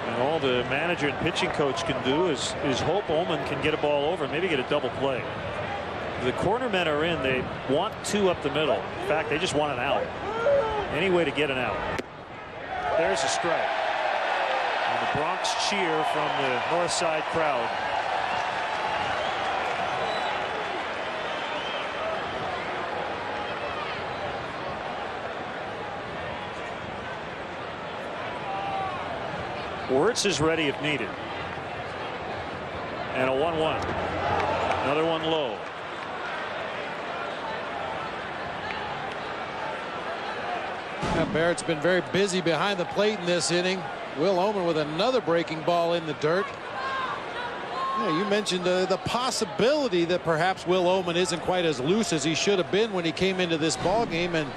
[SPEAKER 10] And all the manager and pitching coach can do is hope Ullman can get a ball over and maybe get a double play. The corner men are in. They want 2 up the middle. In fact, they just want an out. Any way to get an out. There's a strike. And the Bronx cheer from the north side crowd. Wirtz is ready if needed. And a 1-1. Another one low.
[SPEAKER 11] Yeah, Barrett's been very busy behind the plate in this inning. Will Ullman with another breaking ball in the dirt. Yeah, you mentioned the possibility that perhaps Will Ullman isn't quite as loose as he should have been when he came into this ball game. And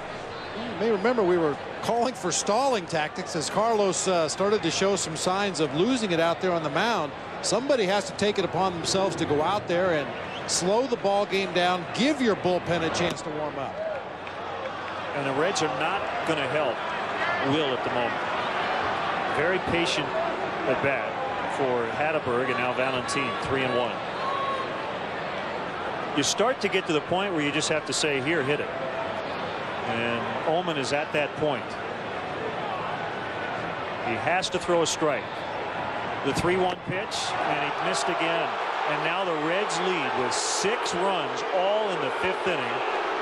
[SPEAKER 11] you may remember we were calling for stalling tactics as Carlos started to show some signs of losing it out there on the mound. Somebody has to take it upon themselves to go out there and slow the ball game down, give your bullpen a chance to warm up.
[SPEAKER 10] And the Reds are not going to help Will at the moment. Very patient at bat for Hatteberg, and now Valentin, 3-1. You start to get to the point where you just have to say, here, hit it. And Ullman is at that point. He has to throw a strike. The 3-1 pitch, and he missed again. And now the Reds lead with 6 runs, all in the 5th inning.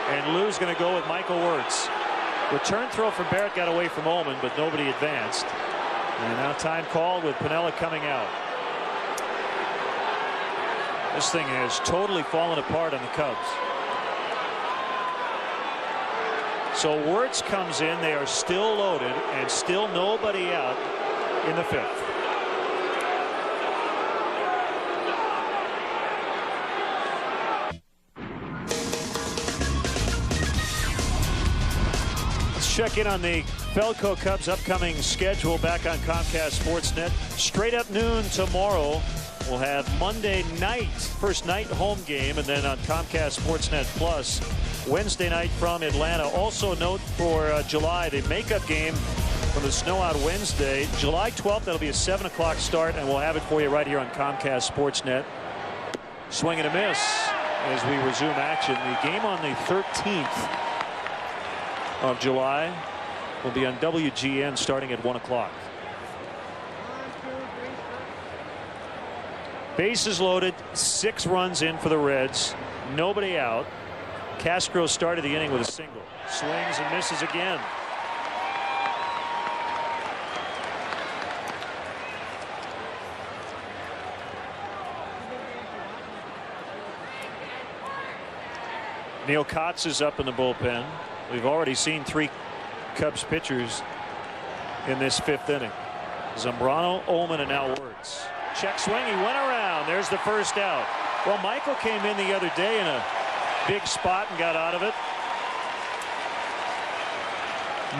[SPEAKER 10] And Lou's going to go with Michael Wirtz. Return throw from Barrett got away from Ullman, but nobody advanced. And now time called with Piniella coming out. This thing has totally fallen apart on the Cubs. So Wirtz comes in. They are still loaded and still nobody out in the 5th. Let's check in on the Felco Cubs upcoming schedule back on Comcast Sportsnet. Straight up noon tomorrow. We'll have Monday night, first night home game, and then on Comcast Sportsnet Plus, Wednesday night from Atlanta. Also note for July, the makeup game from the snow out Wednesday, July 12th. That'll be a 7 o'clock start, and we'll have it for you right here on Comcast Sportsnet. Swing and a miss as we resume action. The game on the 13th of July will be on WGN starting at 1 o'clock. Bases loaded, 6 runs in for the Reds, nobody out. Castro started the inning with a single. Swings and misses again. Neil Kotz is up in the bullpen. We've already seen 3 Cubs pitchers in this 5th inning. Zambrano, Ullman, and now Wirtz. Check swing. He went around. There's the first out. Well, Michael came in the other day in a big spot and got out of it.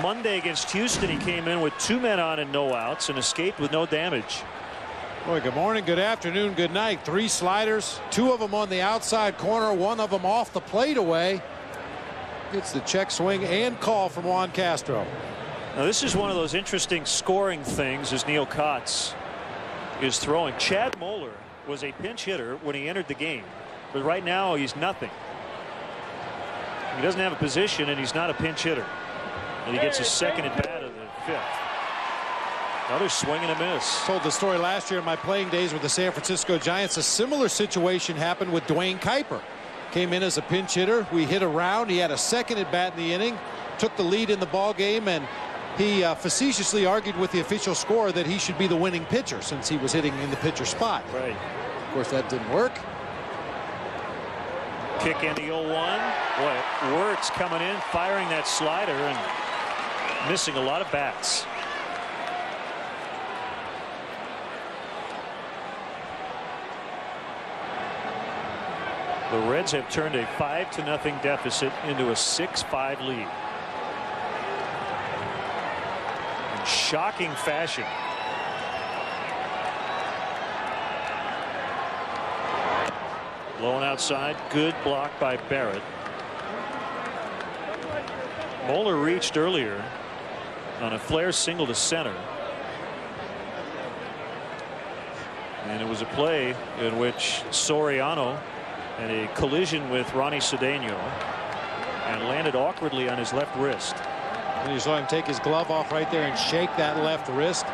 [SPEAKER 10] Monday against Houston, he came in with 2 men on and no outs and escaped with no damage.
[SPEAKER 11] Boy, good morning, good afternoon, good night. 3 sliders, 2 of them on the outside corner, 1 of them off the plate away. Gets the check swing and call from Juan Castro.
[SPEAKER 10] Now this is one of those interesting scoring things as Neil Kotz is throwing. Chad Moeller was a pinch hitter when he entered the game, but right now he's nothing. He doesn't have a position and he's not a pinch hitter. And he gets his second at bat of the 5th. Another swing and a miss.
[SPEAKER 11] Told the story last year in my playing days with the San Francisco Giants. A similar situation happened with Dwayne Kuiper. Came in as a pinch hitter. We hit around. He had a second at bat in the inning. Took the lead in the ball game, and he facetiously argued with the official scorer that he should be the winning pitcher since he was hitting in the pitcher spot.
[SPEAKER 10] Right.
[SPEAKER 11] Of course, that didn't work.
[SPEAKER 10] Kick in the 0-1. Boy, Wirtz coming in, firing that slider and missing a lot of bats. The Reds have turned a 5-0 deficit into a 6-5 lead. In shocking fashion. Low and outside, good block by Barrett. Moeller reached earlier on a flare single to center. And it was a play in which Soriano had a collision with Ronnie Cedeno and landed awkwardly on his left wrist.
[SPEAKER 11] And you saw him take his glove off right there and shake that left wrist.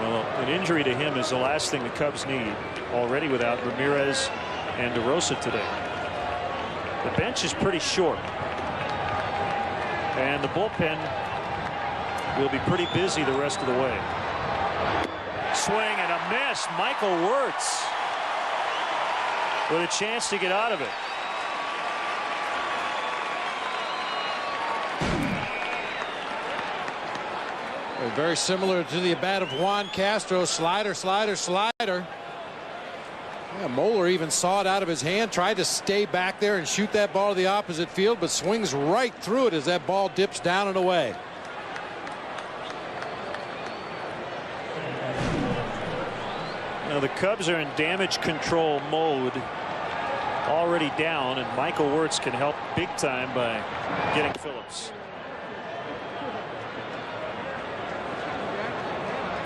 [SPEAKER 10] Well, an injury to him is the last thing the Cubs need, already without Ramirez and DeRosa today. The bench is pretty short, and the bullpen will be pretty busy the rest of the way. Swing and a miss. Michael Wirtz with a chance to get out of it.
[SPEAKER 11] Very similar to the bat of Juan Castro. Slider, slider, slider. Yeah, Moeller even saw it out of his hand, tried to stay back there and shoot that ball to the opposite field, but swings right through it as that ball dips down and away.
[SPEAKER 10] Now the Cubs are in damage control mode, already down, and Michael Wirtz can help big time by getting Phillips.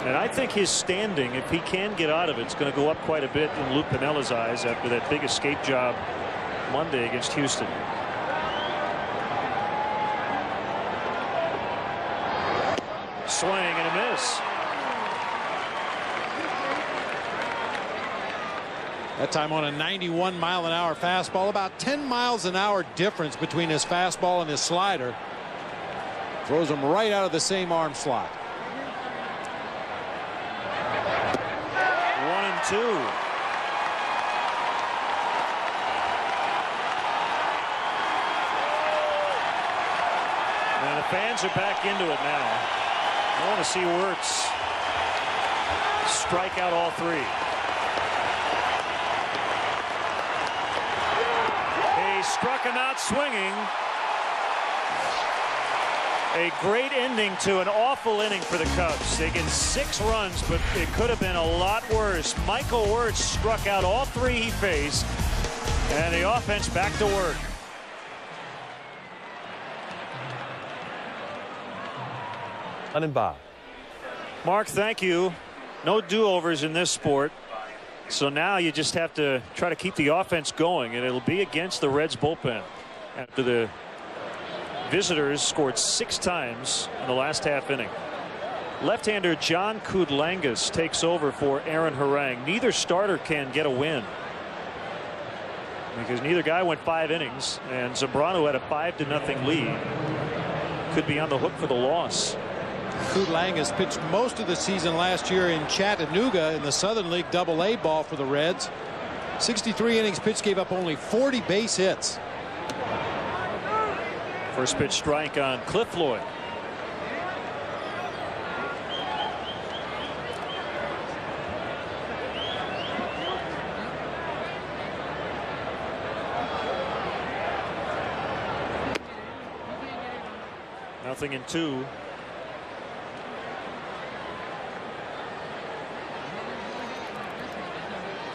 [SPEAKER 10] And I think his standing, if he can get out of it, is going to go up quite a bit in Lou Pinella's eyes after that big escape job Monday against Houston. Swing and a miss.
[SPEAKER 11] That time on a 91-mile-an-hour fastball. About 10 miles an hour difference between his fastball and his slider. Throws him right out of the same arm slot.
[SPEAKER 10] 1-2. And the fans are back into it now. I want to see Wirtz strike out all 3. He struck him out swinging. A great ending to an awful inning for the Cubs. They get 6 runs, but it could have been a lot worse. Michael Wirtz struck out all 3 he faced, and the offense back to work.
[SPEAKER 1] And Bob.
[SPEAKER 10] Mark, thank you. No do-overs in this sport. So now you just have to try to keep the offense going, and it'll be against the Reds bullpen after the visitors scored 6 times in the last half inning. Left-hander John Kudlangas takes over for Aaron Harang. Neither starter can get a win because neither guy went 5 innings, and Zambrano had a 5-0 lead. Could be on the hook for the loss.
[SPEAKER 11] Kudlangas pitched most of the season last year in Chattanooga in the Southern League Double-A ball for the Reds. 63 innings pitched, gave up only 40 base hits.
[SPEAKER 10] First pitch strike on Cliff Floyd. Nothing in 2.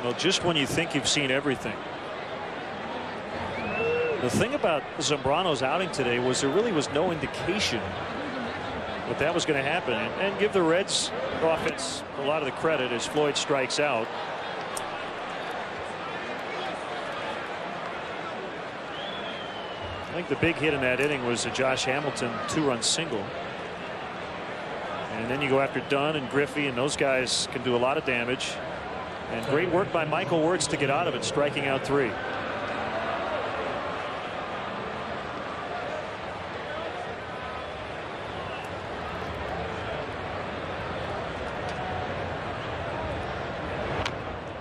[SPEAKER 10] Well, just when you think you've seen everything. The thing about Zambrano's outing today was there really was no indication that was going to happen. And give the Reds offense a lot of the credit as Floyd strikes out. I think the big hit in that inning was a Josh Hamilton 2-run single. And then you go after Dunn and Griffey, and those guys can do a lot of damage. And great work by Michael Wirtz to get out of it, striking out 3.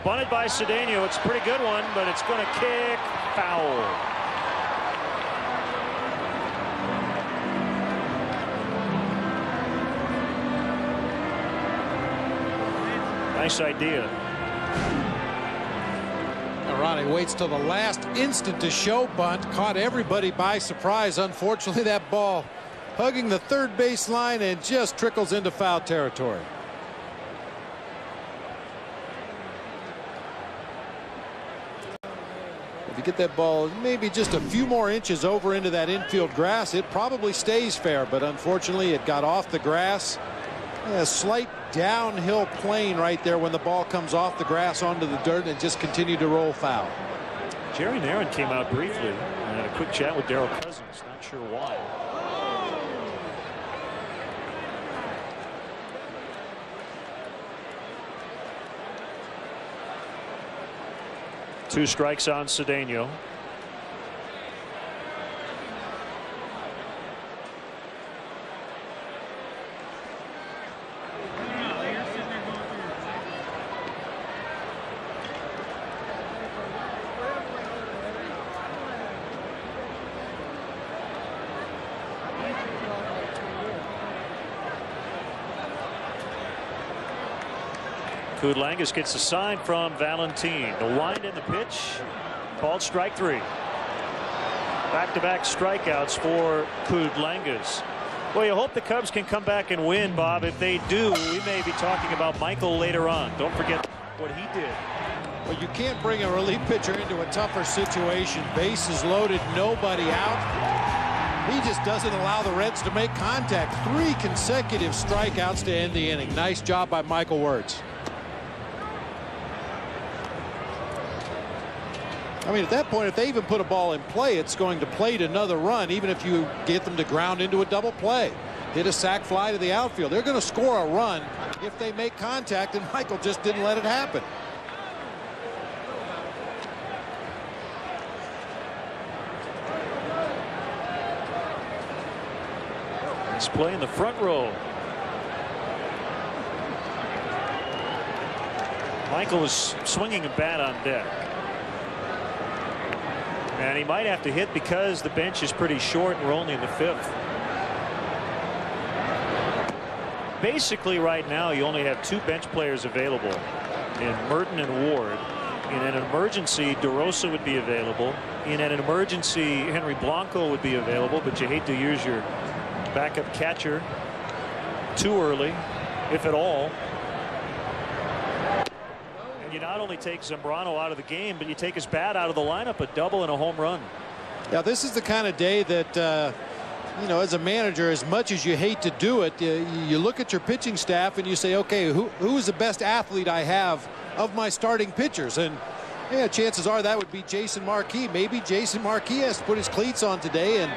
[SPEAKER 10] Bunted by Cedeno. It's a pretty good one, but it's going to kick foul. Nice idea.
[SPEAKER 11] Ronnie waits till the last instant to show bunt. Caught everybody by surprise. Unfortunately, that ball hugging the third base line and just trickles into foul territory. If you get that ball maybe just a few more inches over into that infield grass, it probably stays fair, but unfortunately it got off the grass. A slight downhill plane right there when the ball comes off the grass onto the dirt and just continued to roll foul.
[SPEAKER 10] Jerry Narron came out briefly and had a quick chat with Darryl Cousins. Not sure why. Two strikes on Cedeno. Kudlangas gets a sign from Valentine. The wind in the pitch. Called strike 3. Back-to-back strikeouts for Kudlangas. Well, you hope the Cubs can come back and win, Bob. If they do, we may be talking about Michael later on. Don't forget what he did.
[SPEAKER 11] Well, you can't bring a relief pitcher into a tougher situation. Bases loaded, nobody out. He just doesn't allow the Reds to make contact. 3 consecutive strikeouts to end the inning. Nice job by Michael Wirtz. I mean, at that point, if they even put a ball in play, it's going to plate another run, even if you get them to ground into a double play. Hit a sac fly to the outfield. They're going to score a run if they make contact, and Michael just didn't let it happen.
[SPEAKER 10] He's playing the front row. Michael was swinging a bat on deck. And he might have to hit because the bench is pretty short and we're only in the 5th. Basically right now you only have 2 bench players available in Merton and Ward. In an emergency, DeRosa would be available. In an emergency, Henry Blanco would be available, but you hate to use your backup catcher too early, if at all. You not only take Zambrano out of the game, but you take his bat out of the lineup, a double and a home run.
[SPEAKER 11] Yeah, this is the kind of day that, you know, as a manager, as much as you hate to do it, you look at your pitching staff and you say, okay, who is the best athlete I have of my starting pitchers? And yeah, chances are that would be Jason Marquis. Maybe Jason Marquis has to put his cleats on today, and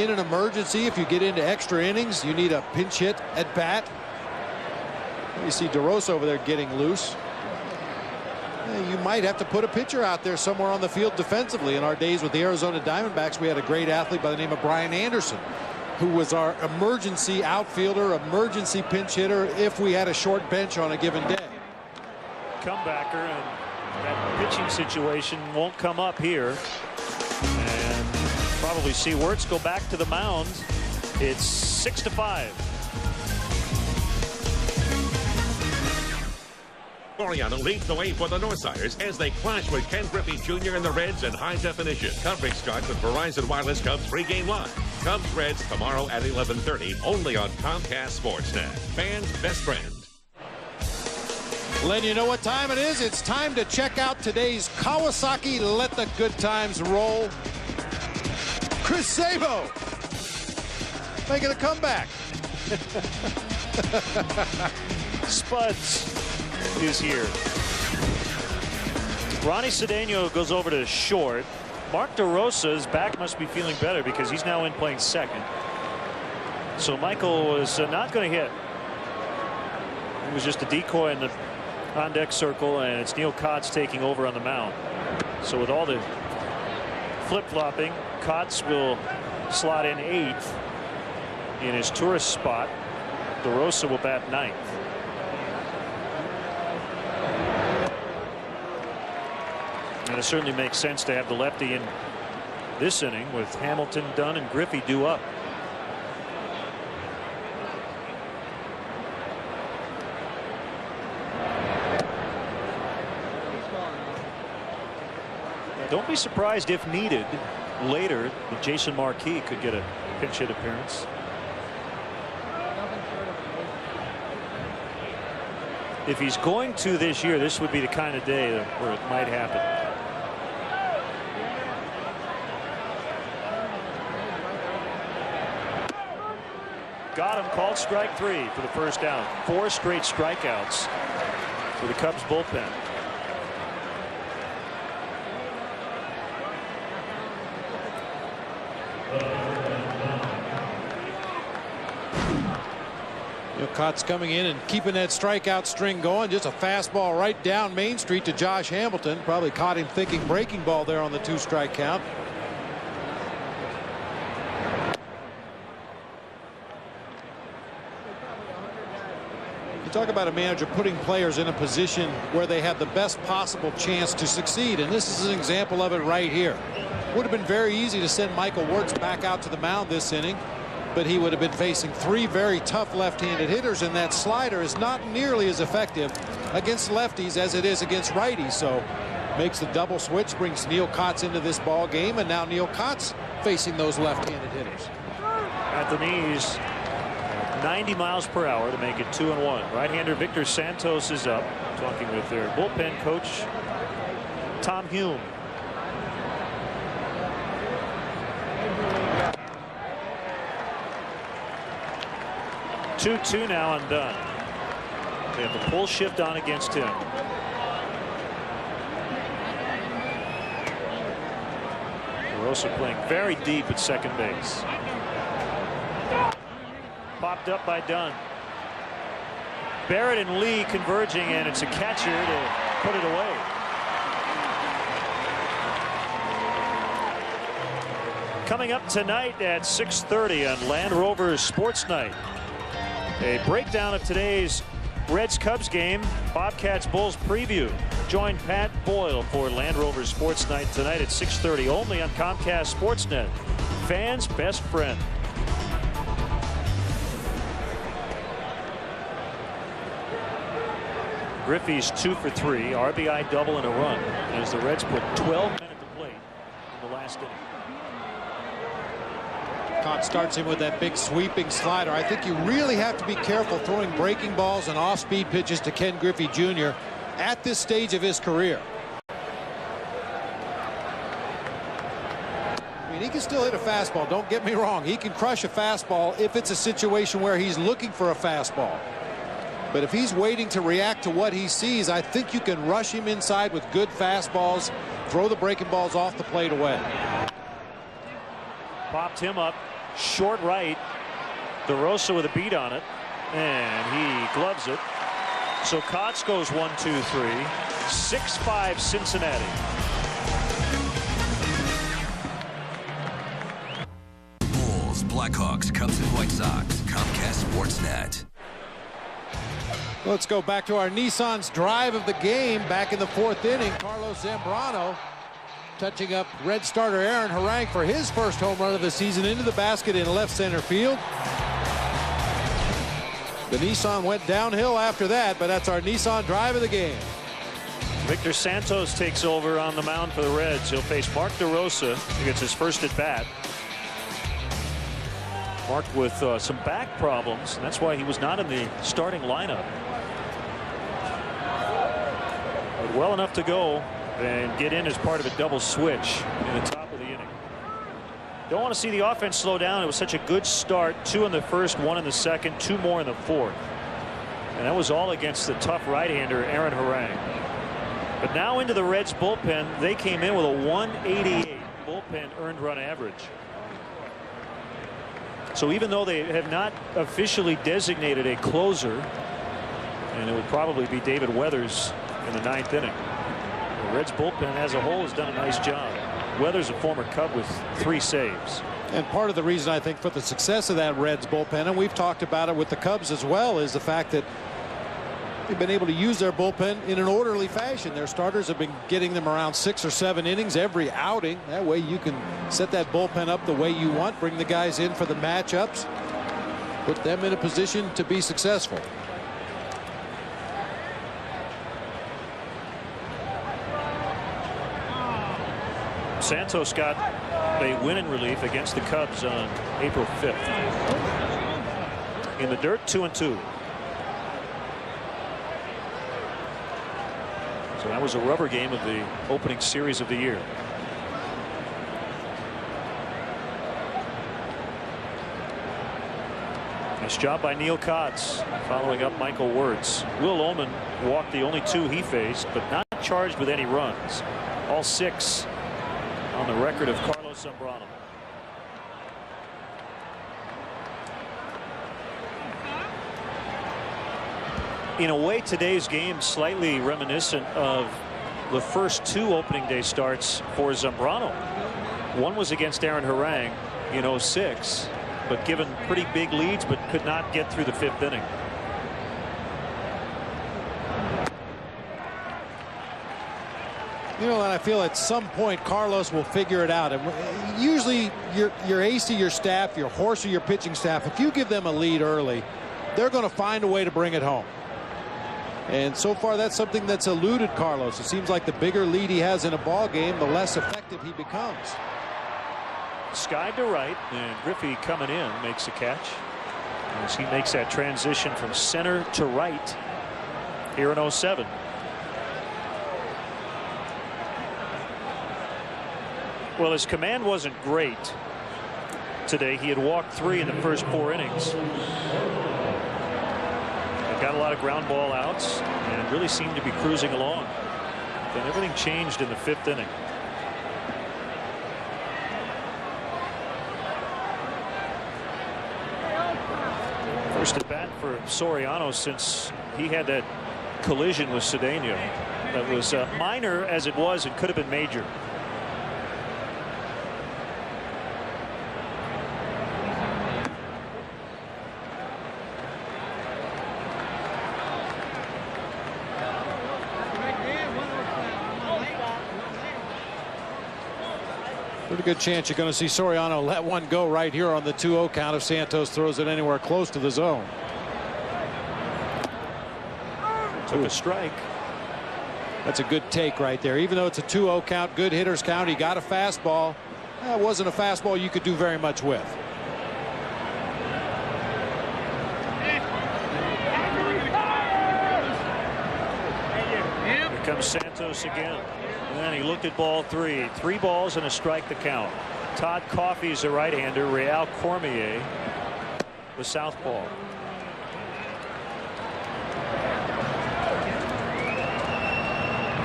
[SPEAKER 11] in an emergency, if you get into extra innings, you need a pinch hit at bat. You see DeRosa over there getting loose. You might have to put a pitcher out there somewhere on the field defensively. In our days with the Arizona Diamondbacks, we had a great athlete by the name of Brian Anderson, who was our emergency outfielder, emergency pinch hitter if we had a short bench on a given day.
[SPEAKER 10] Comebacker, and that pitching situation won't come up here. And probably see Wirtz go back to the mound. It's 6-5.
[SPEAKER 13] Laureano leads the way for the Northsiders as they clash with Ken Griffey Jr. and the Reds in high definition. Coverage starts with Verizon Wireless Cubs pregame live. Cubs Reds tomorrow at 11:30 only on Comcast Sportsnet. Fans' best friend.
[SPEAKER 11] Len, you know what time it is? It's time to check out today's Kawasaki Let the Good Times Roll. Chris Sabo making a comeback.
[SPEAKER 10] Spuds is here. Ronnie Cedeno goes over to short. Mark DeRosa's back must be feeling better because he's now in playing second. So Michael was not going to hit. It was just a decoy in the on-deck circle, and it's Neil Kotz taking over on the mound. So with all the flip-flopping, Kotz will slot in 8th in his tourist spot. DeRosa will bat 9th. And it certainly makes sense to have the lefty in this inning with Hamilton, Dunn, and Griffey due up. Don't be surprised if needed later that Jason Marquis could get a pinch hit appearance. If he's going to this year, this would be the kind of day where it might happen. Got him, called strike 3 for the first down. 4 straight strikeouts for the Cubs bullpen.
[SPEAKER 11] Kotz coming in and keeping that strikeout string going. Just a fastball right down Main Street to Josh Hamilton. Probably caught him thinking breaking ball there on the 2-strike count. You talk about a manager putting players in a position where they have the best possible chance to succeed, and this is an example of it right here. Would have been very easy to send Michael Wirtz back out to the mound this inning, but he would have been facing 3 very tough left-handed hitters, and that slider is not nearly as effective against lefties as it is against righties. So makes the double switch, brings Neil Kotz into this ball game, and now Neil Kotz facing those left-handed hitters.
[SPEAKER 10] At the knees, 90 miles per hour to make it 2-1. Right-hander Victor Santos is up, talking with their bullpen coach Tom Hume. 2-2 now on Dunn. They have the pull shift on against him. DeRosa playing very deep at second base. Popped up by Dunn. Barrett and Lee converging, and it's a catcher to put it away. Coming up tonight at 6:30 on Land Rover Sports Night. A breakdown of today's Reds-Cubs game, Bobcats-Bulls preview. Join Pat Boyle for Land Rover Sports Night tonight at 6:30 only on Comcast Sportsnet. Fans' best friend. Griffey's 2 for 3, RBI double and a run as the Reds put 12 men at the plate in the last inning.
[SPEAKER 11] Kotz starts him with that big sweeping slider. I think you really have to be careful throwing breaking balls and off-speed pitches to Ken Griffey Jr. at this stage of his career. I mean, he can still hit a fastball. Don't get me wrong. He can crush a fastball if it's a situation where he's looking for a fastball. But if he's waiting to react to what he sees, I think you can rush him inside with good fastballs, throw the breaking balls off the plate away.
[SPEAKER 10] Popped him up short right. DeRosa with a beat on it, and he gloves it. So Kotz goes 1, 2, 3. 6-5 Cincinnati.
[SPEAKER 9] Bulls, Blackhawks, Cubs, and White Sox. Comcast Sportsnet.
[SPEAKER 11] Let's go back to our Nissan's drive of the game back in the 4th inning. Carlos Zambrano touching up Red starter Aaron Harang for his first home run of the season into the basket in left center field. The Nissan went downhill after that, but that's our Nissan drive of the game.
[SPEAKER 10] Victor Santos takes over on the mound for the Reds. He'll face Mark DeRosa. He gets his first at bat. Mark with some back problems, and that's why he was not in the starting lineup. But well enough to go and get in as part of a double switch in the top of the inning. Don't want to see the offense slow down. It was such a good start. 2 in the first, 1 in the second, 2 more in the 4th. And that was all against the tough right-hander Aaron Harang. But now into the Reds bullpen, they came in with a 188 bullpen earned run average. So even though they have not officially designated a closer, and it would probably be David Weathers in the 9th inning, the Reds bullpen as a whole has done a nice job. Weathers, a former Cub, with 3 saves.
[SPEAKER 11] And part of the reason I think for the success of that Reds bullpen, and we've talked about it with the Cubs as well, is the fact that they've been able to use their bullpen in an orderly fashion. Their starters have been getting them around 6 or 7 innings every outing. That way you can set that bullpen up the way you want, bring the guys in for the matchups, put them in a position to be successful.
[SPEAKER 10] Santos got a win in relief against the Cubs on April 5th. In the dirt, 2-2. So that was a rubber game of the opening series of the year. Nice job by Neil Kotz following up Michael Wirtz. Will Ullman walked the only 2 he faced, but not charged with any runs. All 6 on the record of Carlos Zambrano. In a way, today's game slightly reminiscent of the first 2 opening day starts for Zambrano. One was against Aaron Harang in 06, but given pretty big leads, but could not get through the 5th inning.
[SPEAKER 11] You know, and I feel at some point Carlos will figure it out. And usually your ace of your staff, your horse of your pitching staff, if you give them a lead early, they're going to find a way to bring it home. And so far that's something that's eluded Carlos. It seems like the bigger lead he has in a ball game, the less effective he becomes.
[SPEAKER 10] Skied to right, and Griffey coming in makes a catch as he makes that transition from center to right here in 07. Well, his command wasn't great today. He had walked 3 in the first 4 innings. He got a lot of ground ball outs and really seemed to be cruising along. Then everything changed in the 5th inning. First at bat for Soriano since he had that collision with Cedeno. That was minor as it was, it could have been major.
[SPEAKER 11] Pretty good chance you're going to see Soriano let one go right here on the 2-0 count if Santos throws it anywhere close to the zone.
[SPEAKER 10] Took a strike.
[SPEAKER 11] That's a good take right there. Even though it's a 2-0 count, good hitters count, he got a fastball. That wasn't a fastball you could do very much with.
[SPEAKER 10] Here comes Santos again. And he looked at ball 3. 3 balls and a strike to count. Todd Coffey is a right-hander. Real Cormier, the southpaw.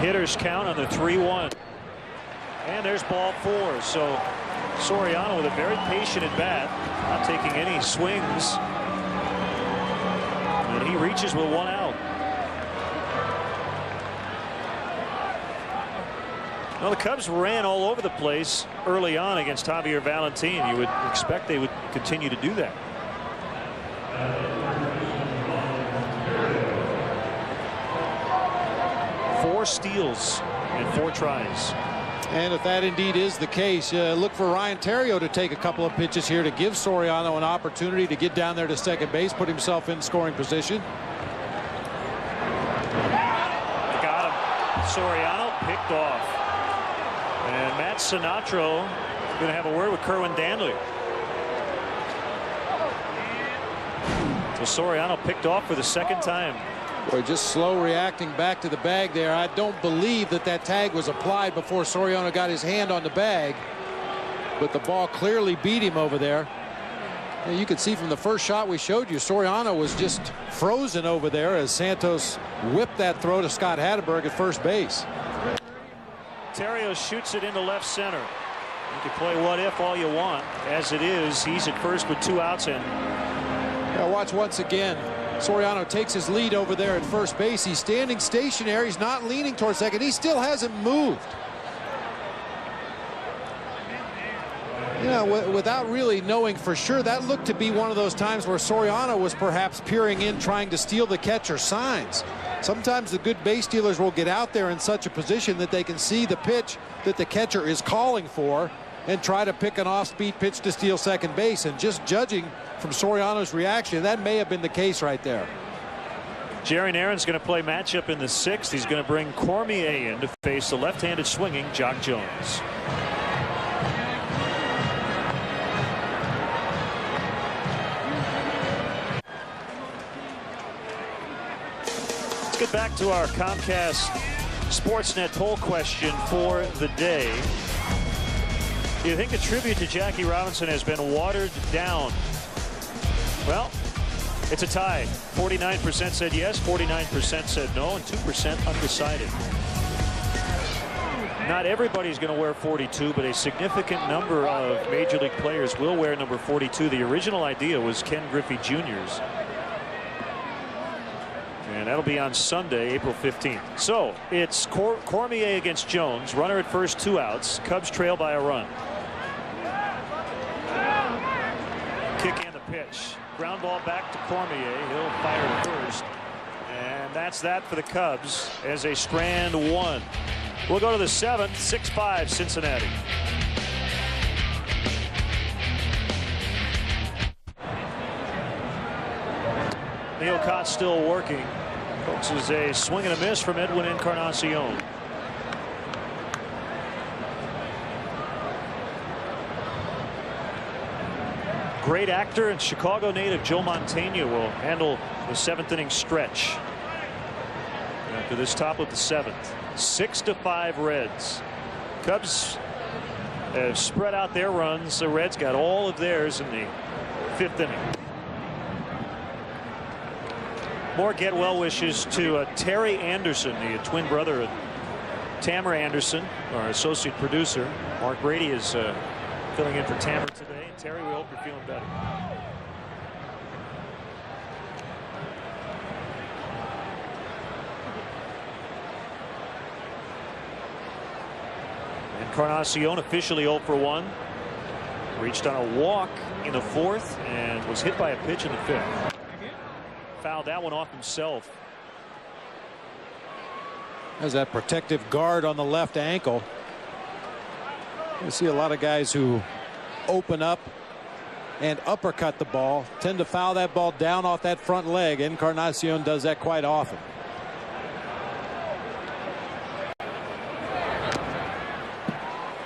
[SPEAKER 10] Hitters count on the 3-1. And there's ball 4. So Soriano with a very patient at bat, not taking any swings. And he reaches with 1 out. Well, the Cubs ran all over the place early on against Javier Valentin. You would expect they would continue to do that. Four steals in 4 tries.
[SPEAKER 11] And if that indeed is the case, look for Ryan Theriot to take a couple of pitches here to give Soriano an opportunity to get down there to second base, put himself in scoring position.
[SPEAKER 10] Got him. Soriano picked off. And Matt Sinatro going to have a word with Kerwin Danley. So Soriano picked off for the second time.
[SPEAKER 11] Boy, just slow reacting back to the bag there. I don't believe that tag was applied before Soriano got his hand on the bag. But the ball clearly beat him over there. And you could see from the first shot we showed you, Soriano was just frozen over there as Santos whipped that throw to Scott Hatteberg at first base.
[SPEAKER 10] Theriot shoots it into left center. You can play what if all you want. As it is, he's at first with 2 outs in.
[SPEAKER 11] Now watch once again. Soriano takes his lead over there at first base. He's standing stationary. He's not leaning towards second. He still hasn't moved. You know, without really knowing for sure, that looked to be one of those times where Soriano was perhaps peering in, trying to steal the catcher's signs. Sometimes the good base stealers will get out there in such a position that they can see the pitch that the catcher is calling for and try to pick an off-speed pitch to steal second base. And just judging from Soriano's reaction, that may have been the case right there.
[SPEAKER 10] Jerry Naren's going to play matchup in the 6th. He's going to bring Cormier in to face the left-handed swinging Jock Jones. Let's get back to our Comcast Sportsnet poll question for the day. Do you think the tribute to Jackie Robinson has been watered down? Well, it's a tie. 49% said yes, 49% said no, and 2% undecided. Not everybody's going to wear 42, but a significant number of Major League players will wear number 42. The original idea was Ken Griffey Jr.'s. And that'll be on Sunday, April 15th. So it's Cormier against Jones. Runner at first, 2 outs. Cubs trail by a run. Kick and the pitch. Ground ball back to Cormier. He'll fire at first. And that's that for the Cubs as they strand 1. We'll go to the 7th, 6-5 Cincinnati. Neil Cott still working. Folks, is a swing and a miss from Edwin Encarnacion. Great actor and Chicago native Joe Mantegna will handle the 7th inning stretch. After this top of the 7th, 6-5 Reds. Cubs have spread out their runs. The Reds got all of theirs in the 5th inning. More get well wishes to Terry Anderson, the twin brother of Tamara Anderson, our associate producer. Mark Brady is filling in for Tamara today. And Terry, we hope you're feeling better. Encarnacion officially 0 for 1. Reached on a walk in the 4th and was hit by a pitch in the 5th. Fouled that one off himself.
[SPEAKER 11] Has that protective guard on the left ankle. You see a lot of guys who open up and uppercut the ball tend to foul that ball down off that front leg. Encarnacion does that quite often.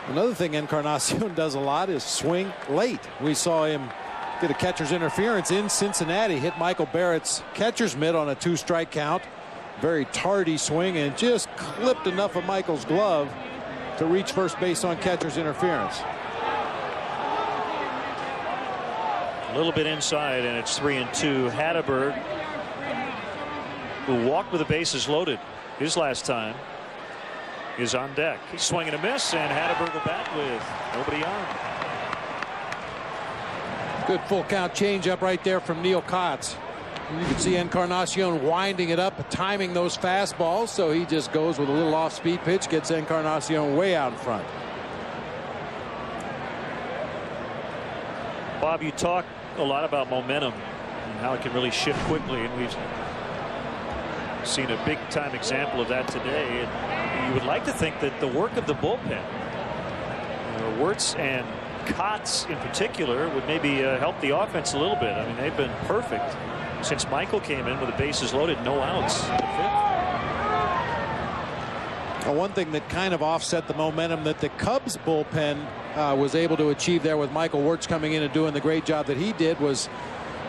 [SPEAKER 11] Another thing Encarnacion does a lot is swing late. We saw him get a catcher's interference in Cincinnati, hit Michael Barrett's catcher's mitt on a 2-strike count. Very tardy swing and just clipped enough of Michael's glove to reach first base on catcher's interference.
[SPEAKER 10] A little bit inside, and it's 3-2. Hatteberg, who walked with the bases loaded his last time, is on deck. He's swinging a miss, and Hatteberg will bat with nobody on.
[SPEAKER 11] Good full count changeup right there from Neil Kotz. You can see Encarnacion winding it up, timing those fastballs, so he just goes with a little off-speed pitch, gets Encarnacion way out in front.
[SPEAKER 10] Bob, you talk a lot about momentum and how it can really shift quickly, and we've seen a big-time example of that today. And you would like to think that the work of the bullpen, Wirtz and Kotz in particular, would maybe help the offense a little bit. I mean, they've been perfect since Michael came in with the bases loaded, no outs.
[SPEAKER 11] One thing that kind of offset the momentum that the Cubs bullpen was able to achieve there with Michael Wirtz coming in and doing the great job that he did was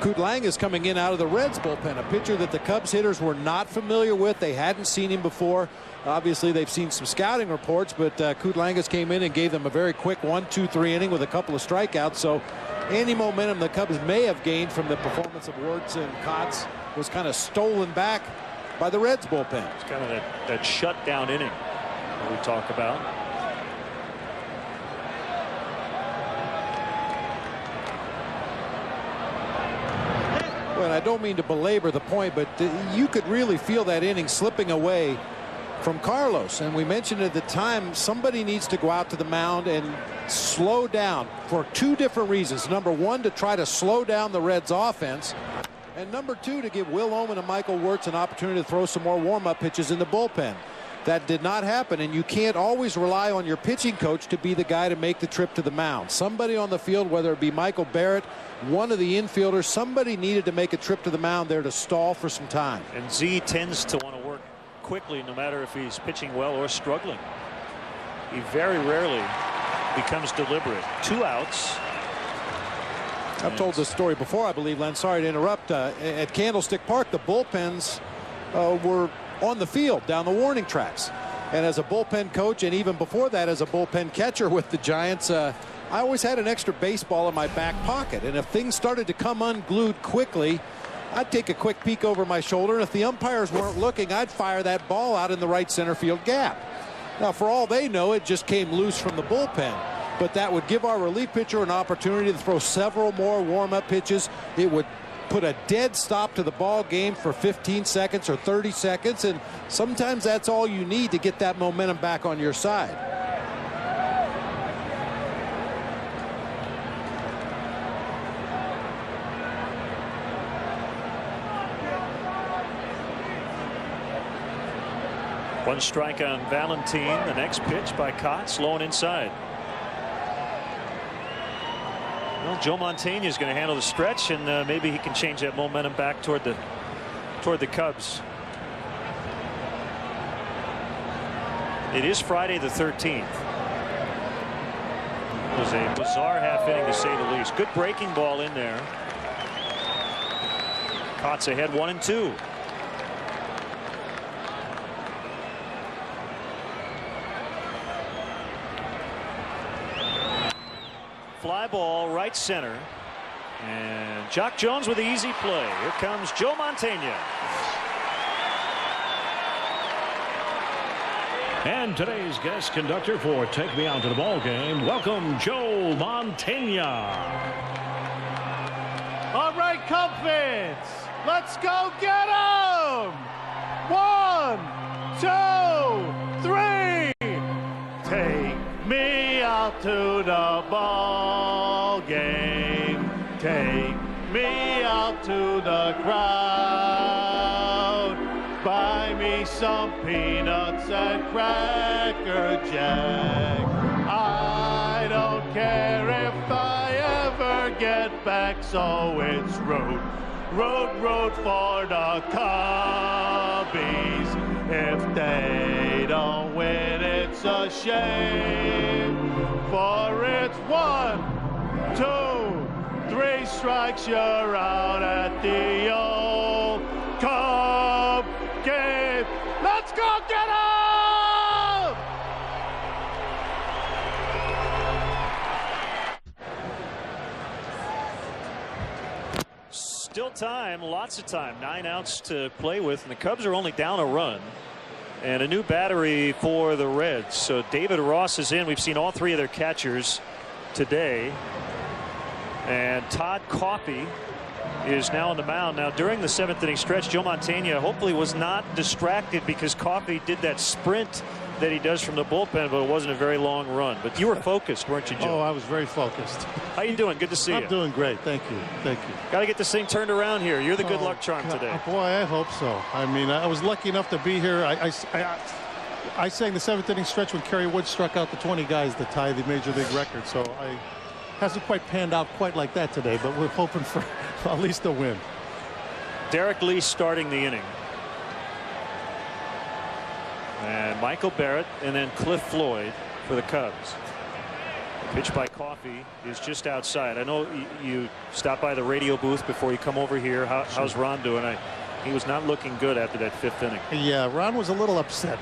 [SPEAKER 11] Kutlangas coming in out of the Reds bullpen, a pitcher that the Cubs hitters were not familiar with. They hadn't seen him before. Obviously, they've seen some scouting reports, but Kutlangas came in and gave them a very quick 1-2-3 inning with a couple of strikeouts. So any momentum the Cubs may have gained from the performance of Wirtz and Kotz was kind of stolen back by the Reds bullpen.
[SPEAKER 10] It's kind of that shutdown inning that we talk about.
[SPEAKER 11] Well, I don't mean to belabor the point, but you could really feel that inning slipping away from Carlos. And we mentioned at the time, somebody needs to go out to the mound and slow down for two different reasons. Number one, to try to slow down the Reds offense. And number two, to give Will Oman and Michael Wirtz an opportunity to throw some more warm-up pitches in the bullpen. That did not happen, and you can't always rely on your pitching coach to be the guy to make the trip to the mound. Somebody on the field, whether it be Michael Barrett, one of the infielders, somebody needed to make a trip to the mound there to stall for some time.
[SPEAKER 10] And Z tends to want to work quickly no matter if he's pitching well or struggling. He very rarely becomes deliberate. 2 outs.
[SPEAKER 11] I've told this story before, I believe, Len. Sorry to interrupt. At Candlestick Park, the bullpens were on the field down the warning tracks. And as a bullpen coach, and even before that as a bullpen catcher with the Giants, I always had an extra baseball in my back pocket. And if things started to come unglued quickly, I'd take a quick peek over my shoulder, and if the umpires weren't looking, I'd fire that ball out in the right center field gap. Now, for all they know, it just came loose from the bullpen. But that would give our relief pitcher an opportunity to throw several more warm-up pitches. It would put a dead stop to the ball game for 15 seconds or 30 seconds, and sometimes that's all you need to get that momentum back on your side.
[SPEAKER 10] One strike on Valentin. The next pitch by Kotz, low and inside. Well, Joe Montaigne is going to handle the stretch, and maybe he can change that momentum back toward the Cubs. It is Friday the 13th. It was a bizarre half inning to say the least. Good breaking ball in there. Kotz ahead 1-2. Fly ball right center, and Jock Jones with the easy play. Here comes Joe Montaigne.
[SPEAKER 14] And today's guest conductor for Take Me Out to the Ball Game, welcome Joe Montaigne.
[SPEAKER 15] All right, Cubs, let's go get 'em! 1, 2, 3. Take me out to the ball game. Take me out to the crowd. Buy me some peanuts and Cracker Jack. I don't care if I ever get back, so it's root for the Cubbies. If they don't win, it's a shame. For it's 1, 2, 3 strikes, you're out at the old Cub game. Let's go get 'em!
[SPEAKER 10] Still time, lots of time. 9 outs to play with, and the Cubs are only down a run. And a new battery for the Reds. So David Ross is in. We've seen all 3 of their catchers today. And Todd Coffey is now on the mound. Now, during the 7th inning stretch, Joe Montana hopefully was not distracted because Coffey did that sprint that he does from the bullpen, but it wasn't a very long run. But you were focused, weren't you, Joe?
[SPEAKER 15] Oh, I was very focused.
[SPEAKER 10] How you doing? Good to see you.
[SPEAKER 15] I'm doing great. Thank you. Thank you.
[SPEAKER 10] Got to get this thing turned around here. You're the good luck charm today.
[SPEAKER 15] Boy, I hope so. I mean, I was lucky enough to be here. I sang the 7th inning stretch when Kerry Wood struck out the 20 guys to tie the Major League record. So hasn't quite panned out quite like that today, but we're hoping for at least a win.
[SPEAKER 10] Derek Lee starting the inning. And Michael Barrett and then Cliff Floyd for the Cubs. The pitch by Coffey is just outside. I know you stopped by the radio booth before you come over here. How's Ron doing? He was not looking good after that 5th inning.
[SPEAKER 15] Yeah, Ron was a little upset.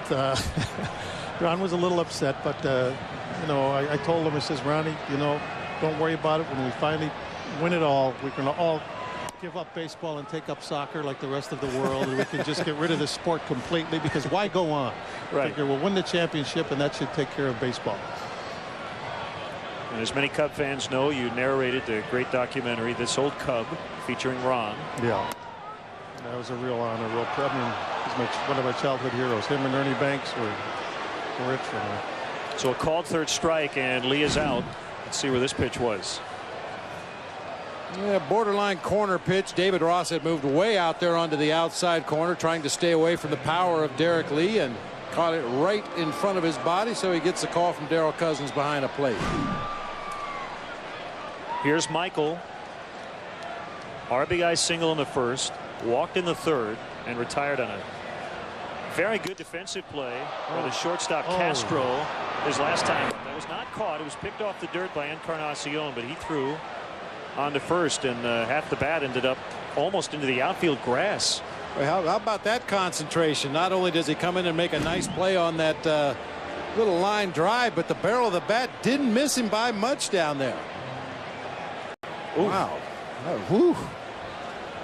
[SPEAKER 15] Ron was a little upset, but you know, I told him, I says, Ronnie, you know, don't worry about it. When we finally win it all, we're going to all give up baseball and take up soccer like the rest of the world, and we can just get rid of this sport completely, because why go on?
[SPEAKER 10] Right.
[SPEAKER 15] Figure we'll win the championship, and that should take care of baseball.
[SPEAKER 10] And as many Cub fans know, you narrated the great documentary This Old Cub featuring Ron.
[SPEAKER 15] Yeah. That was a real honor, real pride. I mean, he's one of my childhood heroes. Him and Ernie Banks were it for me.
[SPEAKER 10] So a called 3rd strike, and Lee is out. Let's see where this pitch was.
[SPEAKER 11] Yeah, borderline corner pitch. David Ross had moved way out there onto the outside corner, trying to stay away from the power of Derek Lee, and caught it right in front of his body, so he gets a call from Darryl Cousins behind a plate.
[SPEAKER 10] Here's Michael. RBI single in the 1st, walked in the 3rd, and retired on a very good defensive play by the shortstop Castro his last time. That was not caught. It was picked off the dirt by Encarnacion, but he threw on to first, and half the bat ended up almost into the outfield grass.
[SPEAKER 11] Well, how about that concentration? Not only does he come in and make a nice play on that little line drive, but the barrel of the bat didn't miss him by much down there. Ooh. Wow. Whew.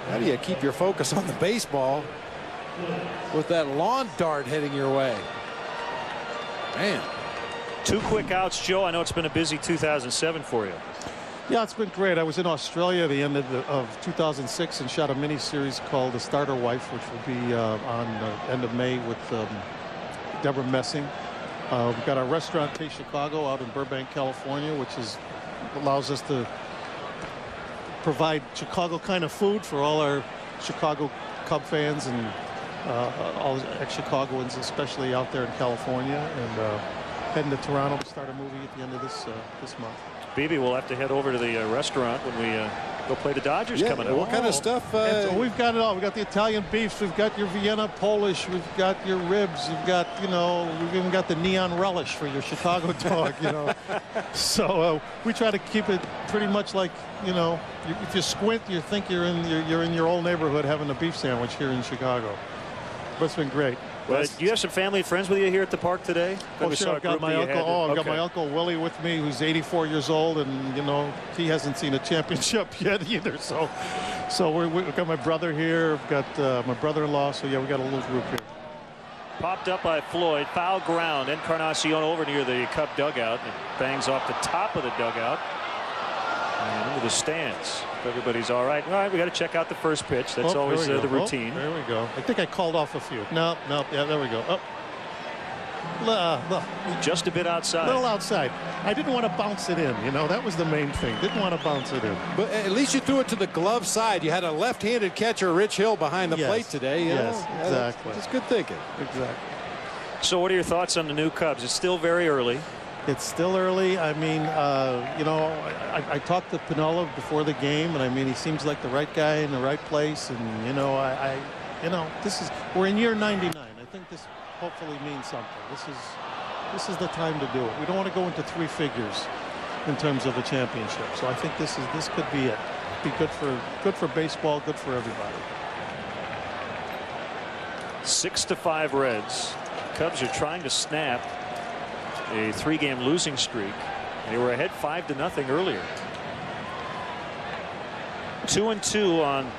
[SPEAKER 11] How do you keep your focus on the baseball with that lawn dart heading your way? Man.
[SPEAKER 10] 2 quick outs, Joe. I know it's been a busy 2007 for you.
[SPEAKER 15] Yeah, it's been great. I was in Australia at the end of 2006 and shot a mini-series called The Starter Wife, which will be on the end of May with Deborah Messing. We've got our restaurant, Taste Chicago, out in Burbank, California, which allows us to provide Chicago kind of food for all our Chicago Cub fans and all ex-Chicagoans, especially out there in California. And heading to Toronto to start a movie at the end of this month.
[SPEAKER 10] Maybe we'll have to head over to the restaurant when we go play the Dodgers coming up.
[SPEAKER 11] What kind of stuff?
[SPEAKER 15] So we've got it all. We've got the Italian beefs. We've got your Vienna Polish. We've got your ribs. We've got, you know, we've even got the neon relish for your Chicago dog, you know. So we try to keep it pretty much like, you know, if you squint, you think you're in your old neighborhood having a beef sandwich here in Chicago. But it's been great.
[SPEAKER 10] Well, do you have some family and friends with you here at the park today?
[SPEAKER 15] Oh, sure. I've got my uncle. I've got my Uncle Willie with me, who's 84 years old, and you know he hasn't seen a championship yet either. So we've got my brother here. We've got my brother-in-law. So yeah, we got a little group here.
[SPEAKER 10] Popped up by Floyd, foul ground. Encarnacion over near the Cub dugout. It bangs off the top of the dugout and into the stands. If everybody's all right. All right, we got to check out the first pitch. That's always the routine.
[SPEAKER 15] There we go. I think I called off a few. No. Yeah, there we go. Look.
[SPEAKER 10] Just a bit outside.
[SPEAKER 15] A little outside. I didn't want to bounce it in. You know, that was the main thing. Didn't want to bounce it in.
[SPEAKER 11] But at least you threw it to the glove side. You had a left-handed catcher, Rich Hill, behind the plate today.
[SPEAKER 15] Yes, exactly.
[SPEAKER 11] That's good thinking.
[SPEAKER 15] Exactly.
[SPEAKER 10] So what are your thoughts on the new Cubs? It's still very early.
[SPEAKER 15] It's still early. I mean, you know, I talked to Piniella before the game, and I mean, he seems like the right guy in the right place. And you know, we're in year 99. I think this hopefully means something. This is the time to do it. We don't want to go into 3 figures in terms of a championship. So I think this could be it. Be good for baseball, good for everybody.
[SPEAKER 10] 6-5 Reds. Cubs are trying to snap a 3-game losing streak. They were ahead 5-0 earlier. 2-2 on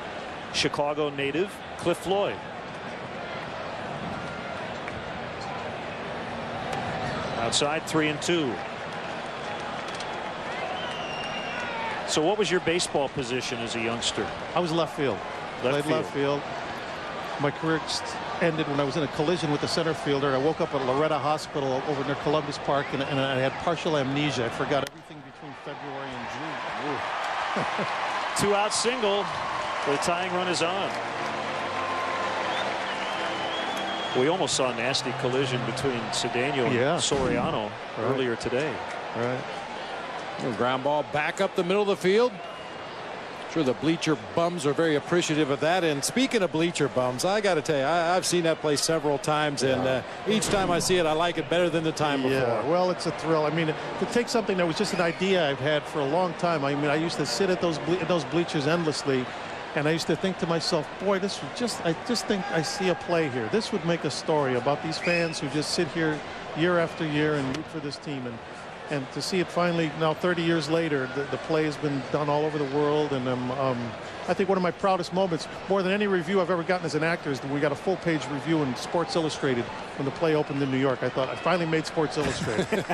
[SPEAKER 10] Chicago native Cliff Floyd. Outside 3-2. So what was your baseball position as a youngster?
[SPEAKER 16] I was left field. Played left field. My career ended when I was in a collision with the center fielder. I woke up at Loretta Hospital over near Columbus Park, and I had partial amnesia. I forgot everything between February and June.
[SPEAKER 10] 2-out single. The tying run is on. We almost saw a nasty collision between Cedeno and Soriano earlier today.
[SPEAKER 11] Right. Ground ball back up the middle of the field. Sure, the bleacher bums are very appreciative of that. And speaking of bleacher bums, I got to tell you, I've seen that play several times, and each time I see it, I like it better than the time before.
[SPEAKER 16] Yeah, well, it's a thrill. I mean, to take something that was just an idea I've had for a long time. I mean, I used to sit at those bleachers endlessly, and I used to think to myself, boy, this would I just think I see a play here. This would make a story about these fans who just sit here year after year and root for this team. And to see it finally now 30 years later, the play has been done all over the world. And I think one of my proudest moments, more than any review I've ever gotten as an actor, is that we got a full-page review in Sports Illustrated when the play opened in New York. I thought I finally made Sports Illustrated.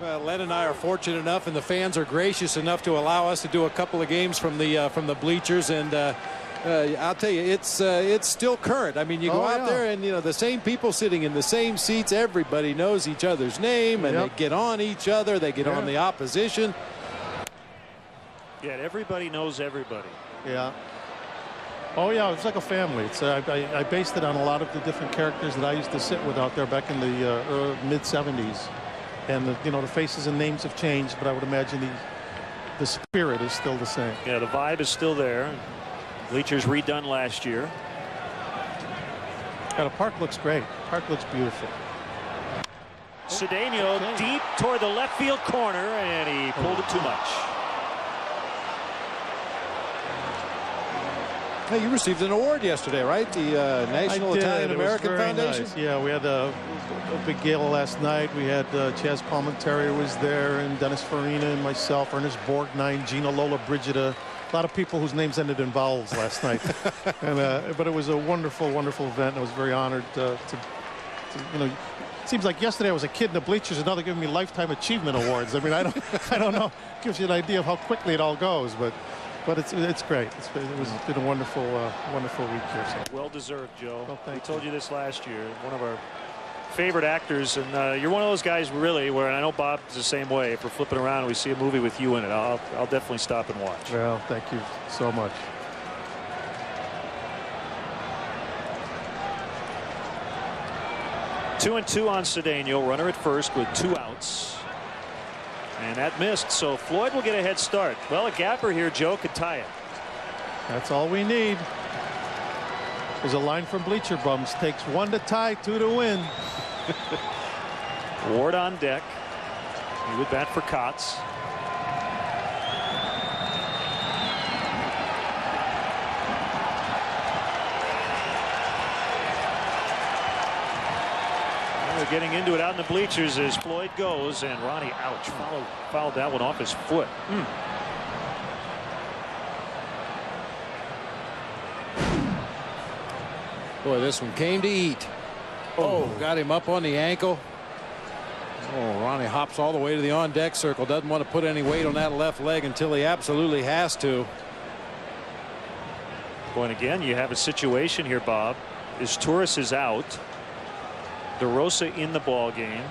[SPEAKER 11] Well, Len and I are fortunate enough, and the fans are gracious enough to allow us to do a couple of games from the bleachers, and I'll tell you, it's still current. I mean, you go out there, and the same people sitting in the same seats. Everybody knows each other's name, and they get on each other. They get on the opposition.
[SPEAKER 10] Yeah, everybody knows everybody.
[SPEAKER 16] Yeah. Oh yeah, it's like a family. It's I based it on a lot of the different characters that I used to sit with out there back in the mid '70s, and the faces and names have changed, but I would imagine the spirit is still the same.
[SPEAKER 10] Yeah, the vibe is still there. Bleachers redone last year.
[SPEAKER 16] Yeah, the park looks great. Park looks beautiful.
[SPEAKER 10] Cedeno deep toward the left field corner, and he pulled it too much.
[SPEAKER 11] Hey, you received an award yesterday, right? The National Italian American Foundation.
[SPEAKER 16] Nice. Yeah, we had a big gala last night. We had Chaz Palminteri was there, and Dennis Farina and myself, Ernest Borgnine, Gina Lola Brigida. A lot of people whose names ended in vowels last night. But it was a wonderful, wonderful event. I was very honored to it seems like yesterday I was a kid in the bleachers, and now they're giving me Lifetime Achievement Awards. I mean, I don't know. It gives you an idea of how quickly it all goes, but it's great. It's been a wonderful week here. So.
[SPEAKER 10] Well deserved, Joe.
[SPEAKER 16] Well,
[SPEAKER 10] we told you this last year. One of our favorite actors, and you're one of those guys really where I know Bob's the same way. If we're flipping around and we see a movie with you in it, I'll definitely stop and watch.
[SPEAKER 16] Well, thank you so much.
[SPEAKER 10] Two and two on Cedeno, runner at first with 2 outs, and that missed, so Floyd will get a head start. Well, a gapper here, Joe, could tie it.
[SPEAKER 16] That's all we need. There's a line from Bleacher Bums. Takes 1 to tie, 2 to win.
[SPEAKER 10] Ward on deck. He would bat for Kotz. They're getting into it out in the bleachers as Floyd goes, and Ronnie, ouch, fouled that one off his foot.
[SPEAKER 11] Boy, this one came to eat. Oh, got him up on the ankle. Oh, Ronnie hops all the way to the on-deck circle. Doesn't want to put any weight on that left leg until he absolutely has to.
[SPEAKER 10] Going again, you have a situation here, Bob. As Torres is out, DeRosa in the ball game.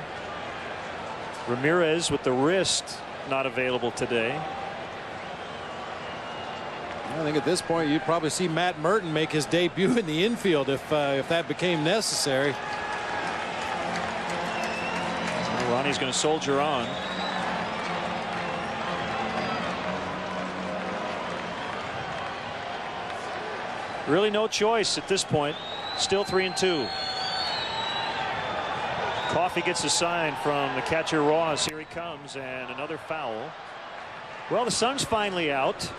[SPEAKER 10] Ramirez with the wrist not available today.
[SPEAKER 11] I think at this point you'd probably see Matt Merton make his debut in the infield if that became necessary.
[SPEAKER 10] Well, Ronnie's going to soldier on. Really no choice at this point. Still 3-2. Coffey gets a sign from the catcher Ross. Here he comes, and another foul. Well, the sun's finally out.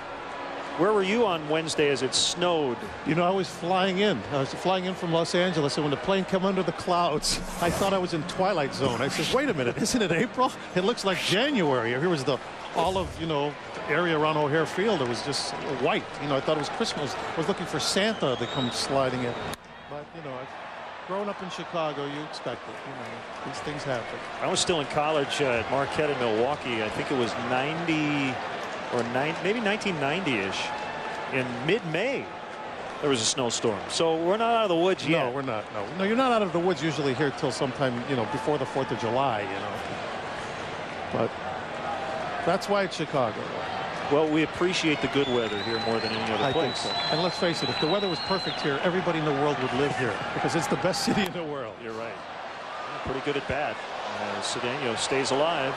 [SPEAKER 10] Where were you on Wednesday as it snowed?
[SPEAKER 16] I was flying in. I was flying in from Los Angeles, and when the plane came under the clouds, I thought I was in Twilight Zone. I said, wait a minute, isn't it April? It looks like January. Here was the olive, area around O'Hare Field. It was just white. I thought it was Christmas. I was looking for Santa to come sliding in. But, Growing up in Chicago, you expect it. You know, these things happen.
[SPEAKER 10] I was still in college at Marquette in Milwaukee. I think it was 90 or maybe 1990-ish. In mid-May, there was a snowstorm. So we're not out of the woods yet.
[SPEAKER 16] No, we're not. No, you're not out of the woods usually here till sometime, you know, before the 4th of July, you know. But that's why it's Chicago.
[SPEAKER 10] Well, we appreciate the good weather here more than any other place.
[SPEAKER 16] I think so. And let's face it, if the weather was perfect here, everybody in the world would live here because it's the best city in the world.
[SPEAKER 10] You're right. Yeah, pretty good at bat. Cedeno stays alive.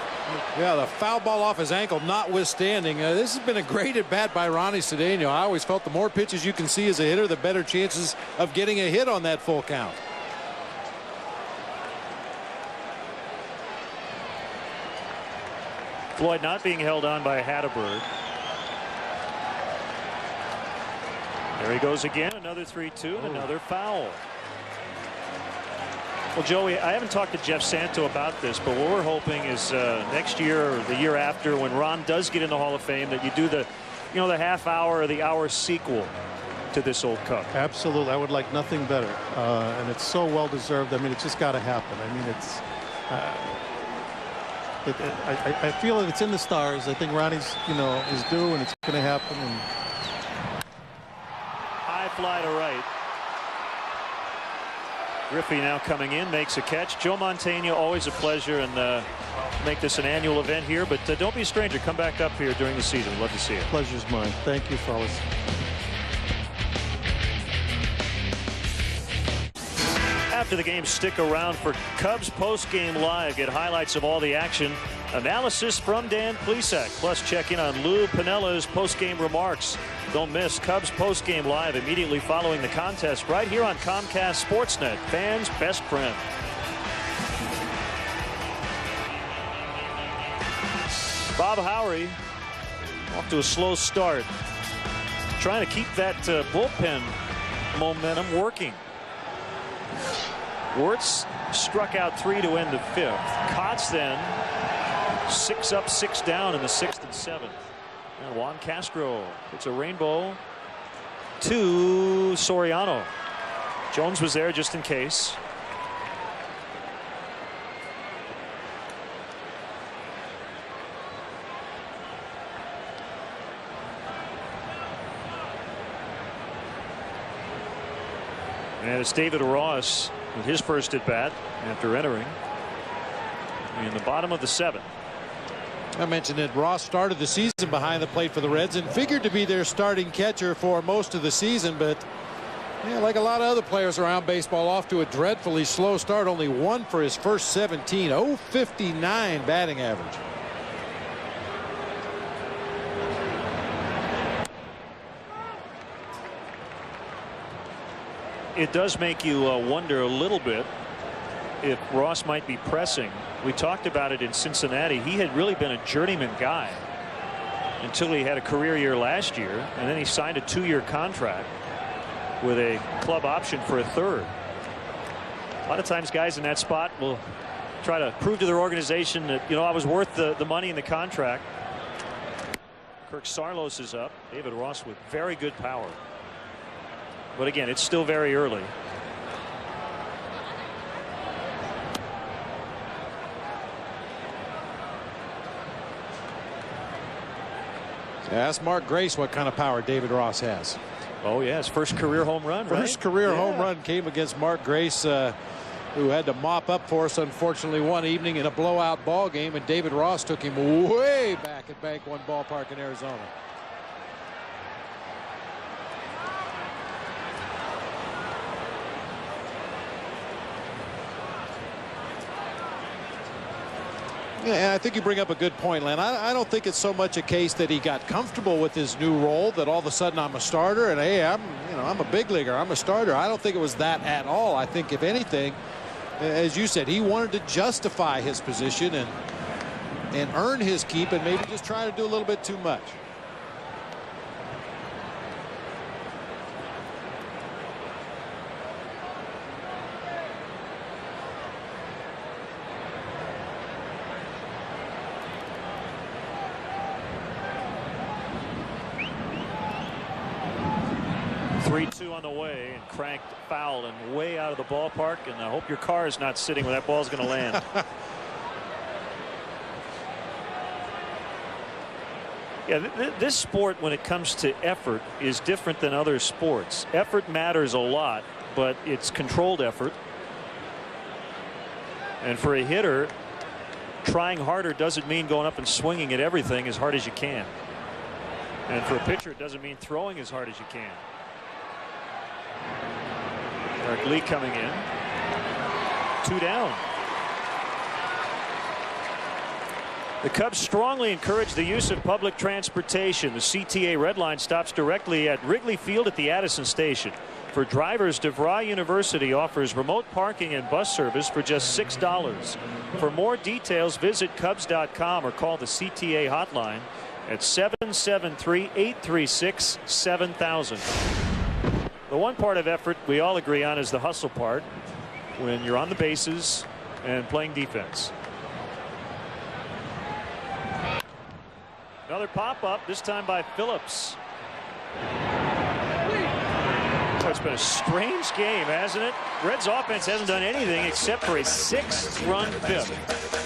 [SPEAKER 11] Yeah, the foul ball off his ankle notwithstanding. This has been a great at bat by Ronnie Cedeno. I always felt the more pitches you can see as a hitter, the better chances of getting a hit on that full count.
[SPEAKER 10] Floyd not being held on by Hatterberg. There he goes again. Another 3-2 and another foul. Well, Joey, I haven't talked to Jeff Santo about this, but what we're hoping is next year or the year after, when Ron does get in the Hall of Fame, that you do the, you know, the half hour or the hour sequel to this old Cup.
[SPEAKER 16] Absolutely. I would like nothing better. And it's so well deserved. I mean, it's just got to happen. I mean, it's I feel that it's in the stars. I think Ronnie's, you know, is due, and it's going to happen. And
[SPEAKER 10] high fly to right. Griffey now coming in, makes a catch. Joe Montana, always a pleasure, and make this an annual event here. But don't be a stranger. Come back up here during the season. Love to see it.
[SPEAKER 16] Pleasure's mine. Thank you, fellas.
[SPEAKER 10] After the game, stick around for Cubs post-game live. Get highlights of all the action. Analysis from Dan Plesac. Plus check in on Lou Pinella's post-game remarks. Don't miss Cubs post-game live immediately following the contest right here on Comcast Sportsnet. Fans' best friend. Bob Howery off to a slow start. Trying to keep that bullpen momentum working. Wirtz struck out 3 to end the 5th. Kotz then 6 up, 6 down in the 6th and 7th. And Juan Castro hits a rainbow to Soriano. Jones was there just in case. And it's David Ross with his first at bat after entering in the bottom of the 7th.
[SPEAKER 11] I mentioned that Ross started the season behind the plate for the Reds and figured to be their starting catcher for most of the season, but yeah, like a lot of other players around baseball, off to a dreadfully slow start. Only 1 for his first 17. 0.59 batting average.
[SPEAKER 10] It does make you wonder a little bit if Ross might be pressing. We talked about it in Cincinnati. He had really been a journeyman guy until he had a career year last year, and then he signed a 2-year contract with a club option for a 3rd. A lot of times guys in that spot will try to prove to their organization that, you know, I was worth the money in the contract. Kirk Saarloos is up. David Ross with very good power. But again, it's still very early.
[SPEAKER 11] Ask Mark Grace what kind of power David Ross has.
[SPEAKER 10] Oh, yeah, his first career home run.
[SPEAKER 11] First career home run came against Mark Grace, who had to mop up for us, unfortunately, one evening in a blowout ball game, and David Ross took him way back at Bank One Ballpark in Arizona. Yeah, and I think you bring up a good point, Len. I don't think it's so much a case that he got comfortable with his new role, that all of a sudden I'm a starter and hey, I'm a big leaguer, I'm a starter. I don't think it was that at all. I think if anything, as you said, he wanted to justify his position and earn his keep, and maybe just try to do a little bit too much.
[SPEAKER 10] on the way and cranked foul and way out of the ballpark. And I hope your car is not sitting where that ball's going to land. Yeah, this sport, when it comes to effort, is different than other sports. Effort matters a lot, but it's controlled effort. And for a hitter, trying harder doesn't mean going up and swinging at everything as hard as you can. And for a pitcher, it doesn't mean throwing as hard as you can. Eric Lee coming in. 2 down. The Cubs strongly encourage the use of public transportation. The CTA Red Line stops directly at Wrigley Field at the Addison Station. For drivers, DeVry University offers remote parking and bus service for just $6. For more details, visit Cubs.com or call the CTA hotline at 773-836-7000. The one part of effort we all agree on is the hustle part, when you're on the bases and playing defense. Another pop-up, this time by Phillips. Oh, it's been a strange game, hasn't it? Reds offense hasn't done anything except for a 6-run fifth.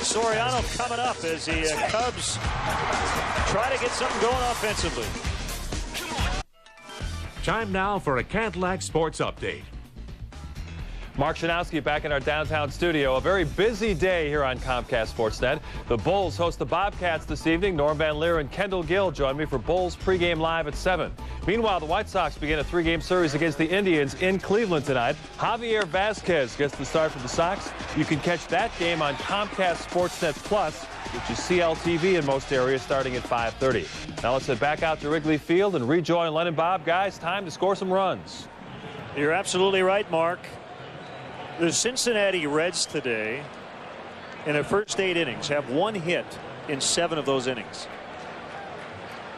[SPEAKER 10] Soriano coming up as the Cubs try to get something going offensively.
[SPEAKER 13] Time now for a Cadillac Sports Update.
[SPEAKER 1] Mark Shanowski back in our downtown studio. A very busy day here on Comcast Sportsnet. The Bulls host the Bobcats this evening. Norm Van Leer and Kendall Gill join me for Bulls pregame live at 7. Meanwhile, the White Sox begin a 3-game series against the Indians in Cleveland tonight. Javier Vazquez gets the start for the Sox. You can catch that game on Comcast Sportsnet Plus, which is CLTV in most areas, starting at 5:30. Now let's head back out to Wrigley Field and rejoin Len and Bob. Guys, time to score some runs.
[SPEAKER 10] You're absolutely right, Mark. The Cincinnati Reds today, in their first 8 innings, have 1 hit in 7 of those innings.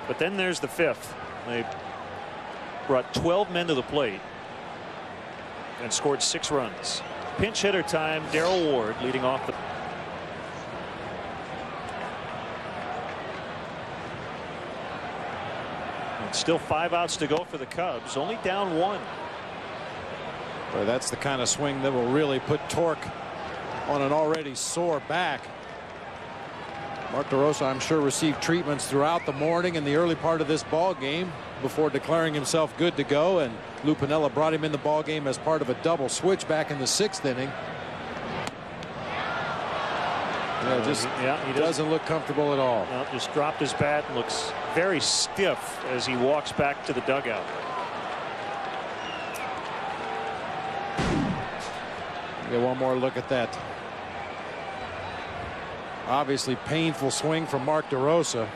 [SPEAKER 10] But then there's the 5th. They brought 12 men to the plate and scored 6 runs. Pinch hitter time, Darrell Ward leading off the. And still 5 outs to go for the Cubs, only down 1.
[SPEAKER 11] Boy, that's the kind of swing that will really put torque on an already sore back. Mark DeRosa, I'm sure, received treatments throughout the morning and the early part of this ball game before declaring himself good to go, and Lou Piniella brought him in the ball game as part of a double switch back in the 6th inning. He doesn't look comfortable at all.
[SPEAKER 10] No, just dropped his bat and looks very stiff as he walks back to the dugout.
[SPEAKER 11] Get one more look at that. Obviously painful swing from Mark DeRosa.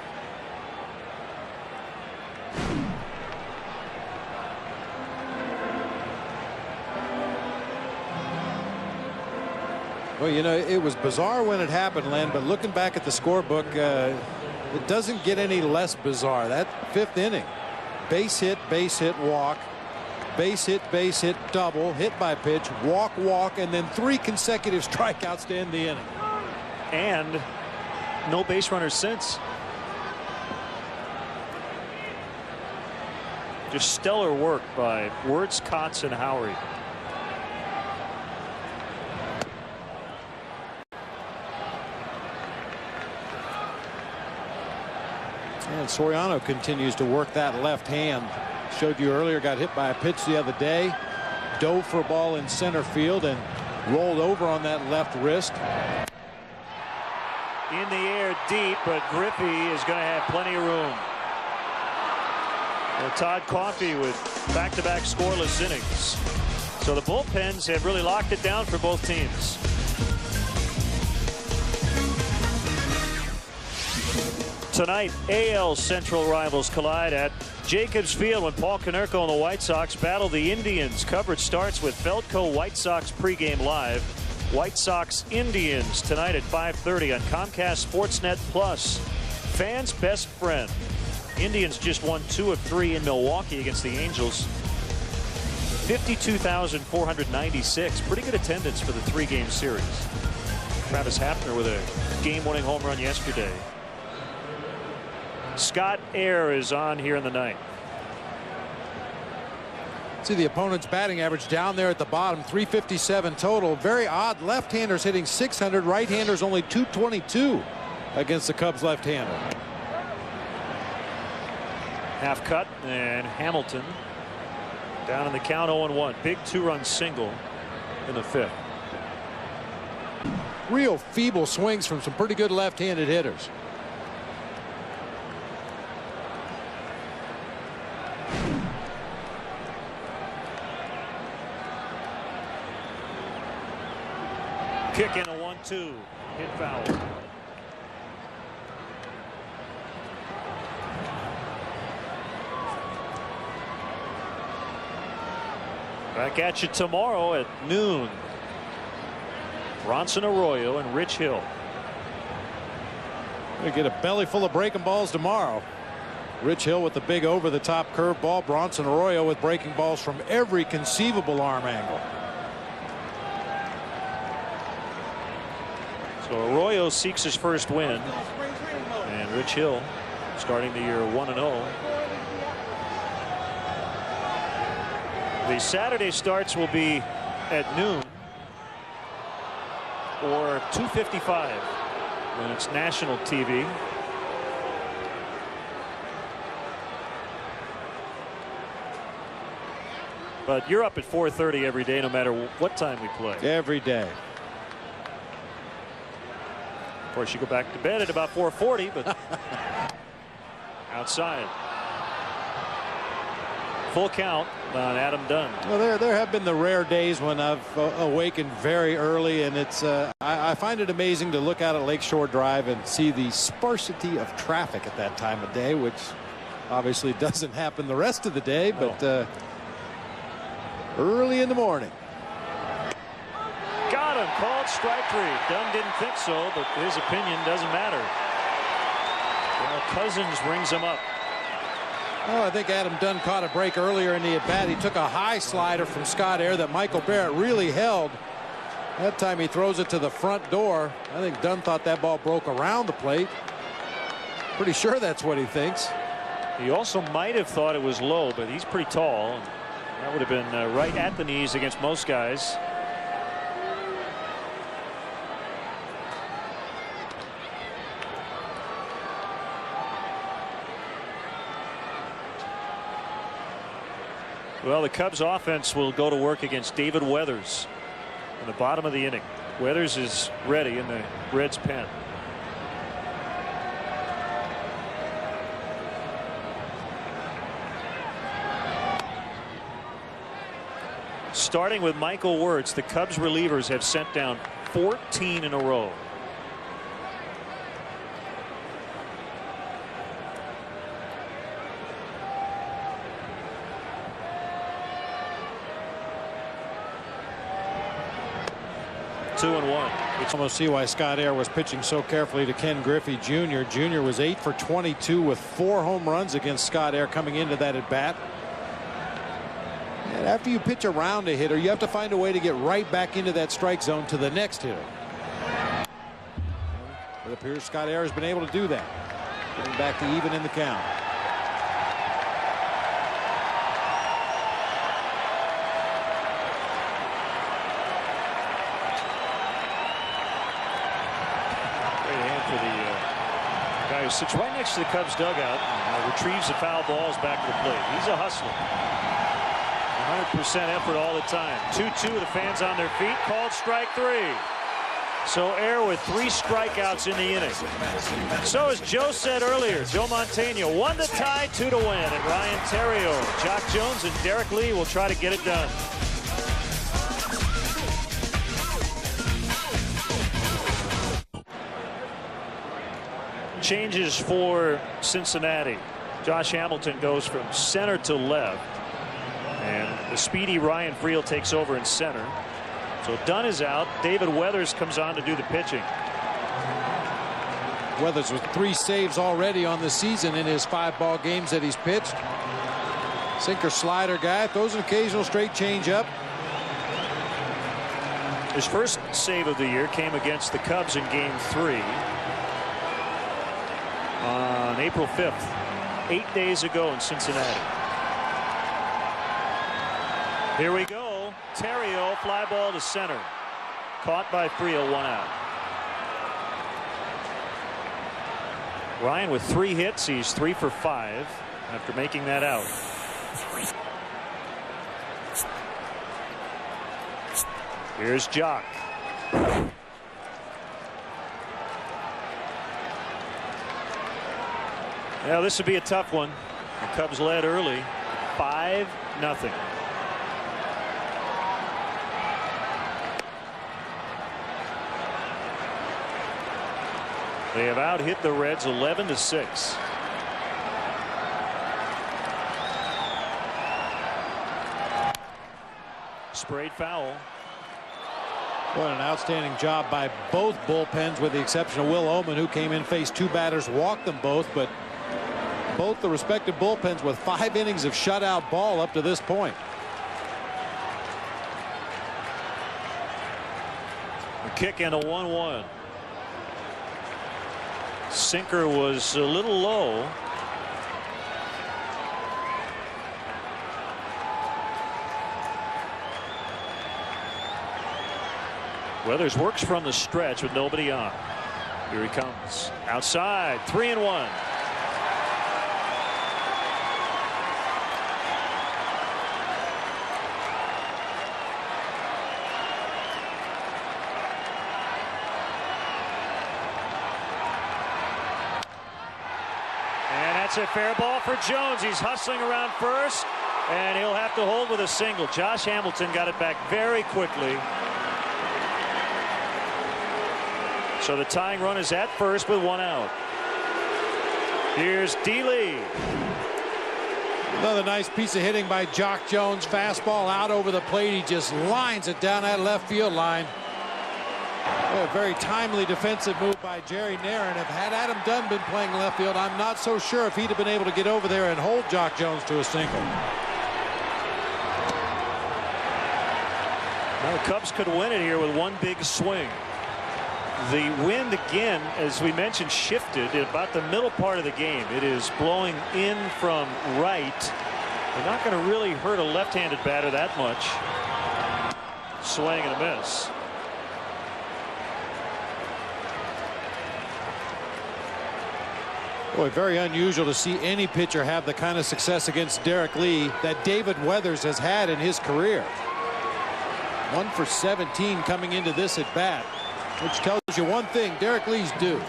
[SPEAKER 11] Well, you know, it was bizarre when it happened, Len, but looking back at the scorebook, it doesn't get any less bizarre. That 5th inning, base hit, walk. Base hit, double, hit by pitch, walk, and then 3 consecutive strikeouts to end the inning.
[SPEAKER 10] And no base runners since. Just stellar work by Wirtz, Kotz, and Howery.
[SPEAKER 11] And Soriano continues to work that left hand. Showed you earlier, got hit by a pitch the other day, dove for a ball in center field and rolled over on that left wrist.
[SPEAKER 10] In the air deep, but Griffey is going to have plenty of room. Well, Todd Coffey with back-to-back scoreless innings. So the bullpens have really locked it down for both teams. Tonight, AL Central rivals collide at Jacobs Field when Paul Konerko and the White Sox battle the Indians. Coverage starts with Feldco White Sox pregame live. White Sox Indians tonight at 5:30 on Comcast Sportsnet Plus. Fans' best friend. Indians just won 2 of 3 in Milwaukee against the Angels. 52,496. Pretty good attendance for the 3-game series. Travis Hafner with a game-winning home run yesterday. Scott Air is on here in the ninth.
[SPEAKER 11] See the opponent's batting average down there at the bottom, 357 total. Very odd. Left-handers hitting 600, right-handers only 222 against the Cubs left-hander.
[SPEAKER 10] Half cut, and Hamilton down in the count, 0-1. Big 2-run single in the 5th.
[SPEAKER 11] Real feeble swings from some pretty good left-handed hitters.
[SPEAKER 10] Kick in a 1-2. Hit foul. Back at you tomorrow at noon. Bronson Arroyo and Rich Hill.
[SPEAKER 11] We get a belly full of breaking balls tomorrow. Rich Hill with the big over-the-top curveball. Bronson Arroyo with breaking balls from every conceivable arm angle.
[SPEAKER 10] So Arroyo seeks his first win, and Rich Hill starting the year 1-0. The Saturday starts will be at noon or 2:55 when it's national TV. But you're up at 4:30 every day, no matter what time we play.
[SPEAKER 11] Every day.
[SPEAKER 10] Of course, you go back to bed at about 4:40, but outside. Full count on Adam Dunn.
[SPEAKER 11] Well, there have been the rare days when I've awakened very early, and it's I find it amazing to look out at Lakeshore Drive and see the sparsity of traffic at that time of day, which obviously doesn't happen the rest of the day, but early in the morning.
[SPEAKER 10] Got him. Called strike 3. Dunn didn't think so, but his opinion doesn't matter. Well, Cousins rings him up.
[SPEAKER 11] Oh, I think Adam Dunn caught a break earlier in the at-bat. He took a high slider from Scott Air that Michael Barrett really held. That time he throws it to the front door. I think Dunn thought that ball broke around the plate. Pretty sure that's what he thinks.
[SPEAKER 10] He also might have thought it was low, but he's pretty tall. That would have been right at the knees against most guys. Well, the Cubs offense will go to work against David Weathers in the bottom of the inning. Weathers is ready in the Reds pen. Starting with Michael Wirtz, the Cubs relievers have sent down 14 in a row. Two and one.
[SPEAKER 11] It's almost see why Scott Air was pitching so carefully to Ken Griffey Jr. Jr. was 8 for 22 with 4 home runs against Scott Air coming into that at bat. And after you pitch around a hitter, you have to find a way to get right back into that strike zone to the next hitter. It appears Scott Air has been able to do that, getting back to even in the count.
[SPEAKER 10] Sits right next to the Cubs dugout and retrieves the foul balls back to the plate. He's a hustler. 100% effort all the time. 2-2, the fans on their feet. Called strike 3. So Air with 3 strikeouts in the inning. So as Joe said earlier, Joe Montano 1 to tie, 2 to win. And Ryan Theriot, Jock Jones, and Derek Lee will try to get it done. Changes for Cincinnati. Josh Hamilton goes from center to left, and the speedy Ryan Friel takes over in center. So Dunn is out. David Weathers comes on to do the pitching.
[SPEAKER 11] Weathers with 3 saves already on the season in his 5 ball games that he's pitched. Sinker slider guy, throws an occasional straight change up.
[SPEAKER 10] His first save of the year came against the Cubs in game 3. On April 5th, 8 days ago in Cincinnati. Here we go. Terrio, fly ball to center. Caught by Friel, 1 out. Ryan with 3 hits. He's 3 for 5 after making that out. Here's Jock. Yeah, this would be a tough one. The Cubs led early, 5-0. They have out-hit the Reds 11-6. Sprayed foul.
[SPEAKER 11] What an outstanding job by both bullpens, with the exception of Will Oman, who came in, faced 2 batters, walked them both, but both the respective bullpens with 5 innings of shutout ball up to this point.
[SPEAKER 10] A kick and a 1-1. Sinker was a little low. Weathers works from the stretch with nobody on. Here he comes outside, 3-1. That's a fair ball for Jones. He's hustling around first, and he'll have to hold with a single. Josh Hamilton got it back very quickly. So the tying run is at first with 1 out. Here's D. Lee.
[SPEAKER 11] Another nice piece of hitting by Jock Jones. Fastball out over the plate. He just lines it down that left field line. A very timely defensive move by Jerry Naron. If had Adam Dunn been playing left field, I'm not so sure if he'd have been able to get over there and hold Jock Jones to a single.
[SPEAKER 10] Well, the Cubs could win it here with one big swing. The wind again, as we mentioned, shifted at about the middle part of the game. It is blowing in from right. They're not going to really hurt a left-handed batter that much. Swing and a miss.
[SPEAKER 11] Boy, very unusual to see any pitcher have the kind of success against Derek Lee that David Weathers has had in his career. 1 for 17 coming into this at bat, which tells you one thing: Derek Lee's due.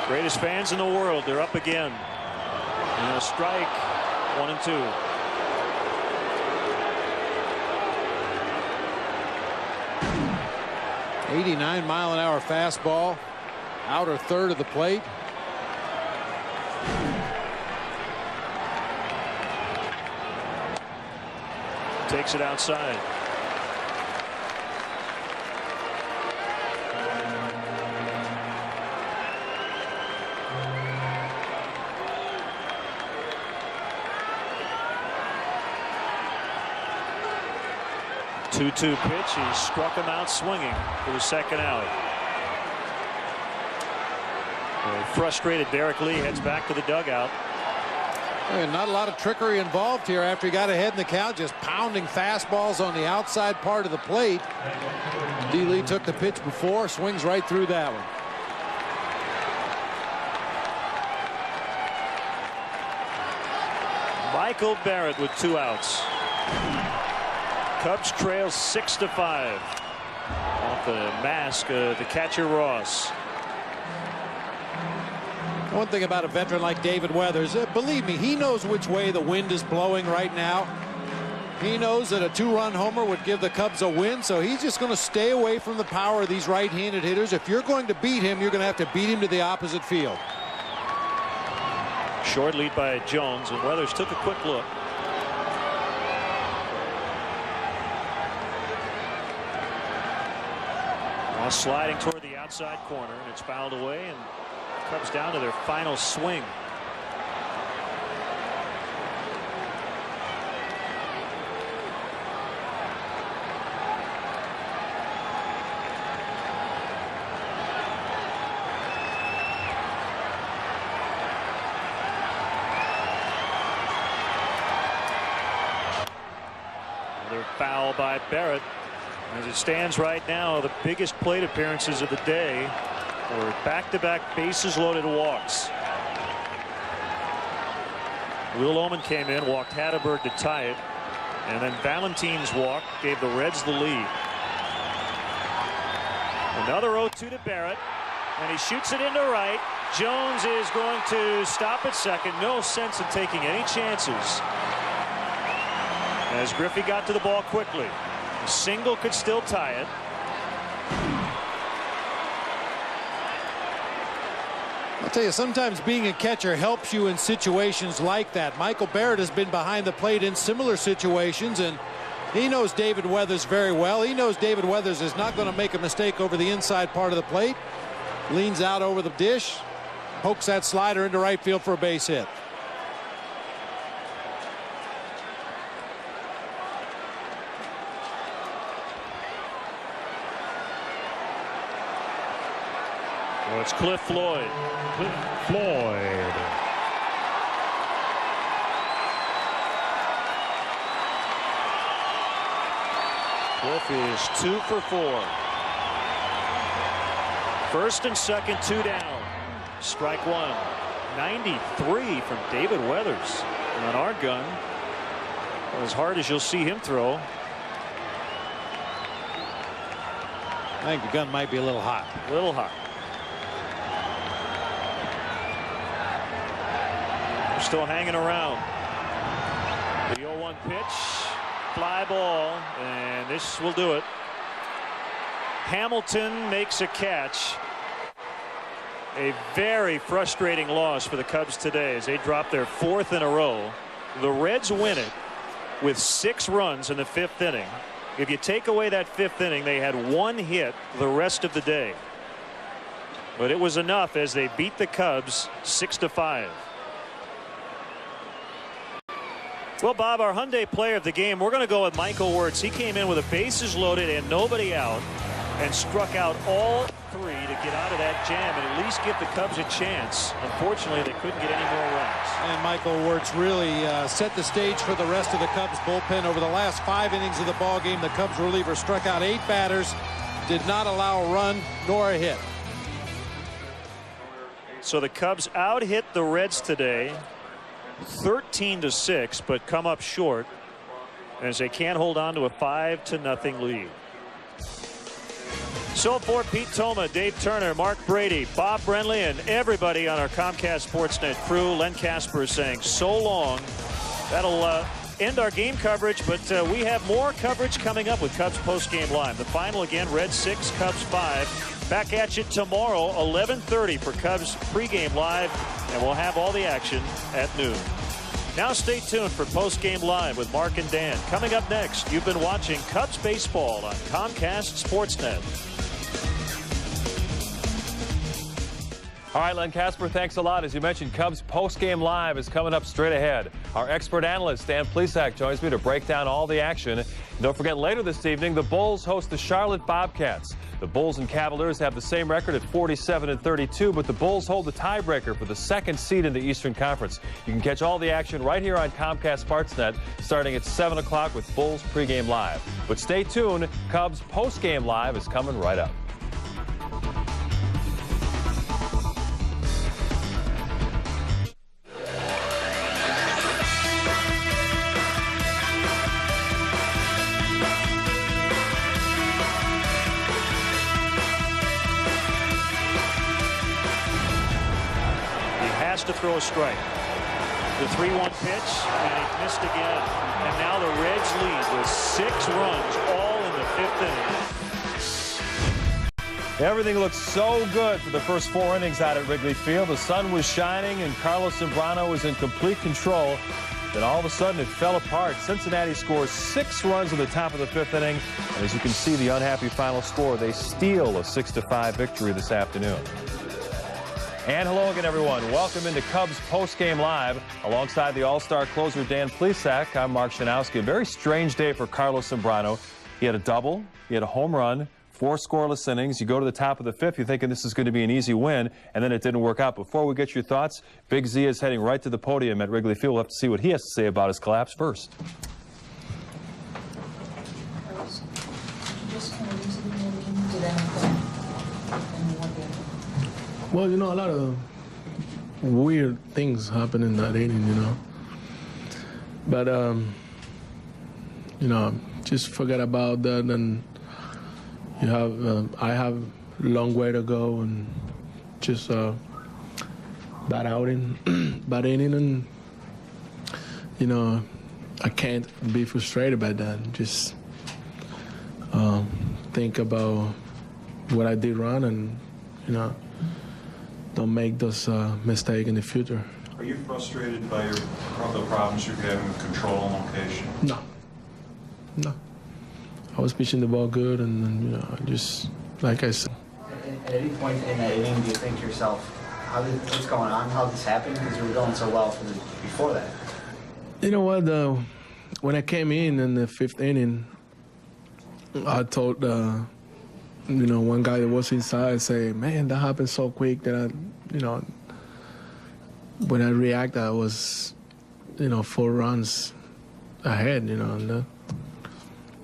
[SPEAKER 10] Greatest fans in the world. They're up again. And a strike. 1-2.
[SPEAKER 11] 89-mile-an-hour fastball, outer third of the plate.
[SPEAKER 10] Takes it outside. Two-2 pitch. He struck him out swinging for the second out. A frustrated Derek Lee heads back to the dugout.
[SPEAKER 11] And not a lot of trickery involved here after he got ahead in the count, just pounding fastballs on the outside part of the plate. D. Lee took the pitch before, swings right through that one.
[SPEAKER 10] Michael Barrett with 2 outs. Cubs trail 6-5 off the mask of the catcher Ross.
[SPEAKER 11] One thing about a veteran like David Weathers, believe me, he knows which way the wind is blowing right now. He knows that a 2-run homer would give the Cubs a win, so he's just going to stay away from the power of these right-handed hitters. If you're going to beat him, you're going to have to beat him to the opposite field.
[SPEAKER 10] Short lead by Jones, and Weathers took a quick look. Sliding toward the outside corner, and it's fouled away, and Cubs down to their final swing. foul by Barrett. As it stands right now, the biggest plate appearances of the day were back-to-back bases loaded walks. Will Oman came in, walked Hatterberg to tie it, and then Valentin's walk gave the Reds the lead. Another 0-2 to Barrett, and he shoots it into right. Jones is going to stop at second. No sense in taking any chances, as Griffey got to the ball quickly. A single could still tie it.
[SPEAKER 11] I'll tell you, sometimes being a catcher helps you in situations like that. Michael Barrett has been behind the plate in similar situations, and he knows David Weathers very well. He knows David Weathers is not going to make a mistake over the inside part of the plate. Leans out over the dish, pokes that slider into right field for a base hit.
[SPEAKER 10] Well, it's Cliff Floyd.
[SPEAKER 14] Cliff Floyd.
[SPEAKER 10] Cliff is 2 for 4. First and second, 2 down. Strike one. 93 from David Weathers. And on our gun, as hard as you'll see him throw.
[SPEAKER 11] I think the gun might be a little hot.
[SPEAKER 10] A little hot. We're still hanging around. The 0-1 pitch. Fly ball, and this will do it. Hamilton makes a catch. A very frustrating loss for the Cubs today as they drop their 4th in a row. The Reds win it with 6 runs in the 5th inning. If you take away that 5th inning, they had 1 hit the rest of the day. But it was enough as they beat the Cubs 6-5. Well, Bob, our Hyundai player of the game, we're going to go with Michael Wirtz. He came in with the bases loaded and nobody out and struck out all 3 to get out of that jam and at least give the Cubs a chance. Unfortunately, they couldn't get any more runs.
[SPEAKER 11] And Michael Wirtz really set the stage for the rest of the Cubs bullpen. Over the last 5 innings of the ball game, the Cubs reliever struck out 8 batters, did not allow a run nor a hit.
[SPEAKER 10] So the Cubs out-hit the Reds today 13-6, but come up short as they can't hold on to a 5-0 lead. So for Pete Toma, Dave Turner, Mark Brady, Bob Brenly, and everybody on our Comcast Sportsnet crew, Len Casper is saying so long. That'll end our game coverage, but we have more coverage coming up with Cubs Postgame Live. The final again, Reds 6, Cubs 5. Back at you tomorrow, 11:30 for Cubs pregame live, and we'll have all the action at noon. Now stay tuned for Postgame Live with Mark and Dan. Coming up next, you've been watching Cubs baseball on Comcast Sportsnet.
[SPEAKER 1] All right, Len Casper, thanks a lot. As you mentioned, Cubs Postgame Live is coming up straight ahead. Our expert analyst, Dan Plesac, joins me to break down all the action. And don't forget, later this evening, the Bulls host the Charlotte Bobcats. The Bulls and Cavaliers have the same record at 47-32, but the Bulls hold the tiebreaker for the 2nd seed in the Eastern Conference. You can catch all the action right here on Comcast Sportsnet starting at 7 o'clock with Bulls Pregame Live. But stay tuned, Cubs Postgame Live is coming right up.
[SPEAKER 10] To throw a strike. The 3-1 pitch, and he missed again. And now the Reds lead with 6 runs, all in the 5th inning.
[SPEAKER 1] Everything looked so good for the first 4 innings out at Wrigley Field. The sun was shining, and Carlos Zambrano was in complete control. Then all of a sudden, it fell apart. Cincinnati scores 6 runs in the top of the 5th inning. And as you can see, the unhappy final score, they steal a 6-5 victory this afternoon. And hello again, everyone. Welcome into Cubs Postgame Live. Alongside the All-Star closer Dan Plesac, I'm Mark Shanowski. A very strange day for Carlos Zambrano. He had a double, he had a home run, 4 scoreless innings. You go to the top of the 5th, you're thinking this is going to be an easy win, and then it didn't work out. Before we get your thoughts, Big Z is heading right to the podium at Wrigley Field. We'll have to see what he has to say about his collapse first.
[SPEAKER 17] Well, you know, a lot of weird things happen in that inning, you know. But, you know, just forget about that, and you have, I have a long way to go, and just bad outing, bad inning, and, you know, I can't be frustrated by that. Just think about what I did wrong, and, you know, don't make those mistakes in the future.
[SPEAKER 8] Are you frustrated by the problems you're having with control and location?
[SPEAKER 17] No. No. I was pitching the ball good, and you know, just like I said.
[SPEAKER 18] At any point in that inning, do you think to yourself, what's going on? How this happened? Because you were going so well before that.
[SPEAKER 17] You know what? When I came in the fifth inning, I told you know, one guy that was inside, say, man, that happened so quick that you know, when I reacted, I was, you know, 4 runs ahead, you know. And,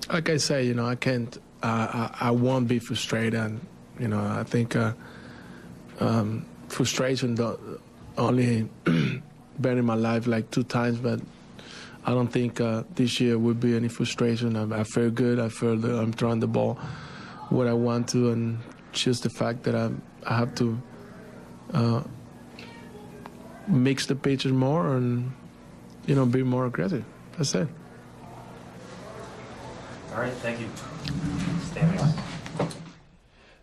[SPEAKER 17] like I say, you know, I can't, I won't be frustrated. And, you know, I think frustration only been in my life like 2 times, but I don't think this year would be any frustration. I feel good. I feel that I'm throwing the ball what I want to, and just the fact that I have to mix the pitches more and, you know, be more aggressive. That's it.
[SPEAKER 18] All right, thank you. Standing up.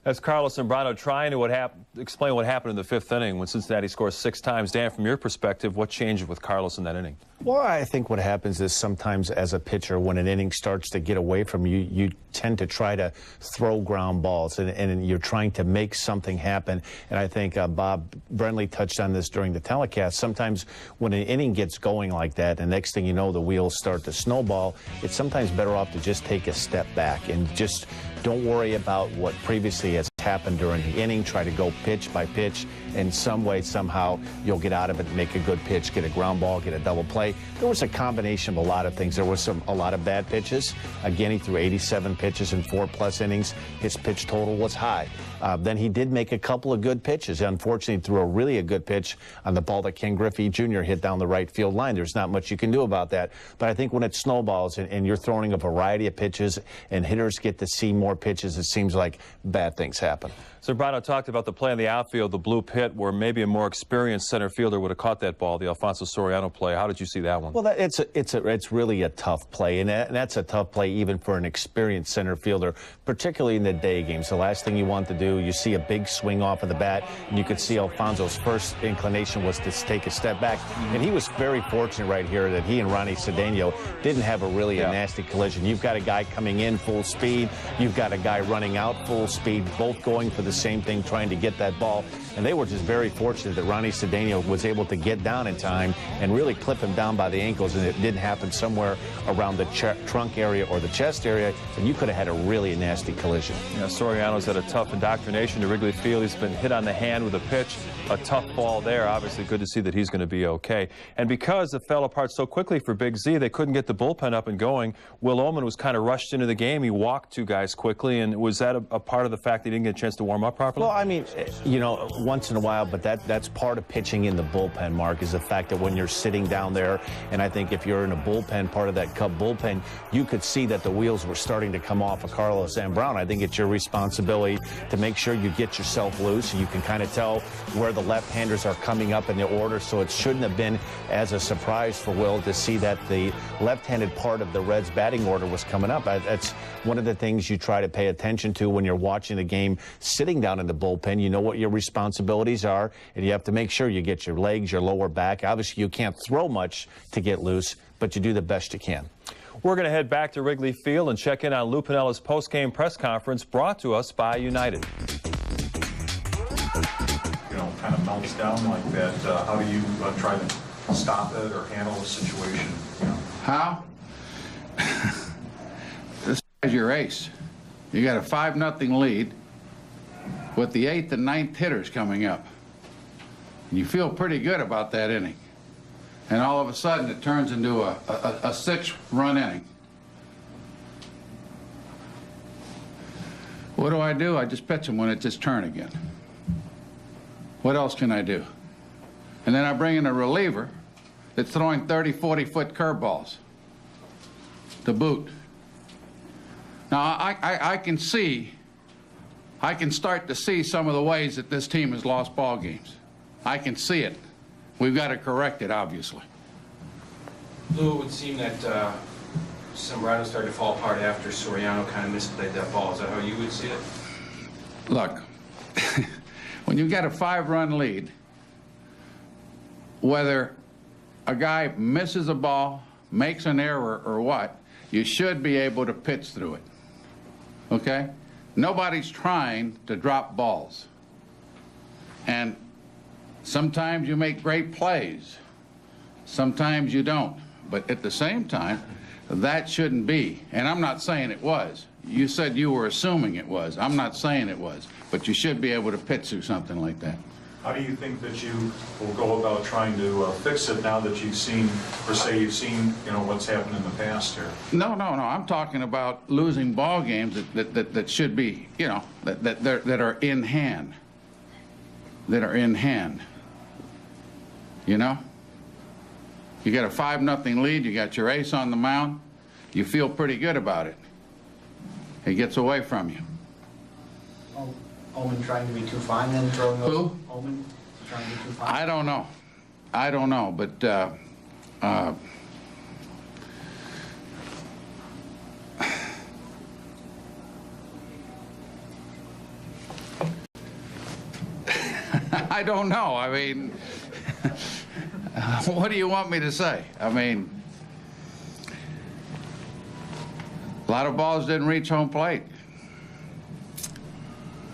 [SPEAKER 1] That's Carlos Zambrano trying to explain what happened in the 5th inning when Cincinnati scores 6 times. Dan, from your perspective, what changed with Carlos in that inning?
[SPEAKER 2] Well, I think what happens is sometimes as a pitcher, when an inning starts to get away from you, you tend to try to throw ground balls, and you're trying to make something happen. And I think Bob Brenly touched on this during the telecast. Sometimes when an inning gets going like that, and next thing you know, the wheels start to snowball, it's sometimes better off to just take a step back and just don't worry about what previously has happened during the inning. Try to go pitch by pitch. In some way, somehow, you'll get out of it, make a good pitch, get a ground ball, get a double play. There was a combination of a lot of things. There was a lot of bad pitches. Again, he threw 87 pitches in 4+ innings. His pitch total was high. Then he did make a couple of good pitches. Unfortunately, he threw a good pitch on the ball that Ken Griffey Jr. hit down the right field line. There's not much you can do about that. But I think when it snowballs and you're throwing a variety of pitches and hitters get to see more pitches, it seems like bad things happen.
[SPEAKER 1] Zambrano talked about the play in the outfield, the blue pit, where maybe a more experienced center fielder would have caught that ball, the Alfonso Soriano play. How did you see that one?
[SPEAKER 2] Well, it's really a tough play, and that's a tough play even for an experienced center fielder, particularly in the day games. The last thing you want to do, you see a big swing off of the bat, and you could see Alfonso's first inclination was to take a step back, and he was very fortunate right here that he and Ronnie Cedeno didn't have a nasty collision. You've got a guy coming in full speed, you've got a guy running out full speed, both going for the same thing, trying to get that ball. And they were just very fortunate that Ronnie Cedeno was able to get down in time and really clip him down by the ankles, and it didn't happen somewhere around the trunk area or the chest area, and you could have had a really nasty collision.
[SPEAKER 1] Yeah, Soriano's had a tough indoctrination to Wrigley Field. He's been hit on the hand with a pitch, a tough ball there. Obviously good to see that he's going to be okay. And because it fell apart so quickly for Big Z, they couldn't get the bullpen up and going. Will Oman was kind of rushed into the game. He walked 2 guys quickly, and was that a part of the fact that he didn't get a chance to warm up properly?
[SPEAKER 2] Well, I mean, you know, once in a while, but that's part of pitching in the bullpen, Mark, is the fact that when you're sitting down there, and I think if you're in a bullpen, part of that Cub bullpen, you could see that the wheels were starting to come off of Carlos Zambrano. I think it's your responsibility to make sure you get yourself loose, and you can kind of tell where the left-handers are coming up in the order, so it shouldn't have been as a surprise for Will to see that the left-handed part of the Reds batting order was coming up. That's one of the things you try to pay attention to when you're watching the game sitting down in the bullpen. You know what your responsibilities are, and you have to make sure you get your legs, your lower back. Obviously, you can't throw much to get loose, but you do the best you can.
[SPEAKER 1] We're going to head back to Wrigley Field and check in on Lou Piniella's post-game press conference brought to us by United.
[SPEAKER 4] You know, kind of melts down like that. How do you try to stop it or handle the situation? You know?
[SPEAKER 3] How? This is your ace. You got a 5-0 lead with the 8th and 9th hitters coming up. And you feel pretty good about that inning. And all of a sudden it turns into a 6-run inning. What do? I just pitch him when it's his turn again. What else can I do? And then I bring in a reliever that's throwing 30, 40-foot curveballs to boot. Now, I can start to see some of the ways that this team has lost ball games. I can see it. We've got to correct it, obviously.
[SPEAKER 19] Lou, it would seem that Sombrero started to fall apart after Soriano kind of misplayed that ball. Is that how you would see it?
[SPEAKER 3] Look, when you get a 5-run lead, whether a guy misses a ball, makes an error, or what, you should be able to pitch through it. Okay? Nobody's trying to drop balls. And sometimes you make great plays. Sometimes you don't. But at the same time, that shouldn't be. And I'm not saying it was. You said you were assuming it was. I'm not saying it was. But you should be able to pitch through something like that.
[SPEAKER 4] How do you think that you will go about trying to fix it now that you've seen, or say you've seen, what's happened in the past here?
[SPEAKER 3] No. I'm talking about losing ball games that should be, that are in hand. That are in hand. You know? You got a 5-0 lead, you got your ace on the mound, you feel pretty good about it. He gets away from you.
[SPEAKER 18] Omen trying to be too fine then, throwing those?
[SPEAKER 3] Who?
[SPEAKER 18] Omen trying to be too fine?
[SPEAKER 3] I don't know, but I don't know. I mean, what do you want me to say? I mean, a lot of balls didn't reach home plate.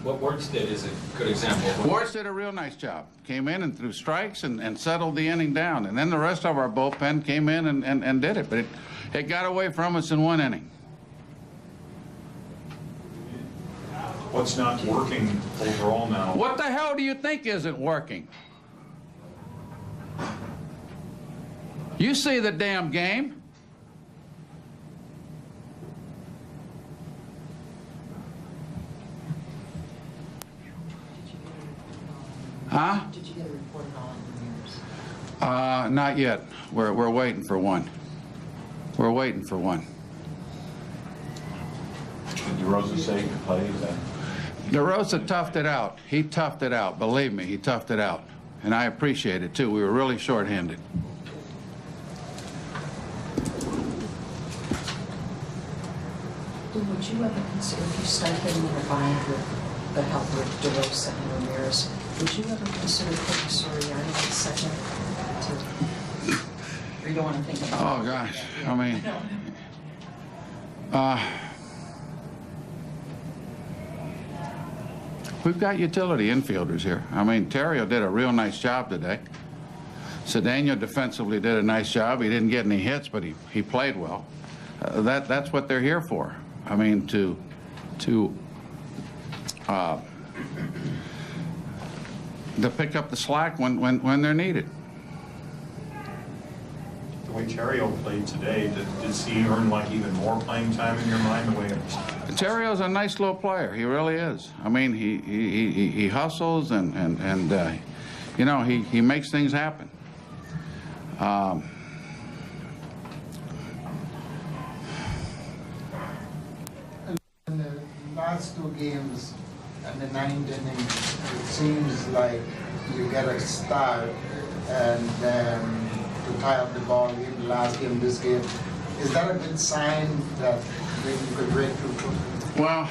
[SPEAKER 19] What Wertz did is a good example.
[SPEAKER 3] Wertz did a real nice job. Came in and threw strikes and settled the inning down. And then the rest of our bullpen came in and did it. But it got away from us in 1 inning.
[SPEAKER 4] What's not working overall now?
[SPEAKER 3] What the hell do you think isn't working? You see the damn game. Huh?
[SPEAKER 20] Did you get a report on Ramirez?
[SPEAKER 3] Not yet. We're waiting for one. We're waiting for one.
[SPEAKER 4] Did DeRosa say he could play then?
[SPEAKER 3] DeRosa toughed it out. He toughed it out. Believe me, he toughed it out. And I appreciate it, too. We were really shorthanded.
[SPEAKER 20] Would you ever consider, if you start getting in a bind with the help of DeRosa and Ramirez, would you ever consider putting Soriano at second? Or you don't want to think about it?
[SPEAKER 3] Oh, gosh. I mean, we've got utility infielders here. I mean, Terrio did a real nice job today. Cedeno defensively did a nice job. He didn't get any hits, but he played well. That's what they're here for. I mean, to pick up the slack when they're needed.
[SPEAKER 4] The way Terrio played today, does he earn like even more playing time in your mind? The way
[SPEAKER 3] Terrio's a nice little player. He really is. I mean, he hustles and you know, he makes things happen.
[SPEAKER 21] In the last 2 games and the 9th inning, it seems like you get a start and to tie up the ball game, the last game, this game. Is that a good sign that maybe you could break through?
[SPEAKER 3] Well,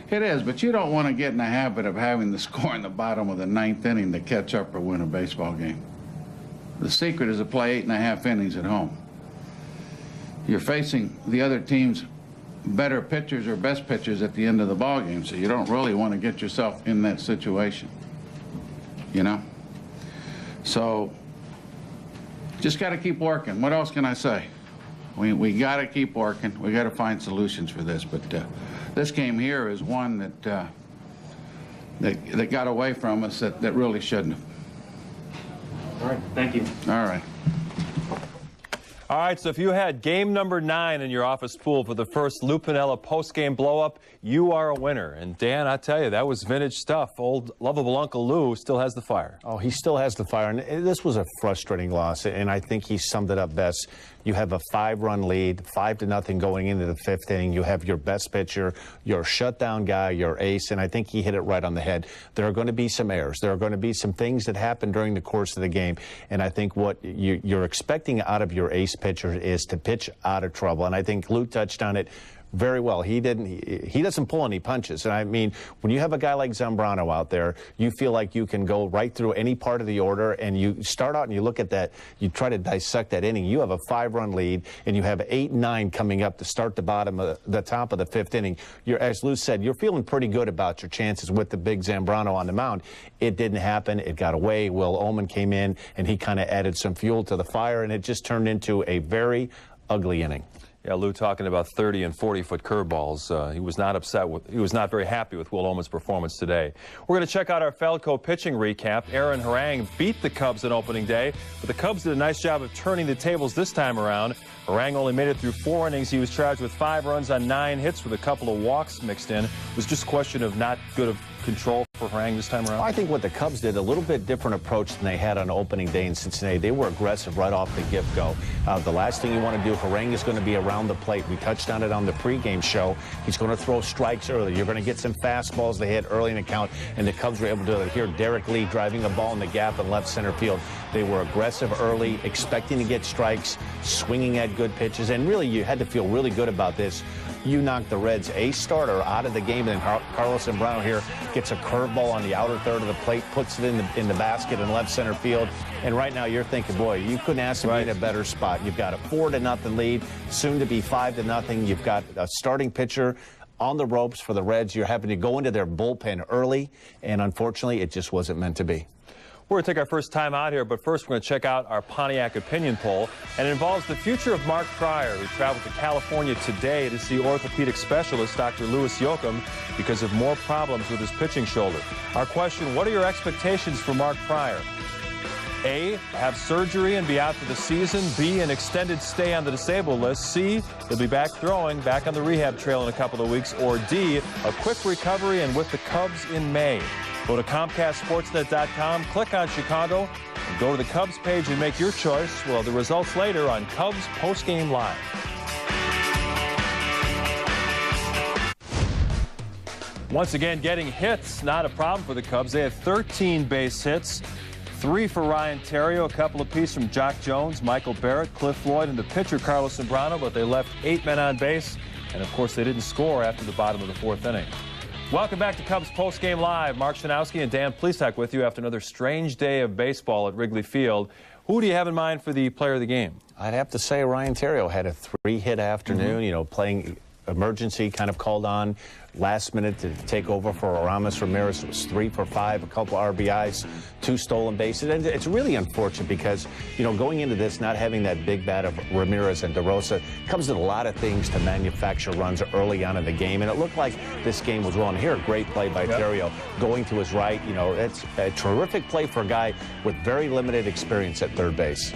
[SPEAKER 3] it is, but you don't want to get in the habit of having the score in the bottom of the 9th inning to catch up or win a baseball game. The secret is to play 8.5 innings at home. You're facing the other team's better pitchers or best pitchers at the end of the ball game, so you don't really want to get yourself in that situation, you know? So, just got to keep working. What else can I say? We got to keep working. We got to find solutions for this. But this game here is one that got away from us that really shouldn't have.
[SPEAKER 10] All right. Thank you.
[SPEAKER 3] All right.
[SPEAKER 1] All right, so if you had game number 9 in your office pool for the first Lou Piniella post-game blow-up, you are a winner. And Dan, I tell you, that was vintage stuff. Old lovable Uncle Lou still has the fire.
[SPEAKER 2] Oh, he still has the fire. And this was a frustrating loss, and I think he summed it up best. You have a 5-run lead, 5-0 going into the 5th inning. You have your best pitcher, your shutdown guy, your ace, and I think he hit it right on the head. There are going to be some errors. There are going to be some things that happen during the course of the game, and I think what you're expecting out of your ace pitcher is to pitch out of trouble, and I think Lou touched on it very well. He doesn't pull any punches. And I mean, when you have a guy like Zambrano out there, you feel like you can go right through any part of the order, and you start out and you look at that, you try to dissect that inning. You have a 5-run lead, and you have 8-9 coming up to start the top of the 5th inning. As Lou said, you're feeling pretty good about your chances with the big Zambrano on the mound. It didn't happen. It got away. Will Ullman came in, and he kind of added some fuel to the fire, and it just turned into a very ugly inning.
[SPEAKER 1] Yeah, Lou talking about 30 and 40-foot curveballs. He was not very happy with Will Ullman's performance today. We're going to check out our Falco pitching recap. Aaron Harang beat the Cubs on opening day, but the Cubs did a nice job of turning the tables this time around. Harang only made it through 4 innings. He was charged with 5 runs on 9 hits with a couple of walks mixed in. It was just a question of not good of control for Harang this time around.
[SPEAKER 2] I think what the Cubs did, a little bit different approach than they had on opening day in Cincinnati. They were aggressive right off the get-go. The last thing you want to do, Harang is going to be around the plate. We touched on it on the pregame show. He's going to throw strikes early. You're going to get some fastballs they hit early in the count, and the Cubs were able to hear Derek Lee driving a ball in the gap in left center field. They were aggressive early, expecting to get strikes, swinging at good pitches, and really you had to feel really good about this. You knocked the Reds' ace starter out of the game, and then Carlos Zambrano here gets a curveball on the outer third of the plate, puts it in the basket in left center field. And right now you're thinking, boy, you couldn't ask to be in a better spot. You've got a 4-0 lead, soon to be 5-0. You've got a starting pitcher on the ropes for the Reds. You're having to go into their bullpen early, and unfortunately it just wasn't meant to be.
[SPEAKER 1] We're going to take our first time out here, but first we're going to check out our Pontiac opinion poll, and it involves the future of Mark Pryor, who traveled to California today to see orthopedic specialist Dr. Louis Yoakum because of more problems with his pitching shoulder. Our question, what are your expectations for Mark Pryor? A, have surgery and be out for the season. B, an extended stay on the disabled list. C, he'll be back throwing, back on the rehab trail in a couple of weeks. Or D, a quick recovery and with the Cubs in May. Go to ComcastSportsNet.com, click on Chicago, and go to the Cubs page and make your choice. We'll have the results later on Cubs Postgame Live. Once again, getting hits, not a problem for the Cubs. They had 13 base hits, 3 for Ryan Theriot, a couple apiece from Jock Jones, Michael Barrett, Cliff Floyd, and the pitcher Carlos Zambrano, but they left 8 men on base, and of course they didn't score after the bottom of the 4th inning. Welcome back to Cubs Postgame Live. Mark Shanowski and Dan Plesac with you after another strange day of baseball at Wrigley Field. Who do you have in mind for the player of the game?
[SPEAKER 2] I'd have to say Ryan Theriot had a 3-hit afternoon, you know, playing emergency, kind of called on last minute to take over for Aramis Ramirez. It was 3 for 5, a couple RBIs, 2 stolen bases. And it's really unfortunate because, you know, going into this, not having that big bat of Ramirez and DeRosa comes with a lot of things to manufacture runs early on in the game. And it looked like this game was won. Here, a great play by Theriot, going to his right. You know, it's a terrific play for a guy with very limited experience at third base.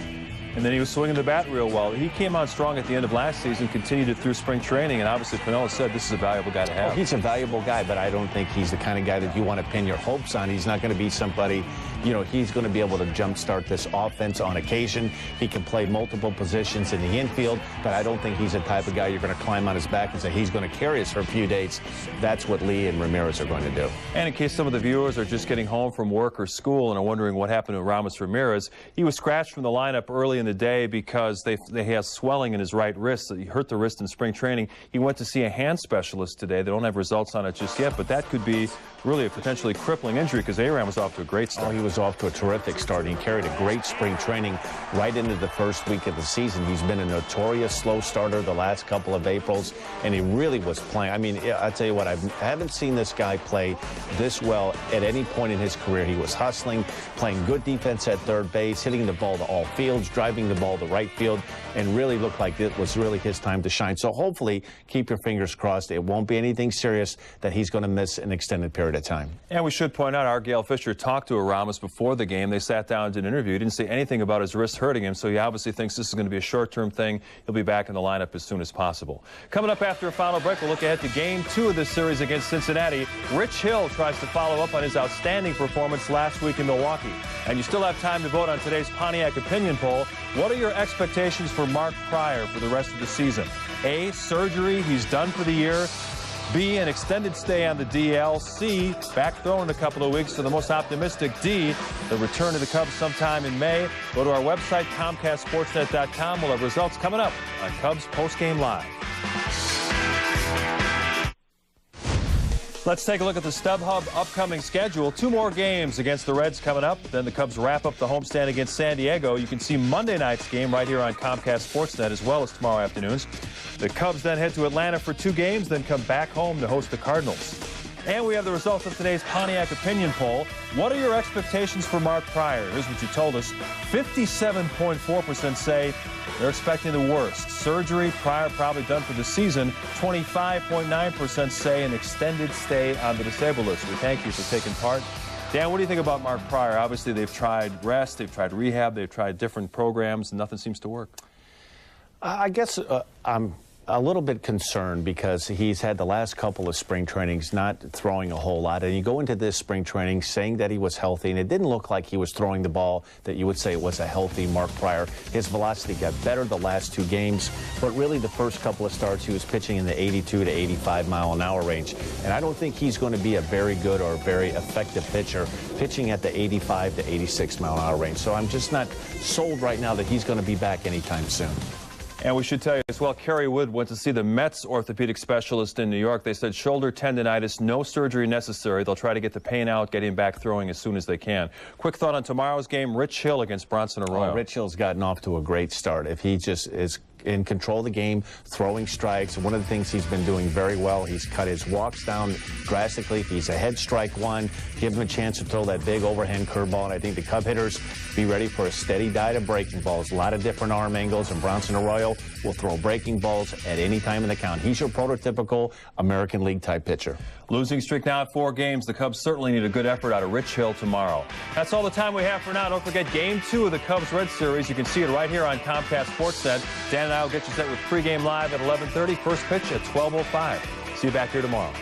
[SPEAKER 1] And then he was swinging the bat real well. He came on strong at the end of last season, continued it through spring training, and obviously Piniella said this is a valuable guy to have.
[SPEAKER 2] Oh, he's a valuable guy, but I don't think he's the kind of guy that you want to pin your hopes on. He's not going to be somebody, you know, he's going to be able to jumpstart this offense on occasion. He can play multiple positions in the infield, but I don't think he's the type of guy you're going to climb on his back and say he's going to carry us for a few days. That's what Lee and Ramirez are going to do.
[SPEAKER 1] And in case some of the viewers are just getting home from work or school and are wondering what happened to Aramis Ramirez, he was scratched from the lineup early in the day because they have swelling in his right wrist. He hurt the wrist in spring training. He went to see a hand specialist today. They don't have results on it just yet, but that could be really a potentially crippling injury because Aram was off to a great start.
[SPEAKER 2] Oh, he was off to a terrific start. He carried a great spring training right into the first week of the season. He's been a notorious slow starter the last couple of Aprils, and he really was playing. I mean, I tell you what, I haven't seen this guy play this well at any point in his career. He was hustling, playing good defense at third base, hitting the ball to all fields, driving the ball to right field, and really looked like it was really his time to shine. So hopefully, keep your fingers crossed. It won't be anything serious that he's going to miss an extended period period of time.
[SPEAKER 1] And we should point out, our Gail Fisher talked to Aramis before the game. They sat down and did an interview. He didn't say anything about his wrist hurting him, so he obviously thinks this is going to be a short-term thing. He'll be back in the lineup as soon as possible. Coming up after a final break, we'll look ahead to Game 2 of this series against Cincinnati. Rich Hill tries to follow up on his outstanding performance last week in Milwaukee. And you still have time to vote on today's Pontiac opinion poll. What are your expectations for Mark Pryor for the rest of the season? A, surgery, he's done for the year. B, an extended stay on the DL. C, back thrown in a couple of weeks. To the most optimistic, D, the return to the Cubs sometime in May. Go to our website, ComcastSportsNet.com. We'll have results coming up on Cubs Postgame Live. Let's take a look at the StubHub upcoming schedule. 2 more games against the Reds coming up. Then the Cubs wrap up the homestand against San Diego. You can see Monday night's game right here on Comcast Sportsnet as well as tomorrow afternoons. The Cubs then head to Atlanta for 2 games, then come back home to host the Cardinals. And we have the results of today's Pontiac opinion poll. What are your expectations for Mark Pryor? Here's what you told us. 57.4% say they're expecting the worst. Surgery, Pryor probably done for the season. 25.9% say an extended stay on the disabled list. We thank you for taking part. Dan, what do you think about Mark Pryor? Obviously, they've tried rest, they've tried rehab, they've tried different programs, and nothing seems to work.
[SPEAKER 2] I guess I'm a little bit concerned because he's had the last couple of spring trainings not throwing a whole lot. And you go into this spring training saying that he was healthy, and it didn't look like he was throwing the ball that you would say it was a healthy Mark Pryor. His velocity got better the last 2 games, but really the first couple of starts he was pitching in the 82 to 85 mile an hour range. And I don't think he's going to be a very good or very effective pitcher pitching at the 85 to 86 mile an hour range. So I'm just not sold right now that he's going to be back anytime soon.
[SPEAKER 1] And we should tell you as well, Kerry Wood went to see the Mets orthopedic specialist in New York. They said shoulder tendonitis, no surgery necessary. They'll try to get the pain out, get him back throwing as soon as they can. Quick thought on tomorrow's game, Rich Hill against Bronson Arroyo.
[SPEAKER 2] Rich Hill's gotten off to a great start. If he just is in control of the game, throwing strikes. One of the things he's been doing very well, he's cut his walks down drastically. If he's ahead strike 1, give him a chance to throw that big overhand curveball. And I think the Cub hitters be ready for a steady diet of breaking balls. A lot of different arm angles, and Bronson Arroyo will throw breaking balls at any time in the count. He's your prototypical American League type pitcher.
[SPEAKER 1] Losing streak now at 4 games. The Cubs certainly need a good effort out of Rich Hill tomorrow. That's all the time we have for now. Don't forget Game 2 of the Cubs-Reds series. You can see it right here on Comcast Sportsnet. Dan and I will get you set with pregame live at 11:30. First pitch at 12:05. See you back here tomorrow.